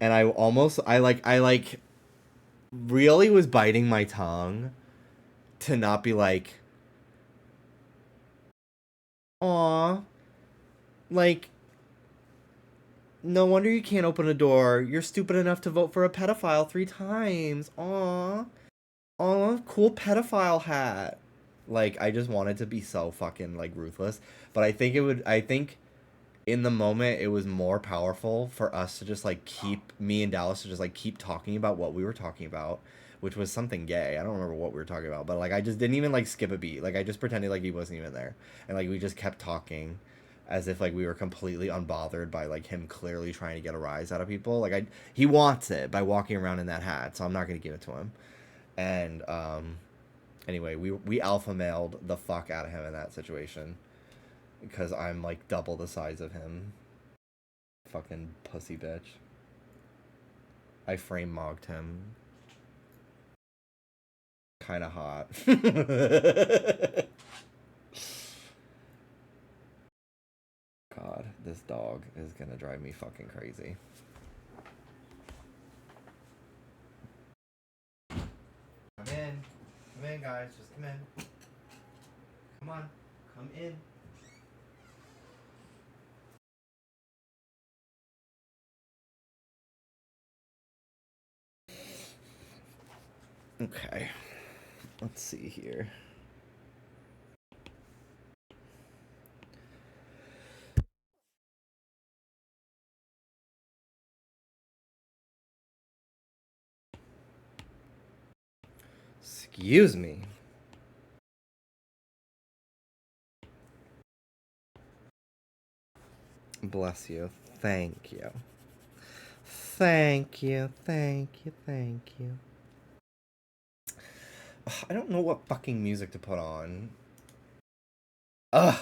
And I really was biting my tongue to not be like, aw, like, no wonder you can't open a door. You're stupid enough to vote for a pedophile 3 times. Aw. Aw, cool pedophile hat. Like, I just wanted to be so fucking, like, ruthless. But I think in the moment, it was more powerful for us to just, like, me and Dallas to just, like, keep talking about what we were talking about, which was something gay. I don't remember what we were talking about, but, like, I just didn't even, like, skip a beat. Like, I just pretended like he wasn't even there. And, like, we just kept talking as if, like, we were completely unbothered by, like, him clearly trying to get a rise out of people. Like, he wants it by walking around in that hat, so I'm not going to give it to him. And, anyway, we alpha mailed the fuck out of him in that situation. Because I'm, like, double the size of him. Fucking pussy bitch. I frame mogged him. Kinda hot. God, this dog is gonna drive me fucking crazy. Come in guys, just come in. Come on, come in. Okay, let's see here. Excuse me. Bless you. Thank you. Thank you. Thank you. Thank you. I don't know what fucking music to put on. Ugh.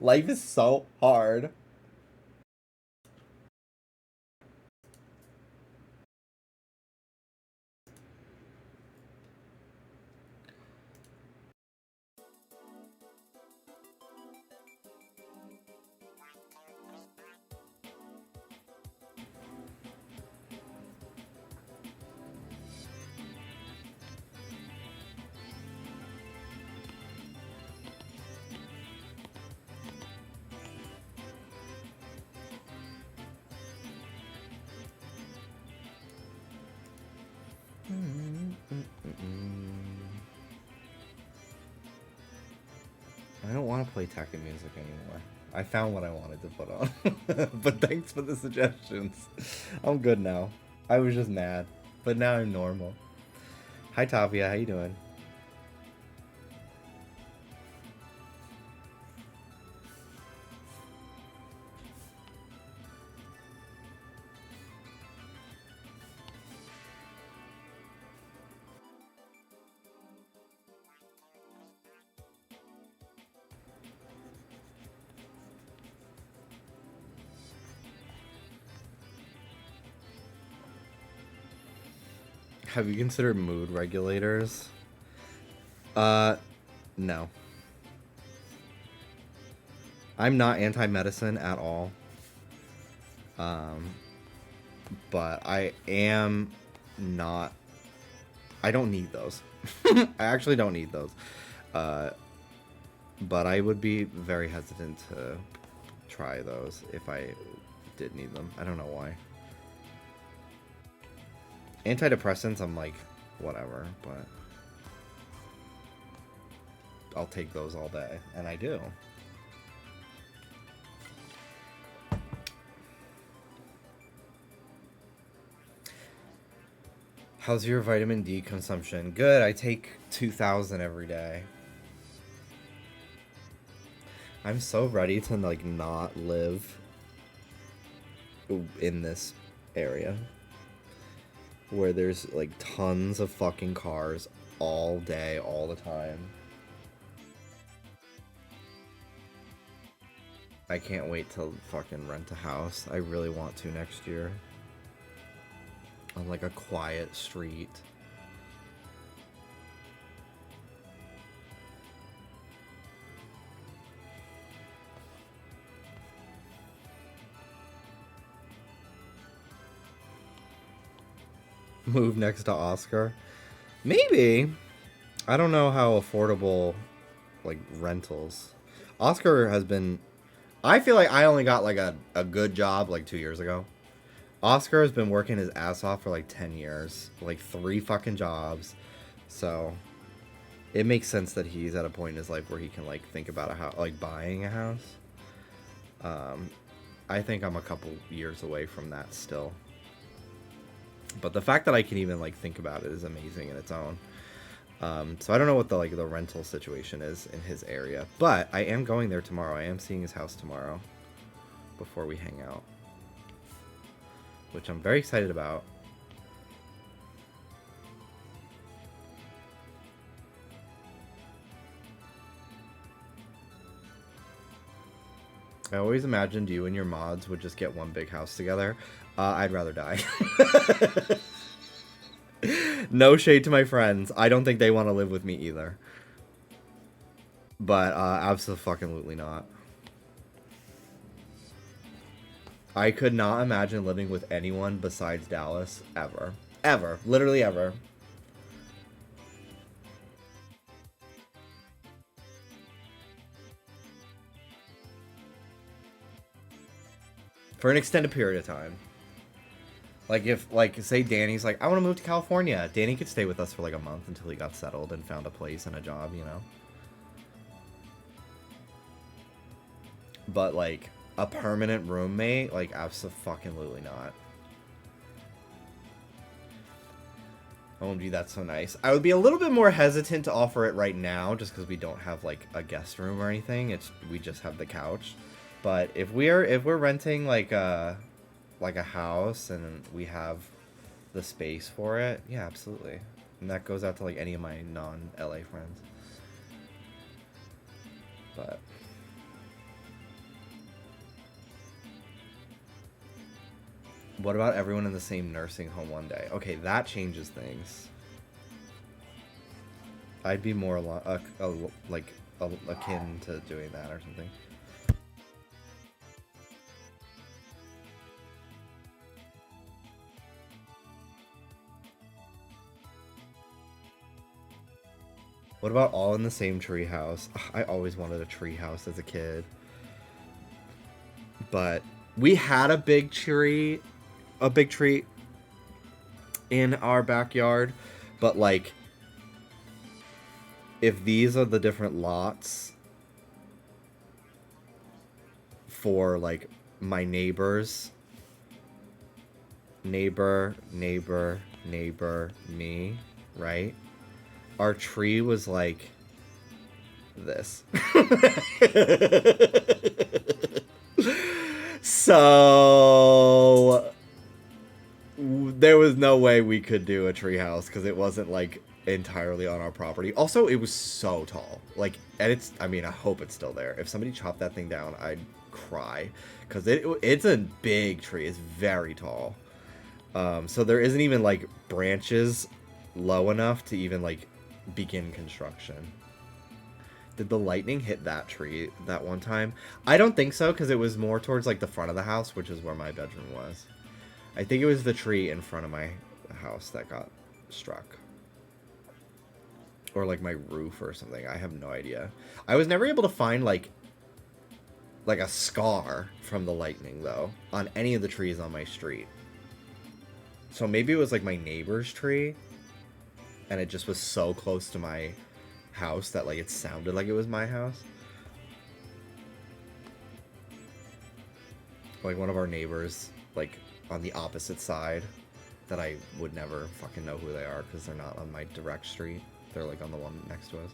Life is so hard. I don't want to play Tekken music anymore. I found what I wanted to put on. But thanks for the suggestions. I'm good now. I was just mad. But now I'm normal. Hi Tavia, how you doing? Have you considered mood regulators? No. I'm not anti-medicine at all. But I am not... I don't need those. I actually don't need those. But I would be very hesitant to try those if I did need them. I don't know why. Antidepressants, I'm like, whatever, but I'll take those all day, and I do. How's your vitamin D consumption? Good, I take 2,000 every day. I'm so ready to, like, not live in this area where there's, like, tons of fucking cars all day, all the time. I can't wait to fucking rent a house. I really want to next year. On, like, a quiet street. Move next to Oscar? Maybe. I don't know how affordable, like, rentals. Oscar has been... I feel like I only got, like, a good job, like, 2 years ago. Oscar has been working his ass off for, like, 10 years. Like, 3 fucking jobs. So, it makes sense that he's at a point in his life where he can, like, think about a house, like, buying a house. I think I'm a couple years away from that still. But the fact that I can even, like, think about it is amazing in its own. So I don't know what the, like, the rental situation is in his area. But I am going there tomorrow. I am seeing his house tomorrow before we hang out, which I'm very excited about. I always imagined you and your mods would just get one big house together. I'd rather die. No shade to my friends. I don't think they want to live with me either. But absolutely not. I could not imagine living with anyone besides Dallas ever. Ever. Literally ever. For an extended period of time. Like, if, like, say Danny's like, I want to move to California. Danny could stay with us for, like, a month until he got settled and found a place and a job, you know? But, like, a permanent roommate, like, absolutely not. OMG, that's so nice. I would be a little bit more hesitant to offer it right now, just because we don't have, like, a guest room or anything. We just have the couch. But if we're renting, like a house and we have the space for it, yeah, absolutely. And that goes out to, like, any of my non-LA friends. But what about everyone in the same nursing home one day? Okay, that changes things. I'd be more akin to doing that or something. What about all in the same treehouse? I always wanted a treehouse as a kid. But we had a big tree in our backyard. But, like, if these are the different lots for, like, my neighbors, neighbor, me, right? Our tree was like this. So there was no way we could do a tree house because it wasn't, like, entirely on our property. Also, it was so tall. Like, and it's, I mean, I hope it's still there. If somebody chopped that thing down, I'd cry because it's a big tree. It's very tall. So there isn't even, like, branches low enough to even like begin construction. Did the lightning hit that tree that one time? I don't think so, because it was more towards like the front of the house, which is where my bedroom was. I think it was the tree in front of my house that got struck. Or like my roof or something. I have no idea. I was never able to find like a scar from the lightning though on any of the trees on my street. So maybe it was like my neighbor's tree and it just was so close to my house that like it sounded like it was my house. Like one of our neighbors like on the opposite side that I would never fucking know who they are because they're not on my direct street. They're like on the one next to us.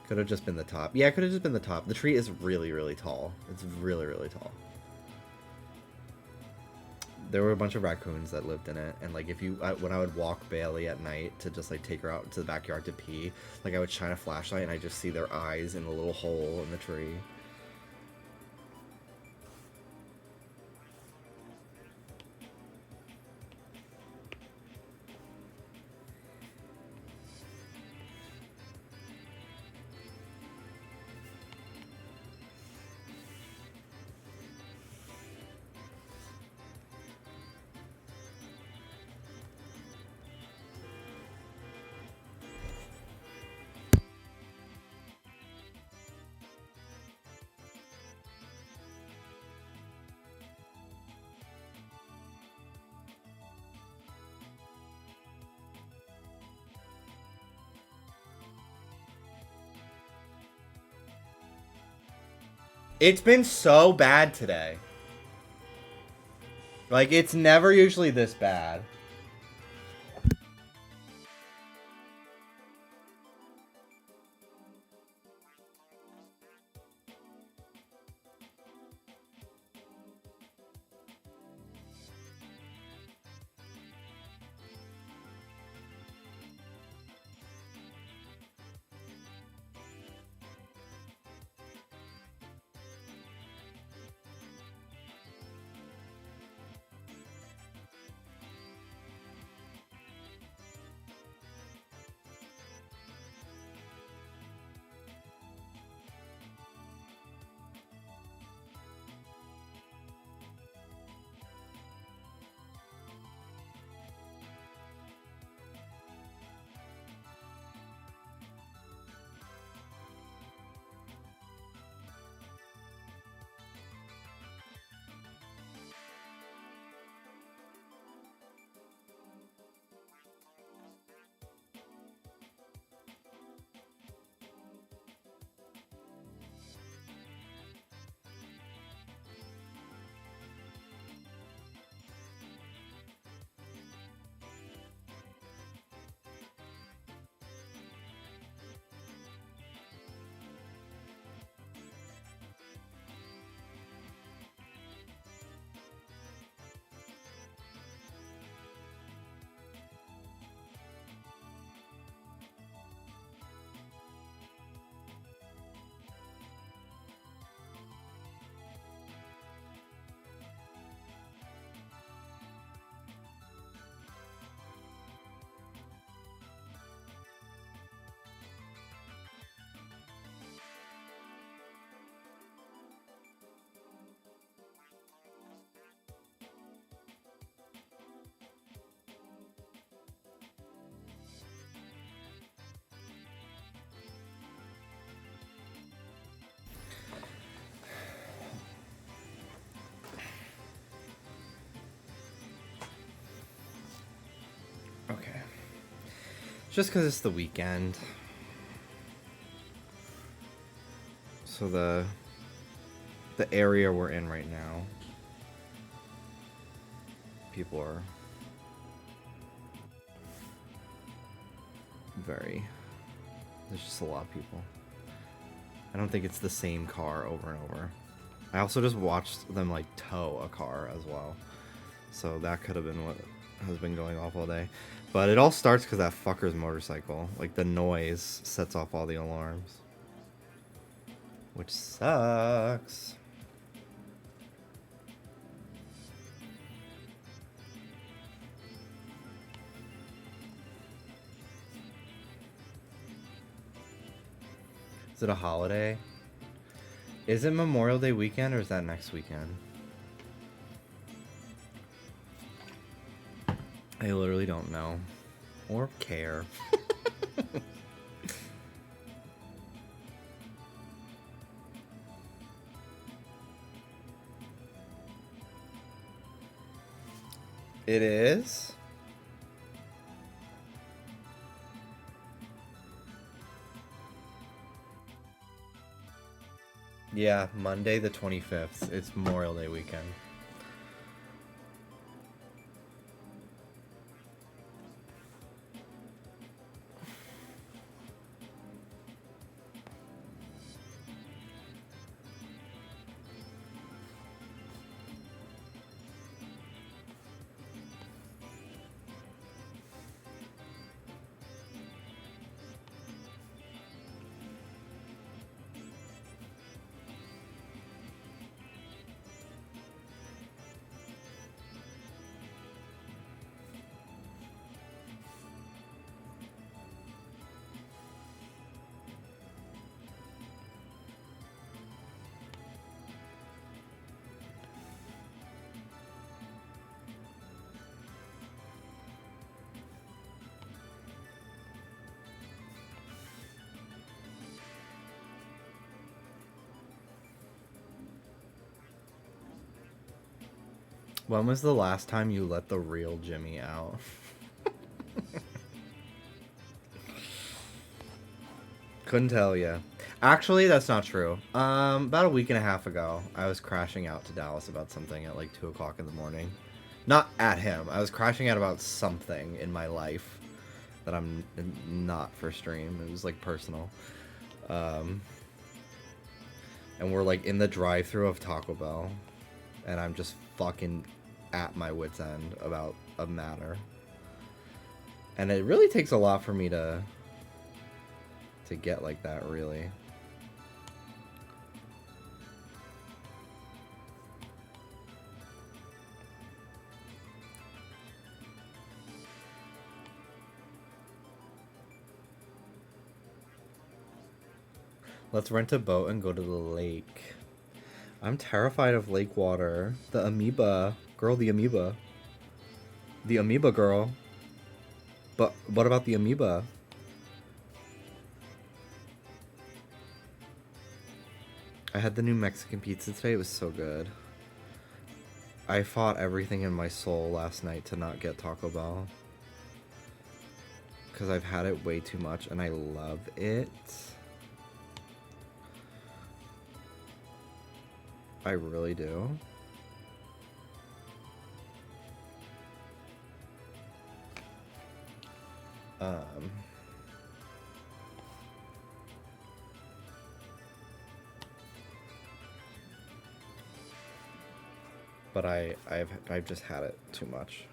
Could have just been the top. Yeah, it could have just been the top. The tree is really, really tall. It's really, really tall. There were a bunch of raccoons that lived in it, and like if you when I would walk Bailey at night to just like take her out to the backyard to pee, like I would shine a flashlight and I just see their eyes in the little hole in the tree. It's been so bad today. Like, it's never usually this bad. Okay. Just because it's the weekend. So the area we're in right now, people are very, there's just a lot of people. I don't think it's the same car over and over. I also just watched them like tow a car as well. So that could have been what has been going off all day. But it all starts because that fucker's motorcycle. Like the noise sets off all the alarms. Which sucks. Is it a holiday? Is it Memorial Day weekend or is that next weekend? I literally don't know. Or care. It is? Yeah, Monday the 25th. It's Memorial Day weekend. When was the last time you let the real Jimmy out? Couldn't tell ya. Actually, that's not true. About a week and a half ago, I was crashing out to Dallas about something at like 2 o'clock in the morning. Not at him. I was crashing out about something in my life that I'm not for stream. It was like personal. And we're like in the drive-thru of Taco Bell, and I'm just fucking at my wit's end about a matter. And it really takes a lot for me to get like that, really. Let's rent a boat and go to the lake. I'm terrified of lake water. The amoeba. Girl, the amoeba. The amoeba girl. But what about the amoeba? I had the new Mexican pizza today. It was so good. I fought everything in my soul last night to not get Taco Bell. Because I've had it way too much and I love it. I really do. But I've just had it too much.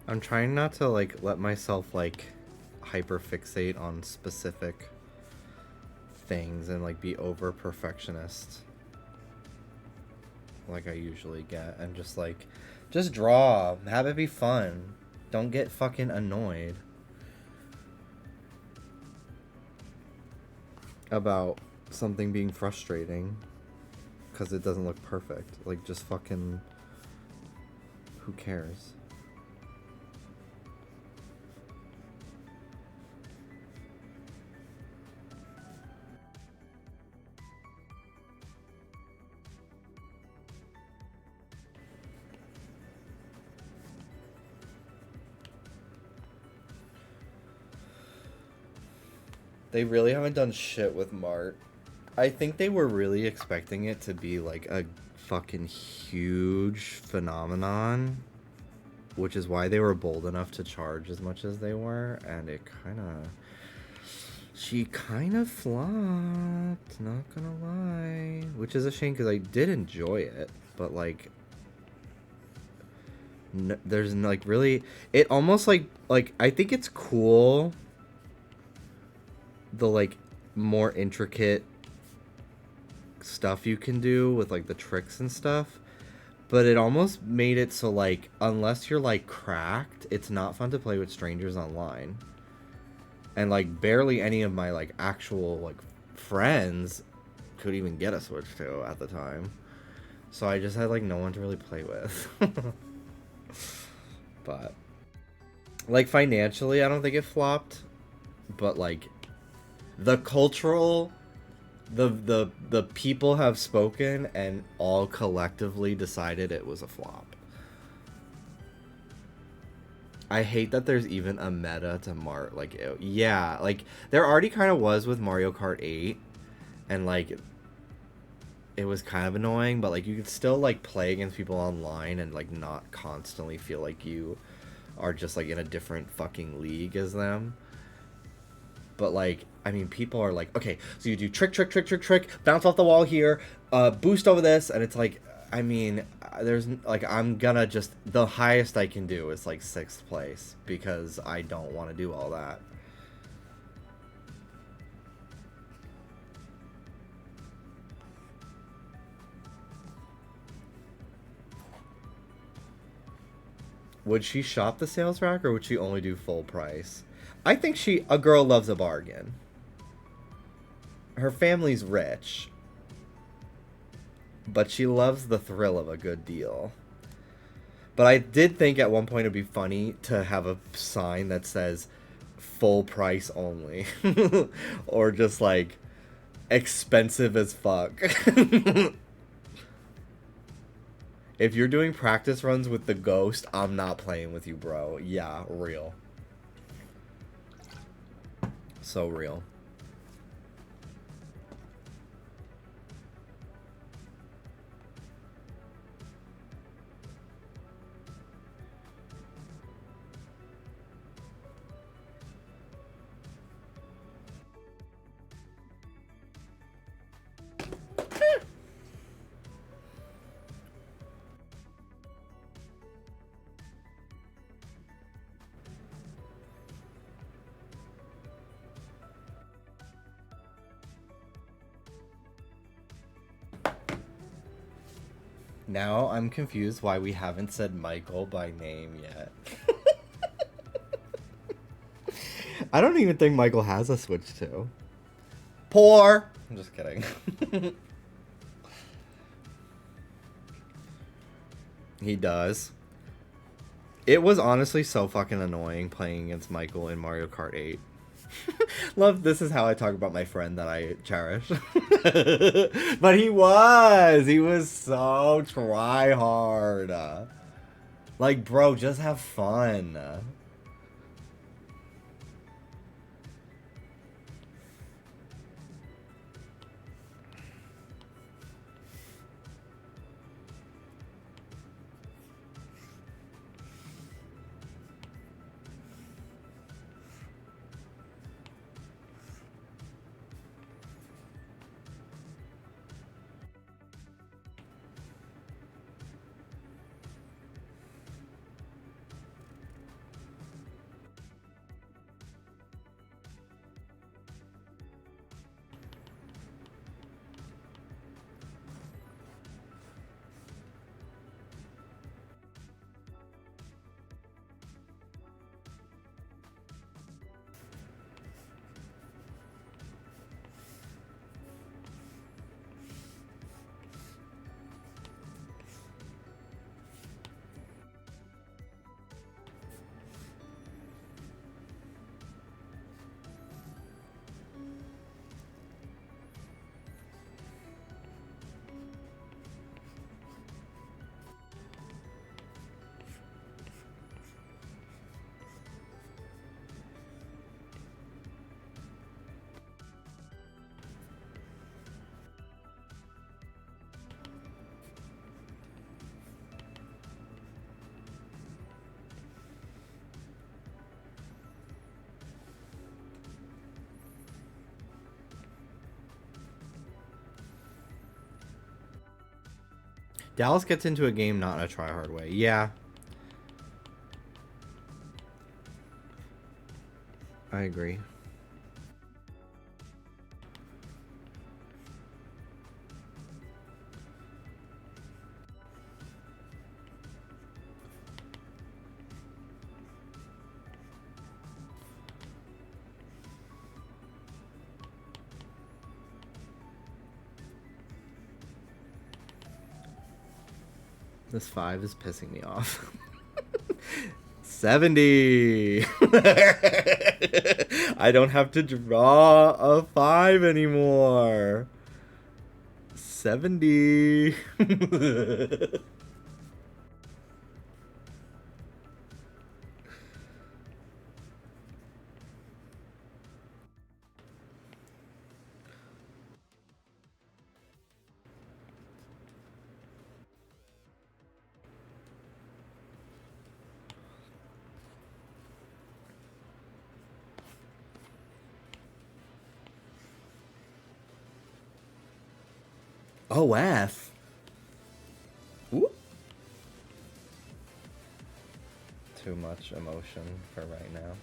I'm trying not to like let myself like hyper fixate on specific things and like be over perfectionist like I usually get, and just draw, have it be fun, don't get fucking annoyed about something being frustrating because it doesn't look perfect. Like, just fucking, who cares? They really haven't done shit with Mart. I think they were really expecting it to be like a fucking huge phenomenon, which is why they were bold enough to charge as much as they were, and she kind of flopped, not gonna lie, which is a shame because I did enjoy it, but like there's like really, it almost like I think it's cool, the like more intricate stuff you can do with like the tricks and stuff, but it almost made it so like unless you're like cracked, it's not fun to play with strangers online. And like barely any of my like actual like friends could even get a Switch 2 at the time, so I just had like no one to really play with. But like financially I don't think it flopped, but like the cultural, the people have spoken and all collectively decided it was a flop. I hate that there's even a meta to Mart. Like, yeah, like there already kind of was with Mario Kart 8, and like it was kind of annoying, but like you could still like play against people online and like not constantly feel like you are just like in a different fucking league as them. But like, I mean, people are like, okay, so you do trick, bounce off the wall here, boost over this, and it's like, I mean, there's like, I'm gonna just, the highest I can do is like 6th place because I don't want to do all that. Would she shop the sales rack or would she only do full price? I think a girl loves a bargain. Her family's rich, but she loves the thrill of a good deal. But I did think at one point it'd be funny to have a sign that says full price only. Or just like expensive as fuck. If you're doing practice runs with the ghost, I'm not playing with you, bro. Yeah, real. So real. Now I'm confused why we haven't said Michael by name yet. I don't even think Michael has a Switch 2. Poor! I'm just kidding. He does. It was honestly so fucking annoying playing against Michael in Mario Kart 8. Love, this is how I talk about my friend that I cherish. But he was so try hard. Like, bro, just have fun. Dallas gets into a game not in a try-hard way. Yeah. I agree. This 5 is pissing me off. 70. I don't have to draw a 5 anymore. 70. OF. Ooh. Too much emotion for right now.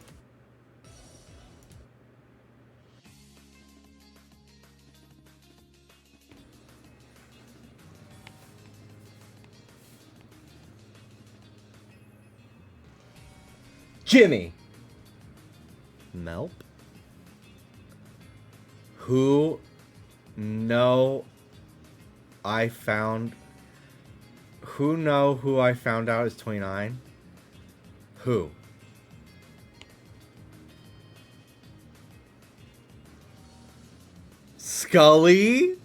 Jimmy. Melp. Who know I found who I found out is 29? Who? Scully?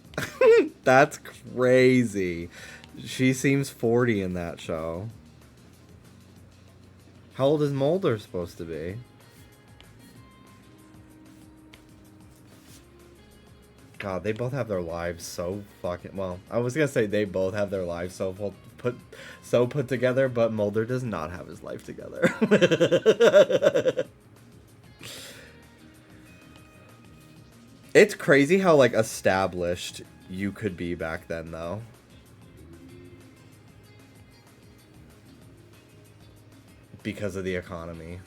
That's crazy. She seems 40 in that show. How old is Mulder supposed to be? God, they both have their lives so fucking... Well, I was gonna say they both have their lives so put together, but Mulder does not have his life together. It's crazy how, like, established you could be back then, though. Because of the economy.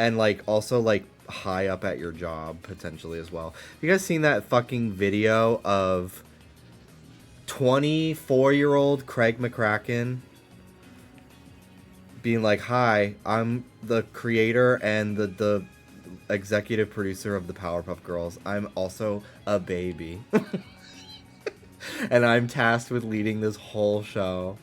And, like, also, like, high up at your job, potentially, as well. You guys seen that fucking video of 24-year-old Craig McCracken being like, hi, I'm the creator and the executive producer of the Powerpuff Girls. I'm also a baby. And I'm tasked with leading this whole show.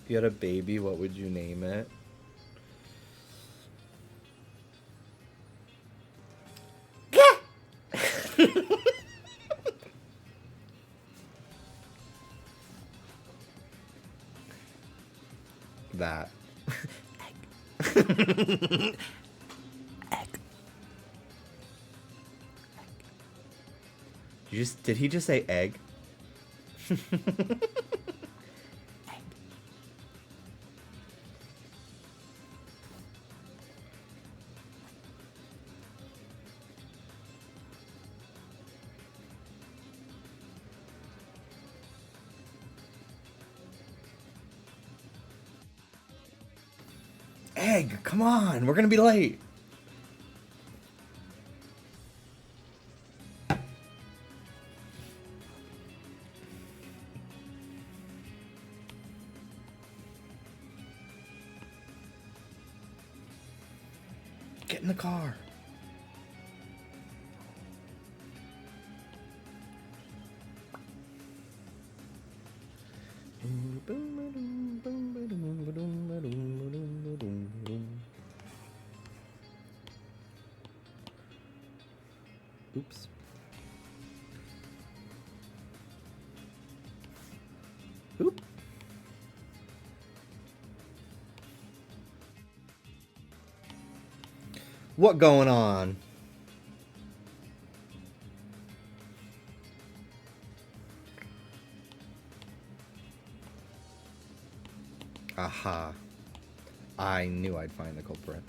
If you had a baby, what would you name it? That. Egg. Egg. Did he just say egg? Egg, come on, we're gonna be late. Get in the car. Oops. Oop. What going on? Aha. I knew I'd find the culprit.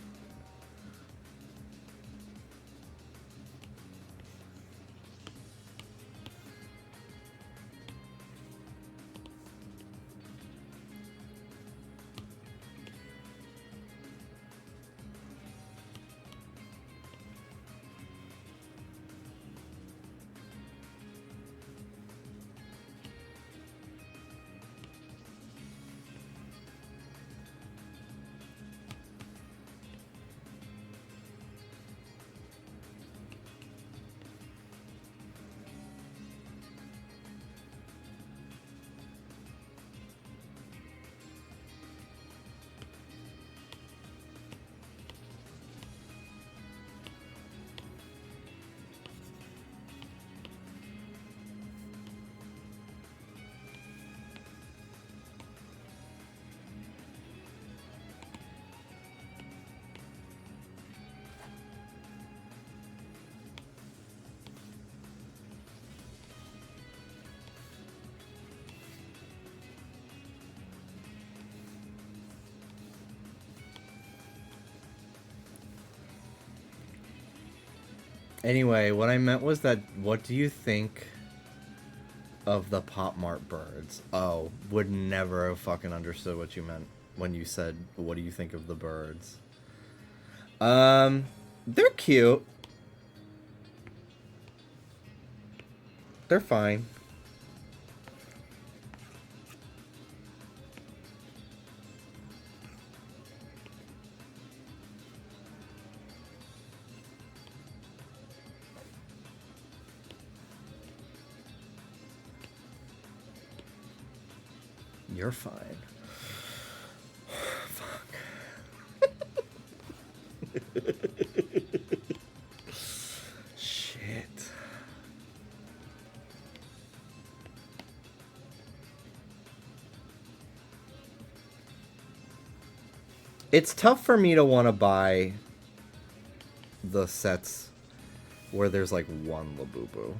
Anyway, what I meant was that, what do you think of the Pop Mart birds? Oh, would never have fucking understood what you meant when you said, what do you think of the birds? They're cute. They're fine. You're fine. Fuck. Shit. It's tough for me to want to buy the sets where there's like one Labubu.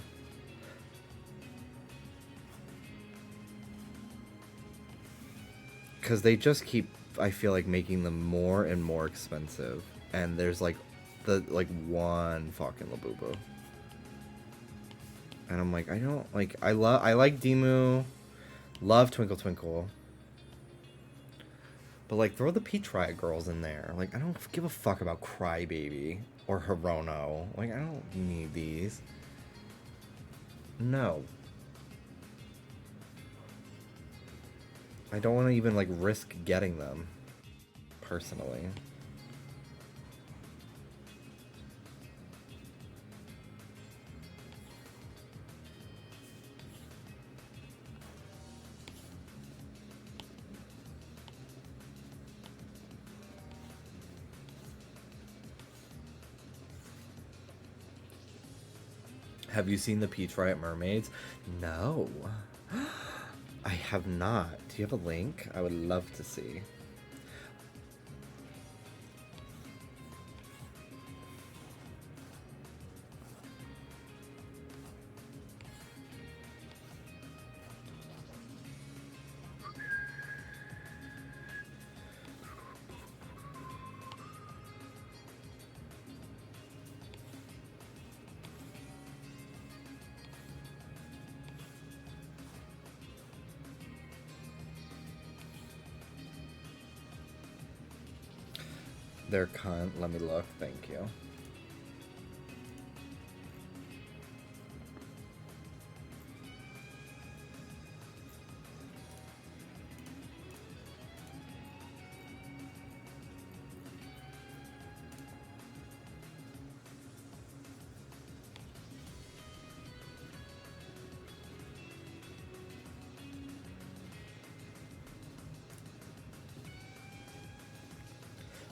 Because they just keep, I feel like, making them more and more expensive. And there's like one fucking Labubu. And I'm like, I don't like, I like Demu, love Twinkle Twinkle. But like, throw the Peach Riot girls in there. Like, I don't give a fuck about Crybaby or Hirono. Like, I don't need these. No. I don't want to even, like, risk getting them, personally. Have you seen the Peach Riot Mermaids? No. I have not. Do you have a link? I would love to see. Their cunt. Let me look. Thank you.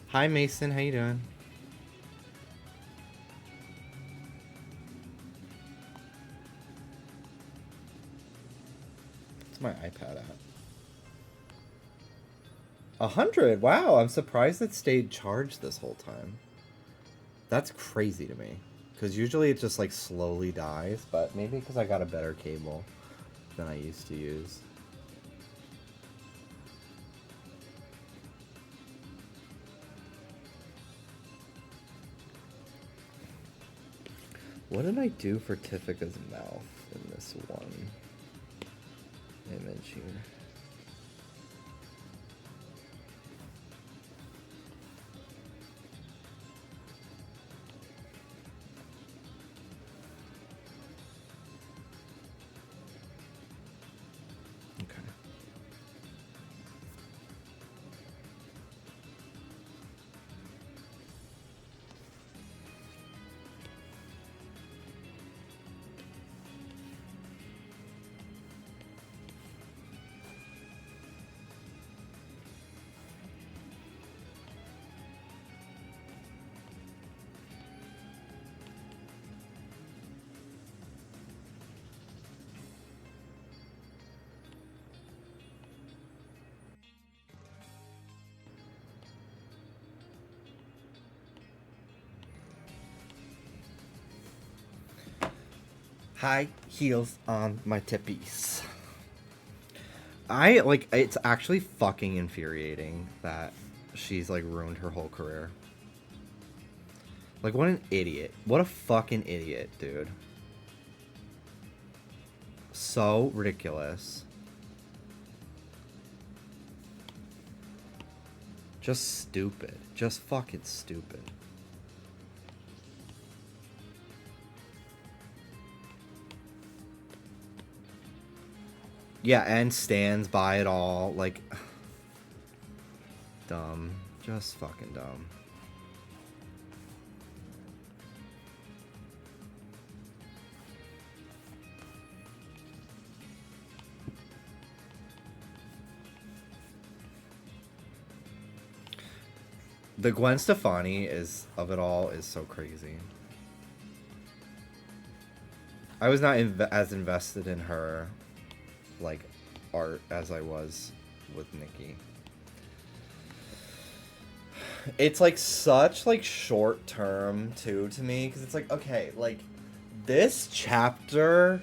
Hi Mason, how you doing? What's my iPad at? 100. Wow, I'm surprised it stayed charged this whole time. That's crazy to me. Because usually it just like slowly dies, but maybe because I got a better cable than I used to use. What did I do for Tifika's mouth in this one image here? Okay. High heels on my tippies. It's actually fucking infuriating that she's like ruined her whole career. Like, what an idiot. What a fucking idiot, dude. So ridiculous. Just stupid. Just fucking stupid. Yeah, and stands by it all. Like, dumb. Just fucking dumb. The Gwen Stefani of it all is so crazy. I was not as invested in her like art as I was with Nikki. It's like such like short term too to me, because it's like, okay, like this chapter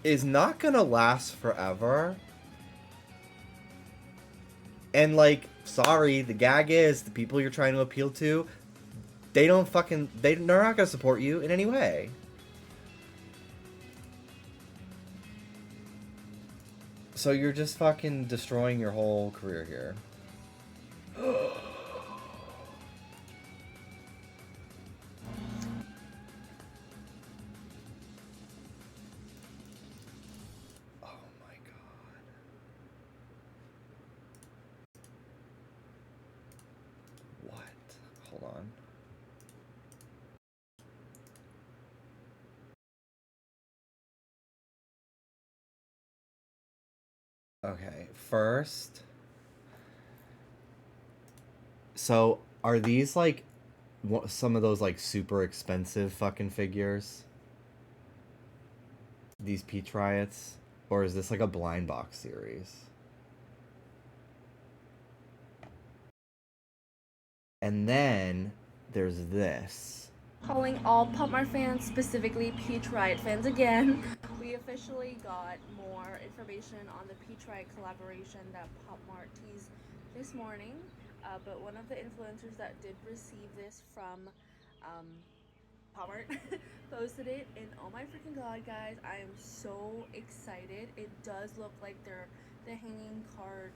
is not gonna last forever, and like, sorry, the gag is the people you're trying to appeal to, they're not gonna support you in any way. So you're just fucking destroying your whole career here. Oh my god. What? Hold on. Okay, first. So, are these like some of those like super expensive fucking figures? These Peach Riots? Or is this like a blind box series? And then there's this. Calling all Pop Mart fans, specifically Peach Riot fans again. We officially got more information on the Peach Riot collaboration that Pop Mart teased this morning. But one of the influencers that did receive this from Pop Mart posted it, and oh my freaking god, guys, I am so excited. It does look like they're the hanging card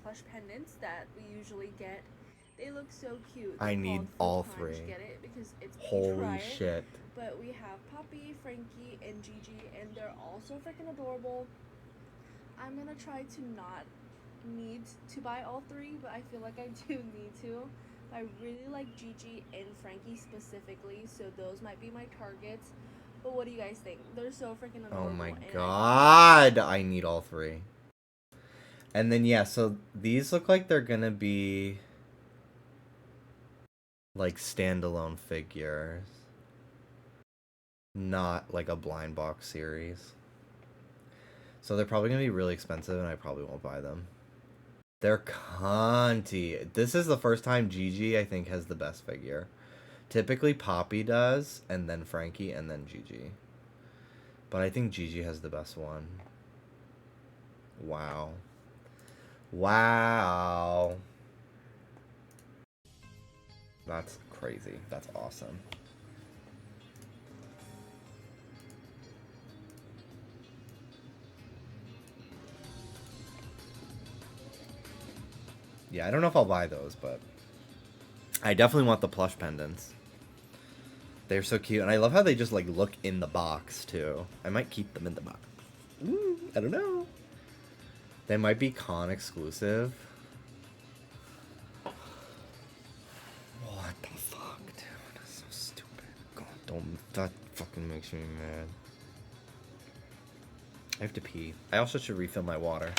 plush pendants that we usually get. They look so cute. I need all three. Get it because it's Holy Riot, shit. But we have Poppy, Frankie, and Gigi, and they're all so freaking adorable. I'm gonna try to not need to buy all three, but I feel like I do need to. I really like Gigi and Frankie specifically, so those might be my targets. But what do you guys think? They're so freaking adorable. Oh my god, I need all three. And then yeah, so these look like they're gonna be like standalone figures, not like a blind box series. So they're probably gonna be really expensive, and I probably won't buy them. They're cunty. This is the first time Gigi, I think, has the best figure. Typically Poppy does, and then Frankie, and then Gigi. But I think Gigi has the best one. Wow. Wow. That's crazy. That's awesome. Yeah, I don't know if I'll buy those, but I definitely want the plush pendants. They're so cute, and I love how they just like look in the box too. I might keep them in the box. Ooh, I don't know. They might be con exclusive. What the fuck, dude? That's so stupid. God, that fucking makes me mad. I have to pee. I also should refill my water.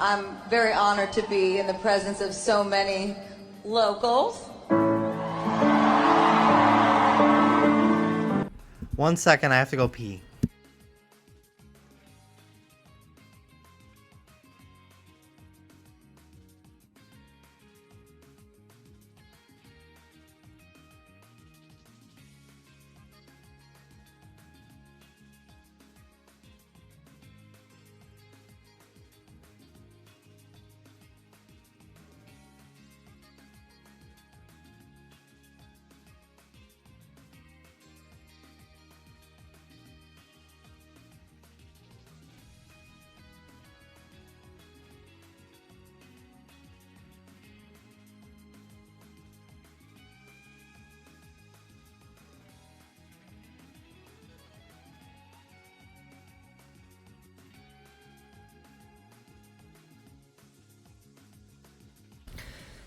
I'm very honored to be in the presence of so many locals. 1 second, I have to go pee.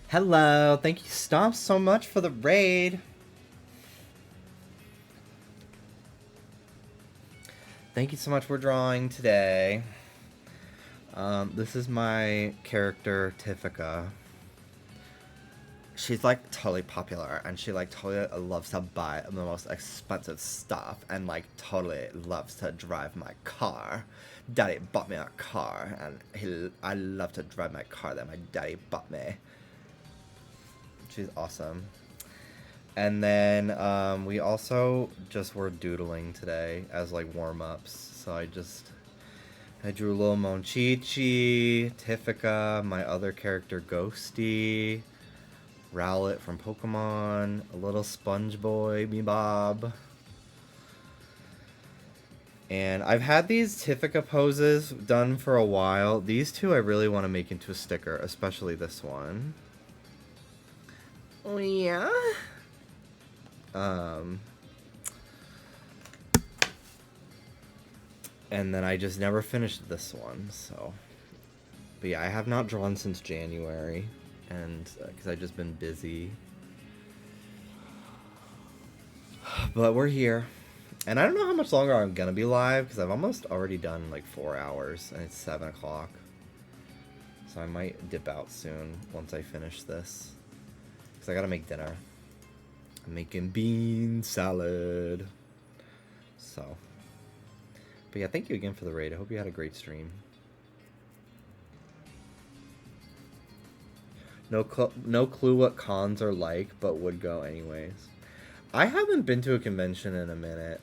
Hello, thank you, Stomp, so much for the raid. Thank you so much for drawing today. This is my character, Tiffica. She's like totally popular, and she like totally loves to buy the most expensive stuff, and like totally loves to drive my car. Daddy bought me a car, and I love to drive my car that my daddy bought me. She's awesome. And then we also just were doodling today as like warm-ups. So I drew a little Monchichi, Tiffica, my other character Ghosty, Rowlet from Pokemon, a little Sponge Boy, me Bob. And I've had these Tiffica poses done for a while. These two I really want to make into a sticker, especially this one. Oh yeah? And then I just never finished this one, so. But yeah, I have not drawn since January, and because I've just been busy. But we're here. And I don't know how much longer I'm gonna be live, because I've almost already done like 4 hours, and it's 7 o'clock. So I might dip out soon once I finish this. Because I gotta make dinner. I'm making bean salad. So. But yeah, thank you again for the raid. I hope you had a great stream. No clue what cons are like, but would go anyways. I haven't been to a convention in a minute.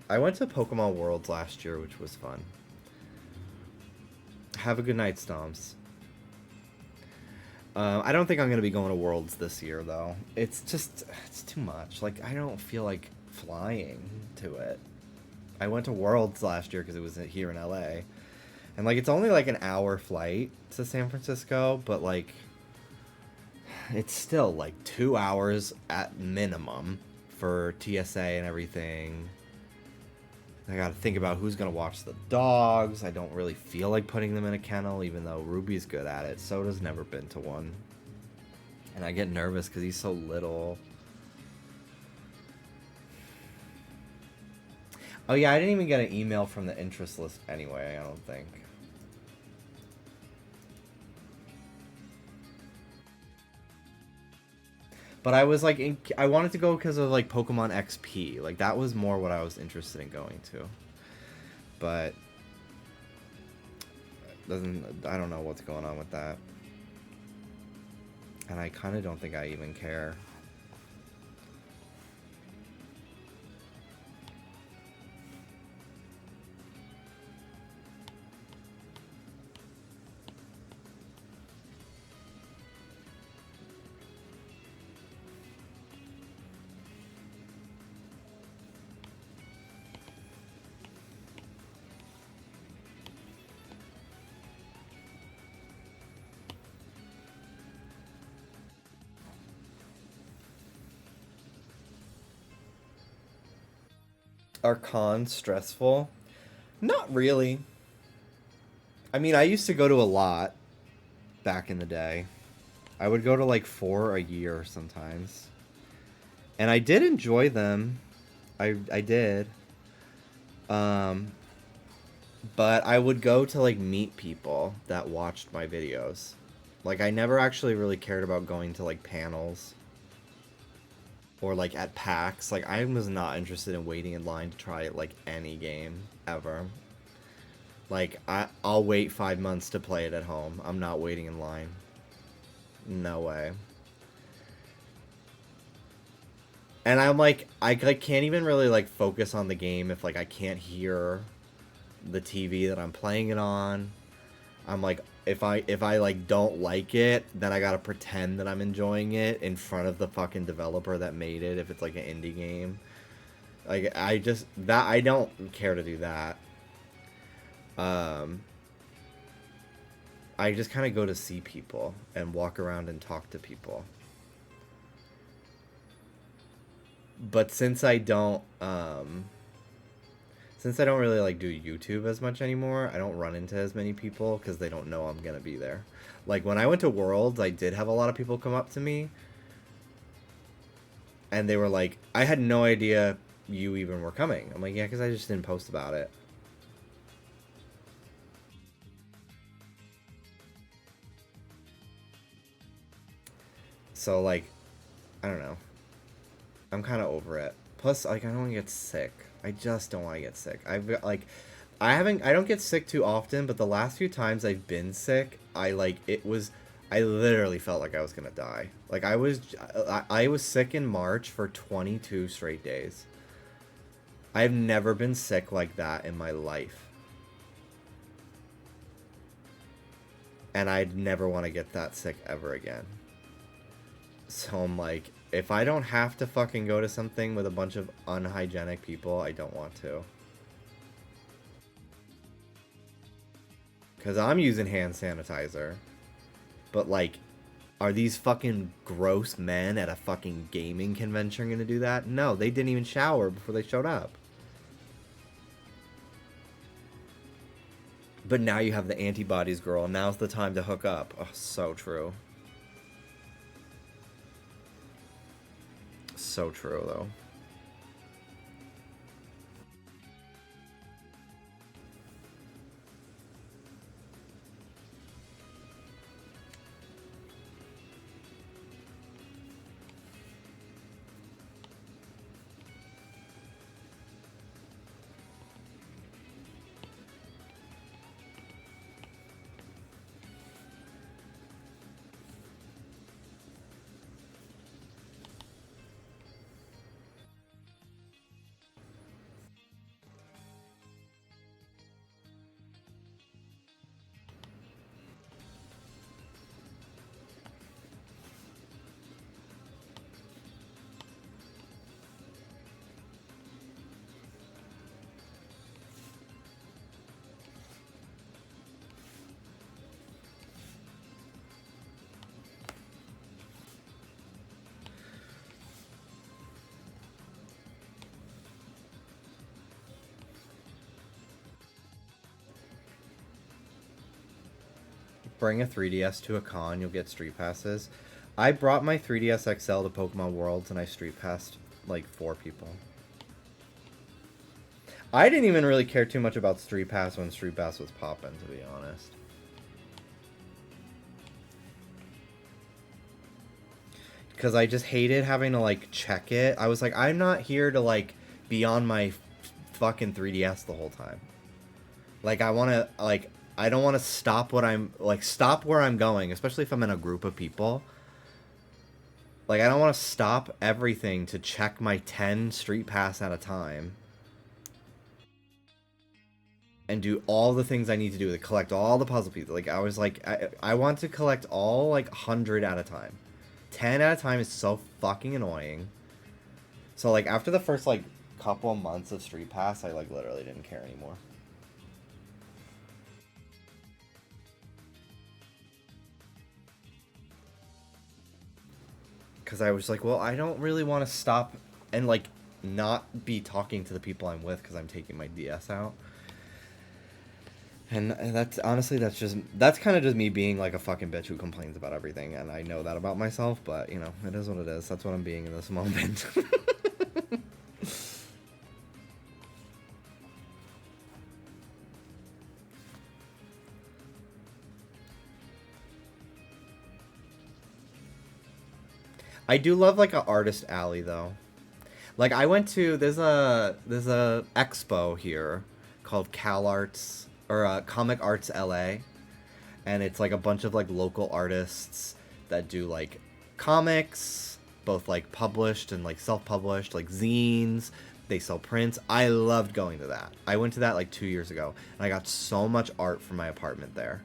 I went to Pokemon Worlds last year, which was fun. Have a good night, Stomps. I don't think I'm going to be going to Worlds this year, though. It's too much. Like, I don't feel like flying to it. I went to Worlds last year because it was here in LA. And, like, it's only, like, an hour flight to San Francisco, but, like, it's still, like, 2 hours at minimum for TSA and everything. I gotta think about who's gonna watch the dogs. I don't really feel like putting them in a kennel, even though Ruby's good at it. Soda's never been to one. And I get nervous because he's so little. Oh yeah, I didn't even get an email from the interest list anyway, I don't think. But I was like, I wanted to go because of like Pokemon XP. Like that was more what I was interested in going to. But I don't know what's going on with that. And I kind of don't think I even care. Are cons stressful? Not really. I mean, I used to go to a lot back in the day. I would go to like 4 a year sometimes. And I did enjoy them. I did. But I would go to like meet people that watched my videos. Like I never actually really cared about going to like panels. Or like at PAX, like I was not interested in waiting in line to try like any game ever. Like I'll wait 5 months to play it at home. I'm not waiting in line. No way. And I'm like, I can't even really like focus on the game if like I can't hear the TV that I'm playing it on. I'm like, if I like don't like it, then I gotta pretend that I'm enjoying it in front of the fucking developer that made it if it's like an indie game. Like I don't care to do that. I just kind of go to see people and walk around and talk to people. But since I don't really like do YouTube as much anymore, I don't run into as many people because they don't know I'm gonna be there. Like when I went to Worlds, I did have a lot of people come up to me and they were like, I had no idea you even were coming. I'm like, yeah, because I just didn't post about it. So like, I don't know. I'm kind of over it. Plus, like, I don't want to get sick. I just don't want to get sick. I don't get sick too often, but the last few times I've been sick, I literally felt like I was gonna die. Like I was sick in March for 22 straight days. I've never been sick like that in my life. And I'd never want to get that sick ever again. So I'm like, if I don't have to fucking go to something with a bunch of unhygienic people, I don't want to. Because I'm using hand sanitizer. But, like, are these fucking gross men at a fucking gaming convention going to do that? No, they didn't even shower before they showed up. But now you have the antibodies, girl. Now's the time to hook up. Oh, so true. So true, though. bring a 3DS to a con, you'll get street passes. I brought my 3DS XL to Pokemon Worlds and I street passed like 4 people. I didn't even really care too much about Street Pass when Street Pass was popping, to be honest. Because I just hated having to, like, check it. I was like, I'm not here to, like, be on my fucking 3DS the whole time. Like, I want to, like, I don't want to stop what I'm, like, stop where I'm going, especially if I'm in a group of people. Like, I don't want to stop everything to check my 10 Street Pass at a time. And do all the things I need to do to collect all the puzzle pieces. Like, I was like, I want to collect all, like, 100 at a time. 10 at a time is so fucking annoying. So, like, after the first, like, couple of months of Street Pass, I, like, literally didn't care anymore. Because I was like, well, I don't really want to stop and, like, not be talking to the people I'm with because I'm taking my DS out. And that's, honestly, that's kind of just me being, like, a fucking bitch who complains about everything, and I know that about myself, but, you know, it is what it is. That's what I'm being in this moment. I do love, like, an artist alley, though. Like, I went to, there's a expo here called CalArts, or Comic Arts LA, and it's like a bunch of like local artists that do like comics, both like published and like self-published, like zines. They sell prints. I loved going to that. I went to that like 2 years ago, and I got so much art for my apartment there.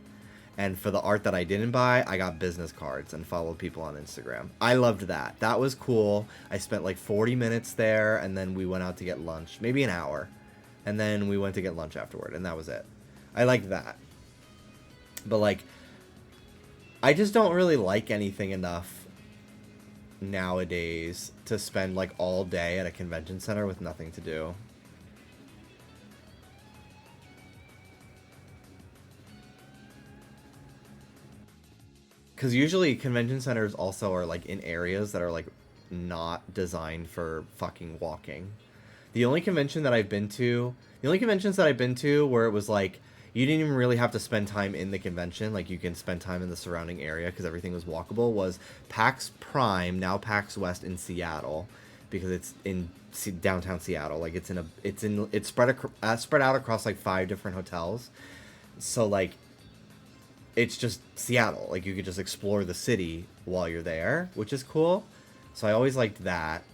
And for the art that I didn't buy, I got business cards and followed people on Instagram. I loved that. That was cool. I spent like 40 minutes there, and then we went out to get lunch, maybe an hour, and then we went to get lunch afterward, and that was it. I like that. But, like, I just don't really like anything enough nowadays to spend, like, all day at a convention center with nothing to do. Because usually convention centers also are, like, in areas that are, like, not designed for fucking walking. The only conventions that I've been to where it was, like, you didn't even really have to spend time in the convention. Like, you can spend time in the surrounding area because everything was walkable. Was PAX Prime, now PAX West in Seattle, because it's in downtown Seattle. Like, it's spread out across like 5 different hotels. So like, it's just Seattle. Like, you could just explore the city while you're there, which is cool. So I always liked that.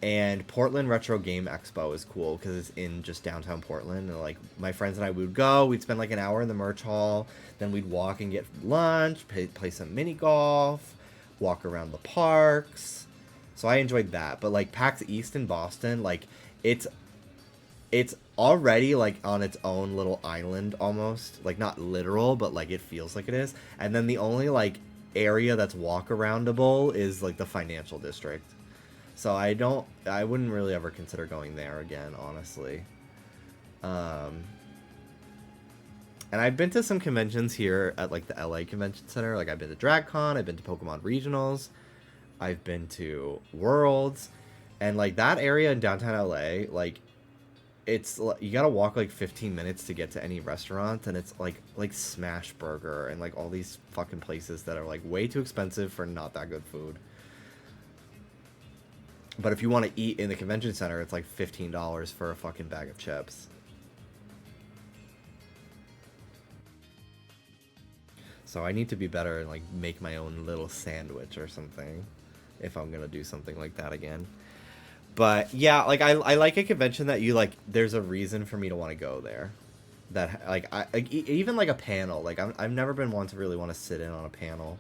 And Portland Retro Game Expo is cool because it's in just downtown Portland. And, like, my friends and I would go. We'd spend, like, an hour in the merch hall. Then we'd walk and get lunch, play some mini golf, walk around the parks. So I enjoyed that. But, like, PAX East in Boston, like, it's already, like, on its own little island almost. Like, not literal, but, like, it feels like it is. And then the only, like, area that's walk-aroundable is, like, the financial district. So I wouldn't really ever consider going there again, honestly. And I've been to some conventions here at, like, the LA Convention Center. Like, I've been to DragCon, I've been to Pokemon Regionals, I've been to Worlds, and, like, that area in downtown LA, like, it's, you gotta walk, like, 15 minutes to get to any restaurant, and it's, like Smash Burger and, like, all these fucking places that are, like, way too expensive for not that good food. But if you want to eat in the convention center, it's like $15 for a fucking bag of chips. So I need to be better and, like, make my own little sandwich or something if I'm gonna do something like that again. But yeah, like, I like a convention that you, like, there's a reason for me to want to go there. That, like, even like a panel. Like, I've never been one to really want to sit in on a panel,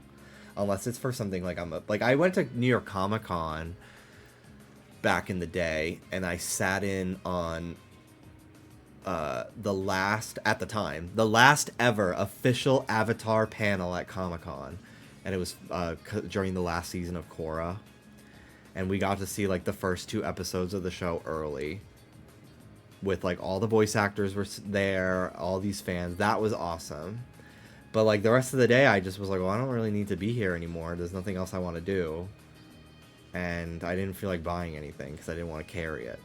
unless it's for something like I went to New York Comic Con back in the day, and I sat in on the last ever official Avatar panel at Comic-Con, and it was during the last season of Korra, and we got to see, like, the first 2 episodes of the show early, with, like, all the voice actors were there, all these fans. That was awesome. But like the rest of the day, I just was like, well, I don't really need to be here anymore. There's nothing else I want to do. And I didn't feel like buying anything because I didn't want to carry it.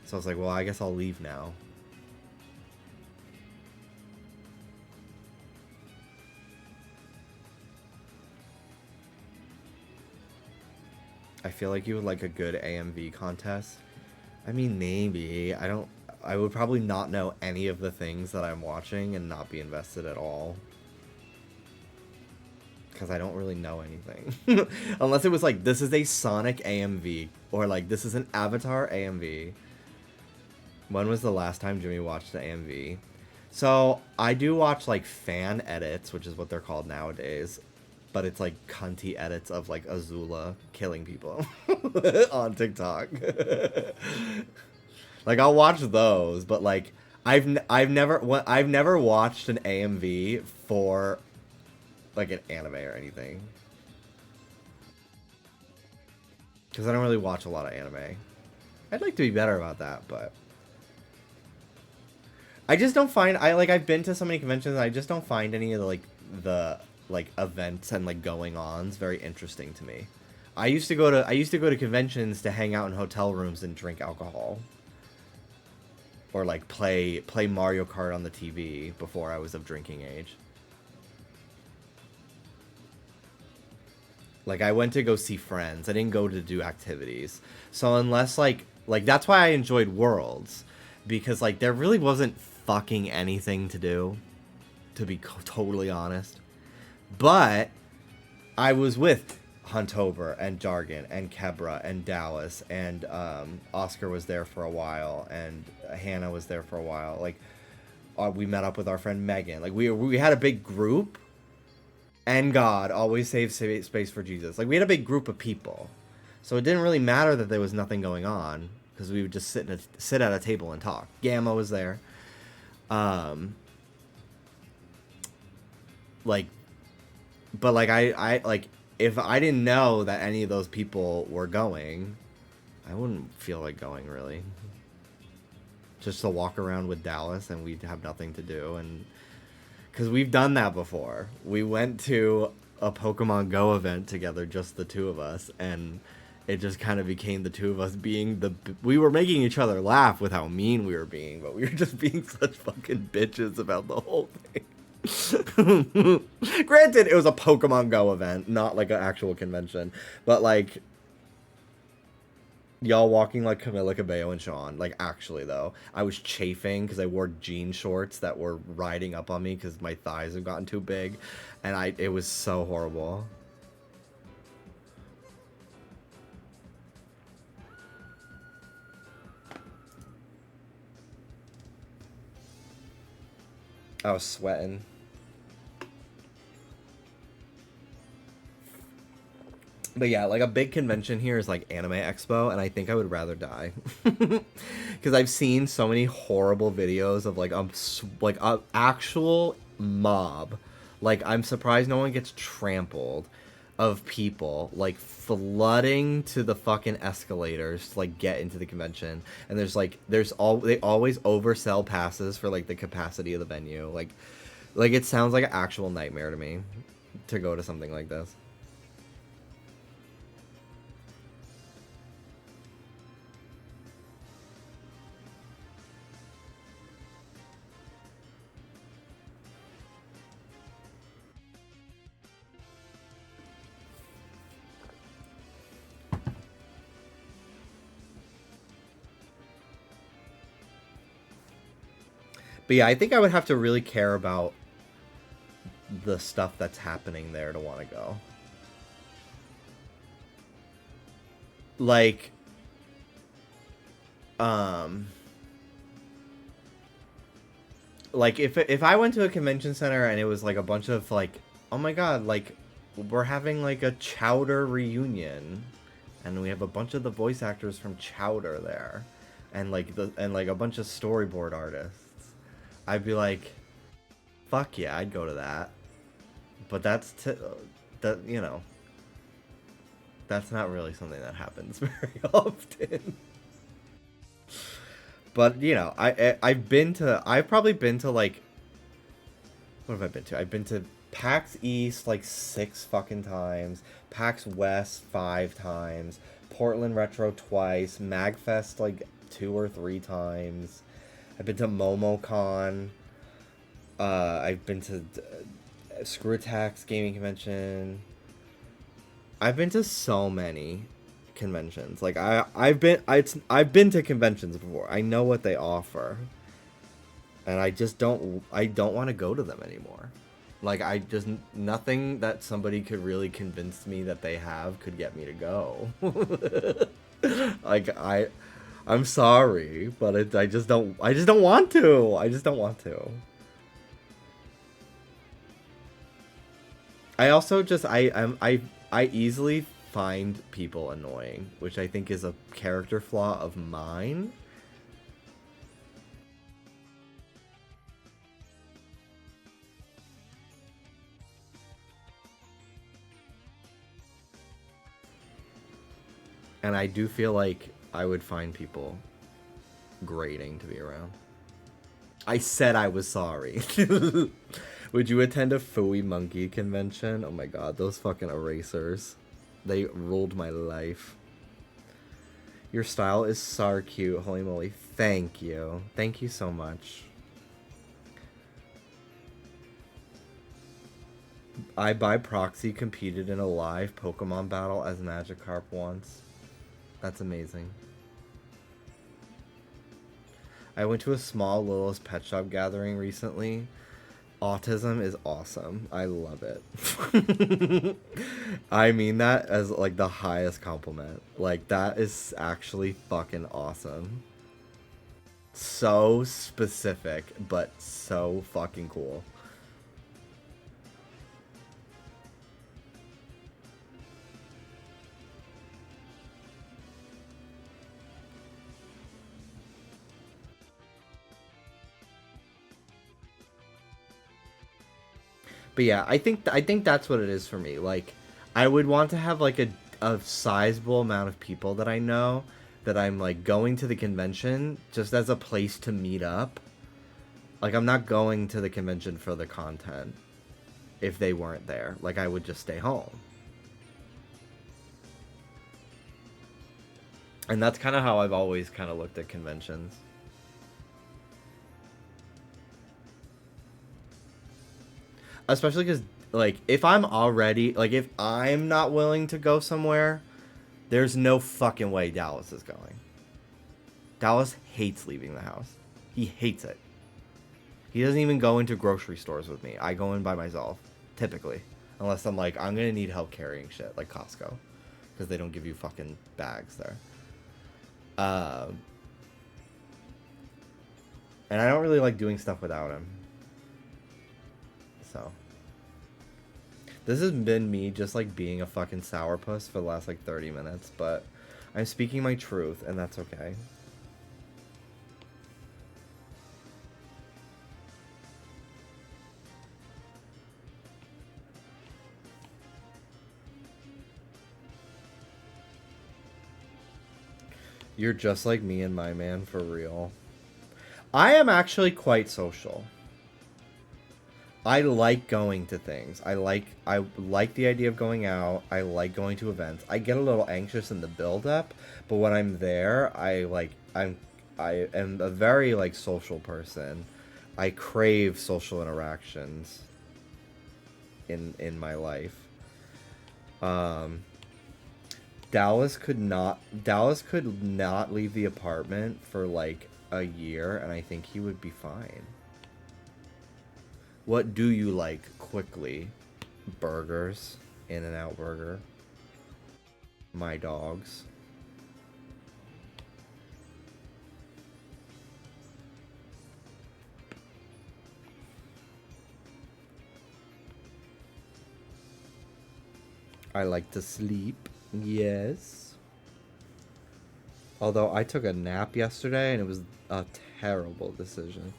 So I was like, well, I guess I'll leave now. I feel like you would like a good AMV contest. I mean, maybe. I would probably not know any of the things that I'm watching and not be invested at all. Because I don't really know anything. Unless it was like, this is a Sonic AMV. Or like, this is an Avatar AMV. When was the last time Jimmy watched the AMV? So, I do watch like fan edits, which is what they're called nowadays. But it's like cunty edits of like Azula killing people on TikTok. Like I'll watch those, but like I've never watched an AMV for like an anime or anything. Cuz I don't really watch a lot of anime. I'd like to be better about that, but I just don't find I've been to so many conventions and I just don't find any of the events and like going ons very interesting to me. I used to go to conventions to hang out in hotel rooms and drink alcohol. Or like play Mario Kart on the TV before I was of drinking age. Like I went to go see friends. I didn't go to do activities. So unless like that's why I enjoyed Worlds, because like there really wasn't fucking anything to do, to be totally honest. But I was with Huntover and Jargon and Kebra and Dallas and Oscar was there for a while and Hannah was there for a while. Like we met up with our friend Megan. Like we had a big group. And God always saves space for Jesus. Like we had a big group of people, so it didn't really matter that there was nothing going on because we would just sit at a table and talk. Gamma was there. But like I like if I didn't know that any of those people were going, I wouldn't feel like going really. Just to walk around with Dallas and we'd have nothing to do, and because we've done that before. We went to a Pokemon Go event together, just the two of us, and it just kind of became the two of us being we were making each other laugh with how mean we were being, but we were just being such fucking bitches about the whole thing. Granted, it was a Pokemon Go event, not like an actual convention, but like y'all walking like Camila Cabello and Sean. Like actually though, I was chafing because I wore jean shorts that were riding up on me because my thighs have gotten too big, and it was so horrible. I was sweating. But yeah, like a big convention here is like Anime Expo, and I think I would rather die. Because I've seen so many horrible videos of like a actual mob. Like I'm surprised no one gets trampled, of people like flooding to the fucking escalators to like get into the convention. And they always oversell passes for like the capacity of the venue. Like it sounds like an actual nightmare to me to go to something like this. But yeah, I think I would have to really care about the stuff that's happening there to want to go. Like, if I went to a convention center and it was like a bunch of like, oh my god, like we're having like a Chowder reunion, and we have a bunch of the voice actors from Chowder there, and like a bunch of storyboard artists, I'd be like, fuck yeah, I'd go to that. But that's that's not really something that happens very often. But I've probably been to like What have I been to? I've been to PAX East like 6 fucking times, PAX West 5 times, Portland Retro twice, MagFest like 2 or 3 times. I've been to MomoCon. I've been to Screw Attacks Gaming Convention. I've been to so many conventions. Like I've been to conventions before. I know what they offer. And I don't want to go to them anymore. Like nothing that somebody could really convince me that they have could get me to go. Like I'm sorry, but I just don't want to. I just don't want to. I also just I easily find people annoying, which I think is a character flaw of mine. And I do feel like I would find people grating to be around. I said I was sorry. Would you attend a Fooey Monkey convention? Oh my god, those fucking erasers. They ruled my life. Your style is so cute. Holy moly. Thank you. Thank you so much. I by proxy competed in a live Pokemon battle as Magikarp once. That's amazing. I went to a small Littlest Pet Shop gathering recently. Autism is awesome. I love it. I mean that as like the highest compliment. Like that is actually fucking awesome. So specific, but so fucking cool. But yeah, I think that's what it is for me. Like, I would want to have like a sizable amount of people that I know that I'm like going to the convention just as a place to meet up. Like, I'm not going to the convention for the content if they weren't there. Like, I would just stay home. And that's kind of how I've always kind of looked at conventions. Especially because, like, if I'm not willing to go somewhere, there's no fucking way Dallas is going. Dallas hates leaving the house. He hates it. He doesn't even go into grocery stores with me. I go in by myself, typically. Unless I'm like, I'm gonna need help carrying shit, like Costco. Because they don't give you fucking bags there. And I don't really like doing stuff without him. So this has been me just like being a fucking sourpuss for the last like 30 minutes, but I'm speaking my truth and that's okay. You're just like me and my man, for real. I am actually quite social. I like going to things. I like the idea of going out. I like going to events. I get a little anxious in the build up, but when I'm there, I am a very like social person. I crave social interactions in my life. Dallas could not leave the apartment for like a year and I think he would be fine. What do you like quickly? Burgers. In-N-Out Burger. My dogs. I like to sleep. Yes. Although I took a nap yesterday and it was a terrible decision.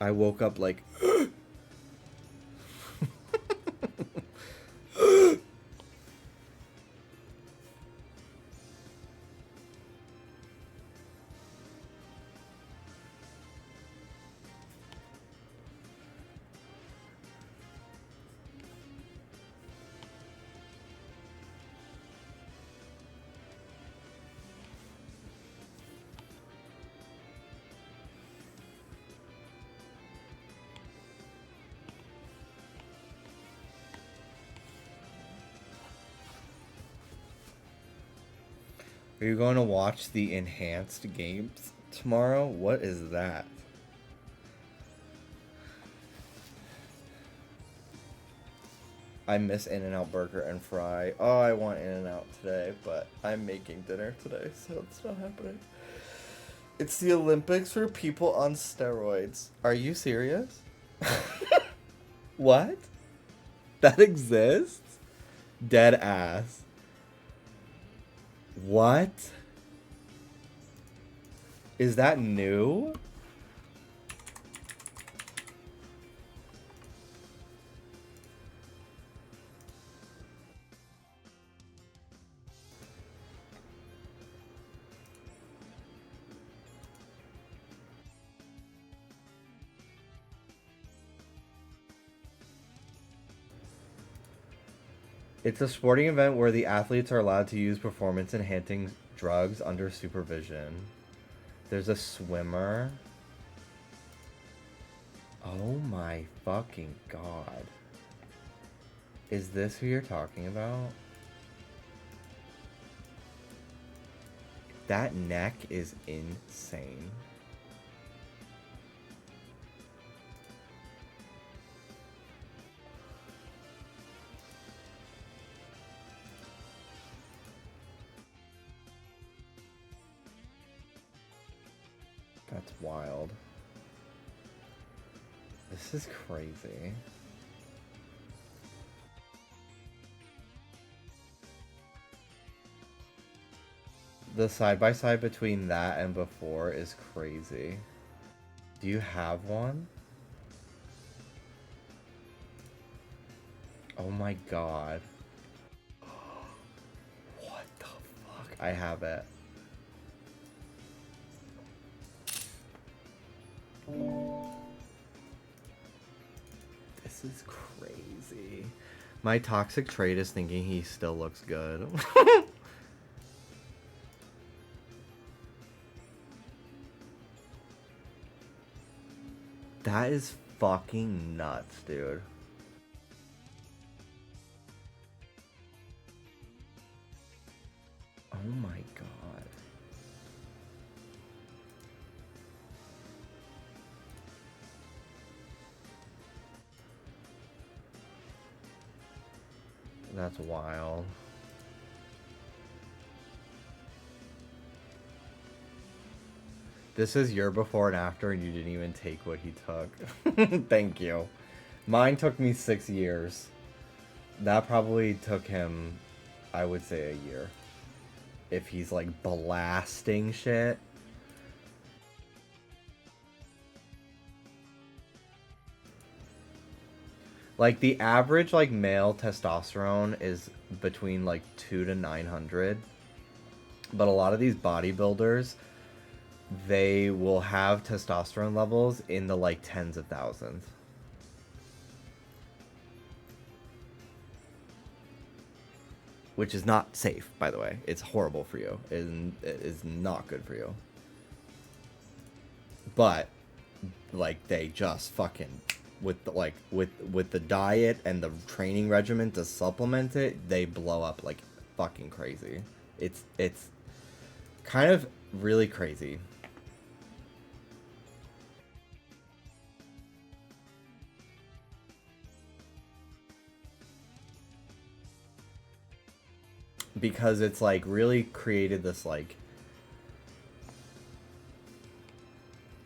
I woke up like Are you going to watch the enhanced games tomorrow? What is that? I miss In-N-Out Burger and Fry. Oh, I want In-N-Out today, but I'm making dinner today, so it's not happening. It's the Olympics for people on steroids. Are you serious? What? That exists? Dead ass. What? Is that new? It's a sporting event where the athletes are allowed to use performance-enhancing drugs under supervision. There's a swimmer. Oh my fucking god. Is this who you're talking about? That neck is insane. That's wild. This is crazy. The side-by-side between that and before is crazy. Do you have one? Oh my god. What the fuck? I have it. This is crazy. My toxic trait is thinking he still looks good. That is fucking nuts, dude. Oh my god. That's wild. This is your before and after, and you didn't even take what he took. Thank you. Mine took me 6 years. That probably took him, I would say, a year. If he's, like, blasting shit. Like, the average, like, male testosterone is between, like, 2 to 900. But a lot of these bodybuilders, they will have testosterone levels in the, like, tens of thousands. Which is not safe, by the way. It's horrible for you. It is not good for you. But, like, they just fucking... with the, like with the diet and the training regimen to supplement it, they blow up like fucking crazy. It's kind of really crazy. Because it's like really created this like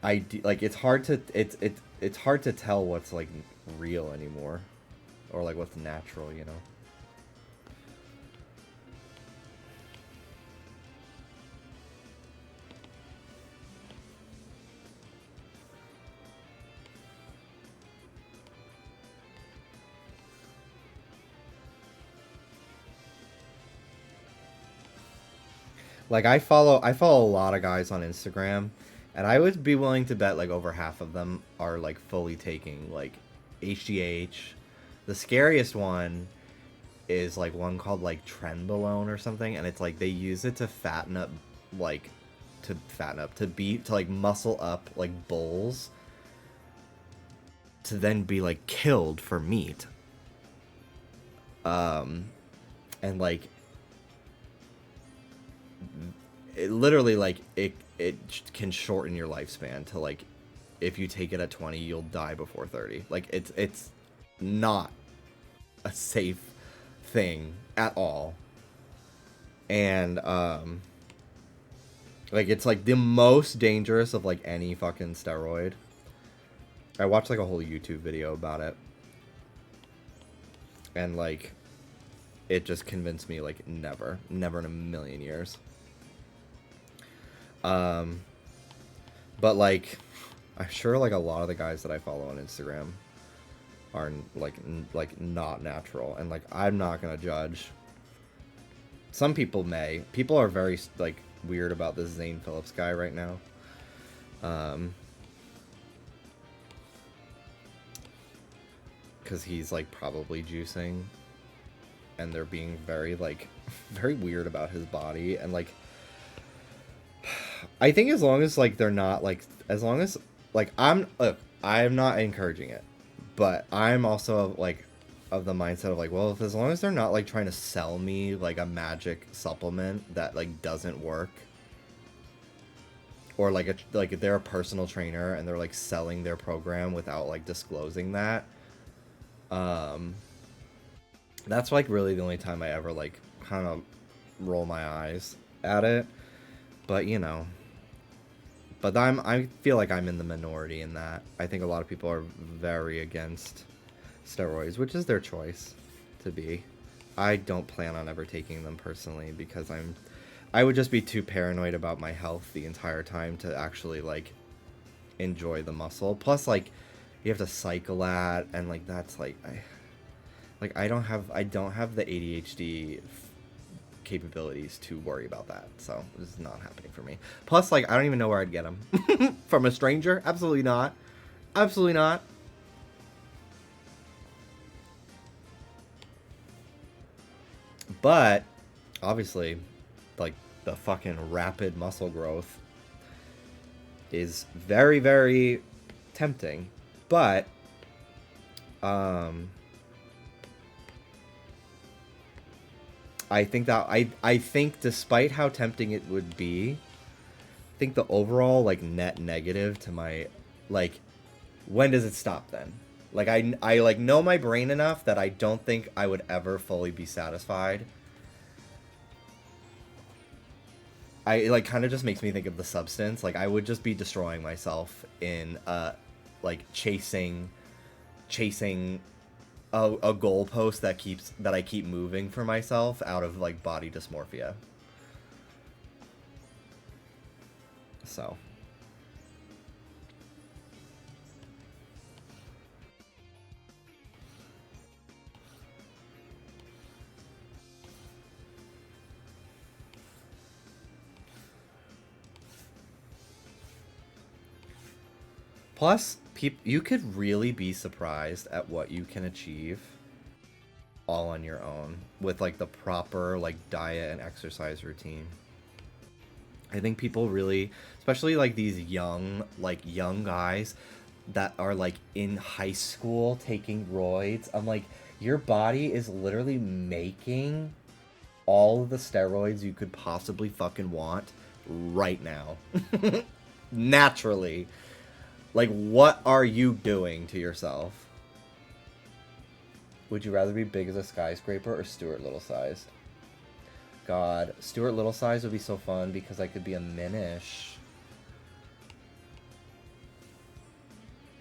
it's hard to tell what's like real anymore, or like what's natural, you know. Like I follow a lot of guys on Instagram, and I would be willing to bet like over half of them are like fully taking like HGH. The scariest one is like one called like Trenbolone or something, and it's like they use it to fatten up, like to like muscle up like bulls to then be like killed for meat. And like it literally, like, it can shorten your lifespan to, like, if you take it at 20, you'll die before 30. Like, it's not a safe thing at all. And, like, it's, like, the most dangerous of, like, any fucking steroid. I watched, like, a whole YouTube video about it. And, like, it just convinced me, like, never in a million years. But, like, I'm sure, like, a lot of the guys that I follow on Instagram are, like, not natural. And, like, I'm not gonna judge. Some people may. People are very, like, weird about this Zane Phillips guy right now. Because he's, like, probably juicing. And they're being very, like, very weird about his body. And, like, I think as long as, like, they're not, like, as long as, like, I'm not encouraging it. But I'm also, like, of the mindset of, like, well, as long as they're not, like, trying to sell me, like, a magic supplement that, like, doesn't work. Or, like, if they're a personal trainer and they're, like, selling their program without, like, disclosing that. That's, like, really the only time I ever, like, kind of roll my eyes at it. But, you know. But I feel like I'm in the minority in that. I think a lot of people are very against steroids, which is their choice to be. I don't plan on ever taking them personally because I would just be too paranoid about my health the entire time to actually, like, enjoy the muscle. Plus, like, you have to cycle that, and, like, that's, like, I don't have the ADHD capabilities to worry about that, so this is not happening for me. Plus, like, I don't even know where I'd get them. From a stranger? Absolutely not. Absolutely not. But obviously, like, the fucking rapid muscle growth is very, very tempting. But I think that I think despite how tempting it would be, I think the overall, like, net negative to my, like, when does it stop then? Like, I like, know my brain enough that I don't think I would ever fully be satisfied. I, like, kind of just makes me think of the substance. Like, I would just be destroying myself in, like, chasing a goalpost that I keep moving for myself out of, like, body dysmorphia. So. Plus, you could really be surprised at what you can achieve all on your own with, like, the proper, like, diet and exercise routine. I think people really, especially, like, these young guys that are, like, in high school taking roids. I'm like, your body is literally making all of the steroids you could possibly fucking want right now. Naturally. Like, what are you doing to yourself? Would you rather be big as a skyscraper or Stuart Little-sized? God, Stuart Little-sized would be so fun because I could be a minish.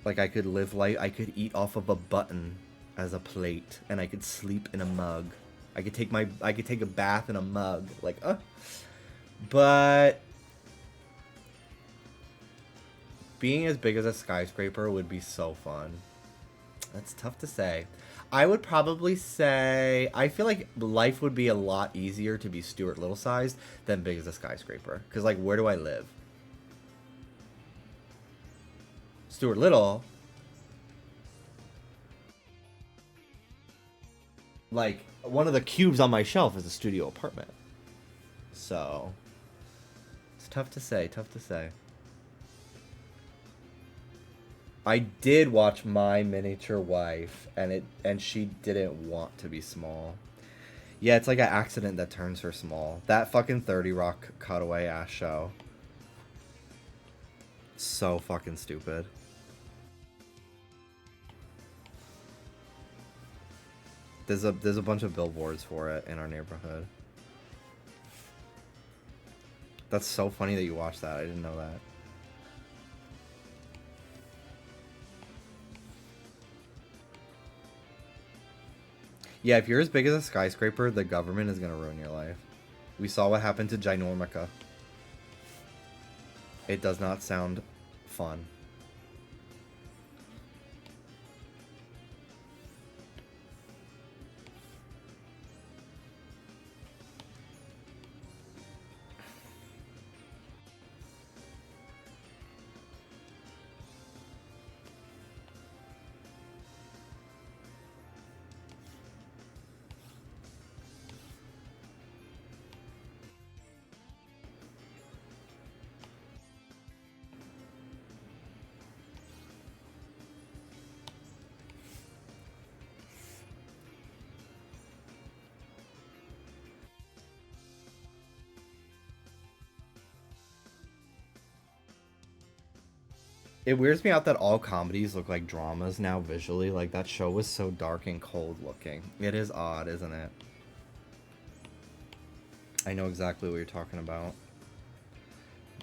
Like, I could live life, I could eat off of a button as a plate, and I could sleep in a mug. I could take a bath in a mug. Like, But being as big as a skyscraper would be so fun. That's tough to say. I would probably say, I feel like life would be a lot easier to be Stuart Little-sized than big as a skyscraper. Because, like, where do I live? Stuart Little, like, one of the cubes on my shelf is a studio apartment. So, it's tough to say, I did watch My Miniature Wife, and she didn't want to be small. Yeah, it's like an accident that turns her small. That fucking 30 Rock cutaway ass show. So fucking stupid. There's a bunch of billboards for it in our neighborhood. That's so funny that you watched that. I didn't know that. Yeah, if you're as big as a skyscraper, the government is gonna ruin your life. We saw what happened to Ginormica. It does not sound fun. It weirds me out that all comedies look like dramas now visually. Like, that show was so dark and cold looking. It is odd, isn't it? I know exactly what you're talking about.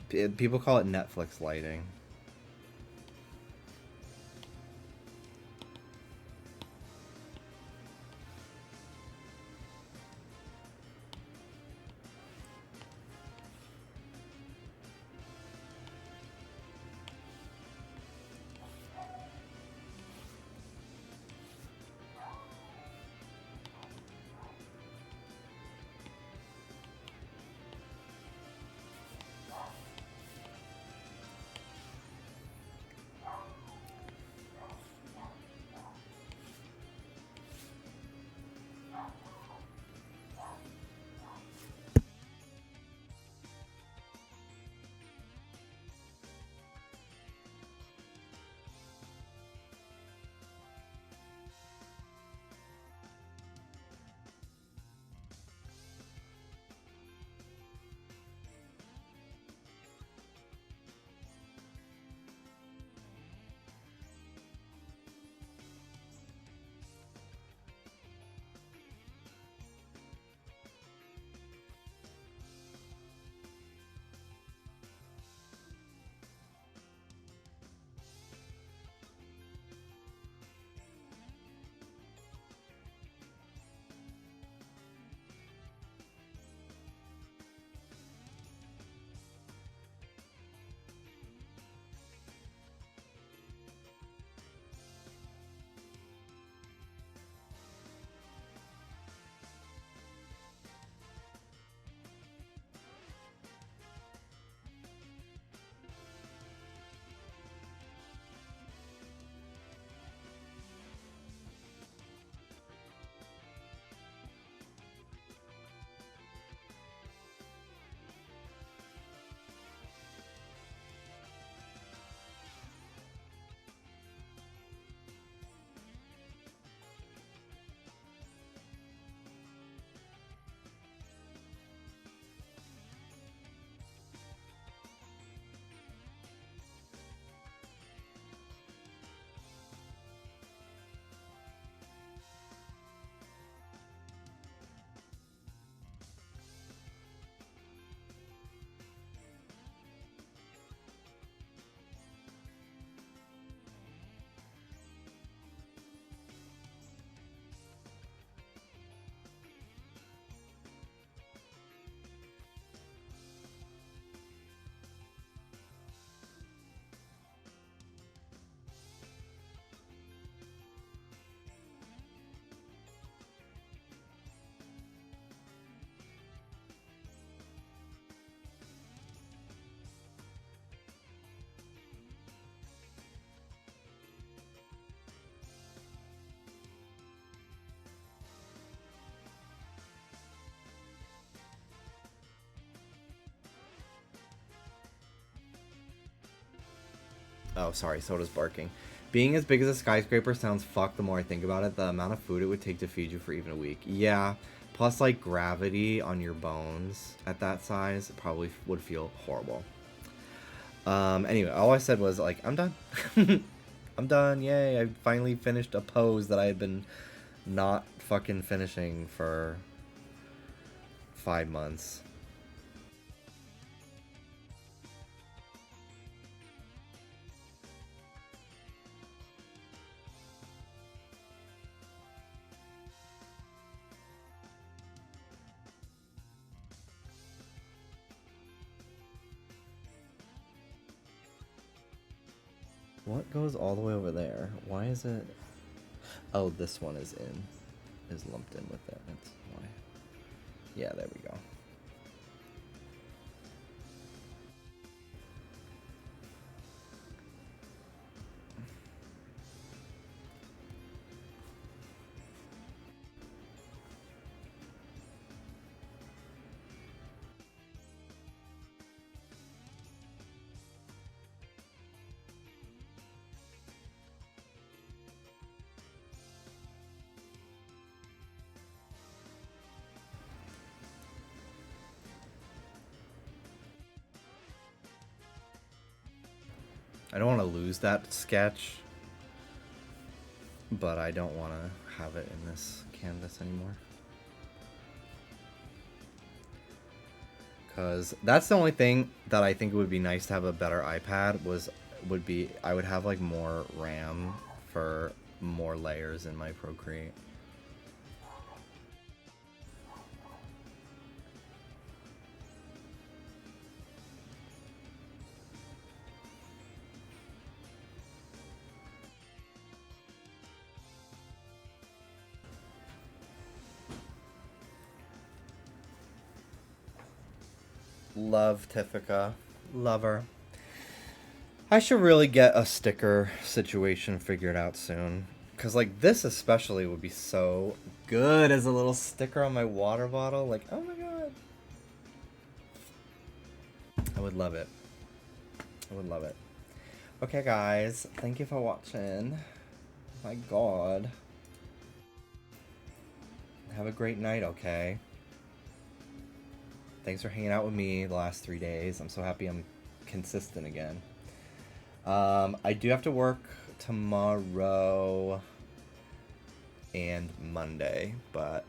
People call it Netflix lighting. Oh, sorry, soda's barking. Being as big as a skyscraper sounds fucked the more I think about it. The amount of food it would take to feed you for even a week. Yeah, Plus, like, gravity on your bones at that size probably would feel horrible. Anyway, all I said was, like, I'm done. I'm done, yay. I finally finished a pose that I had been not fucking finishing for 5 months. What goes all the way over there? Why is it... Oh, this one is lumped in with it. That's why. Yeah, there we go. I don't want to lose that sketch, but I don't want to have it in this canvas anymore. Because that's the only thing that I think would be nice to have a better iPad would be I would have like more RAM for more layers in my Procreate. Love Tiffica. Love her. I should really get a sticker situation figured out soon. Because, like, this especially would be so good as a little sticker on my water bottle. Like, oh my god. I would love it. I would love it. Okay, guys. Thank you for watching. My god. Have a great night, okay? Thanks for hanging out with me the last 3 days. I'm so happy I'm consistent again. I do have to work tomorrow and Monday, but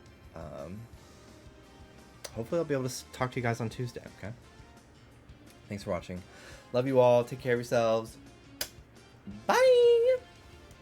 hopefully I'll be able to talk to you guys on Tuesday, okay? Thanks for watching. Love you all. Take care of yourselves. Bye!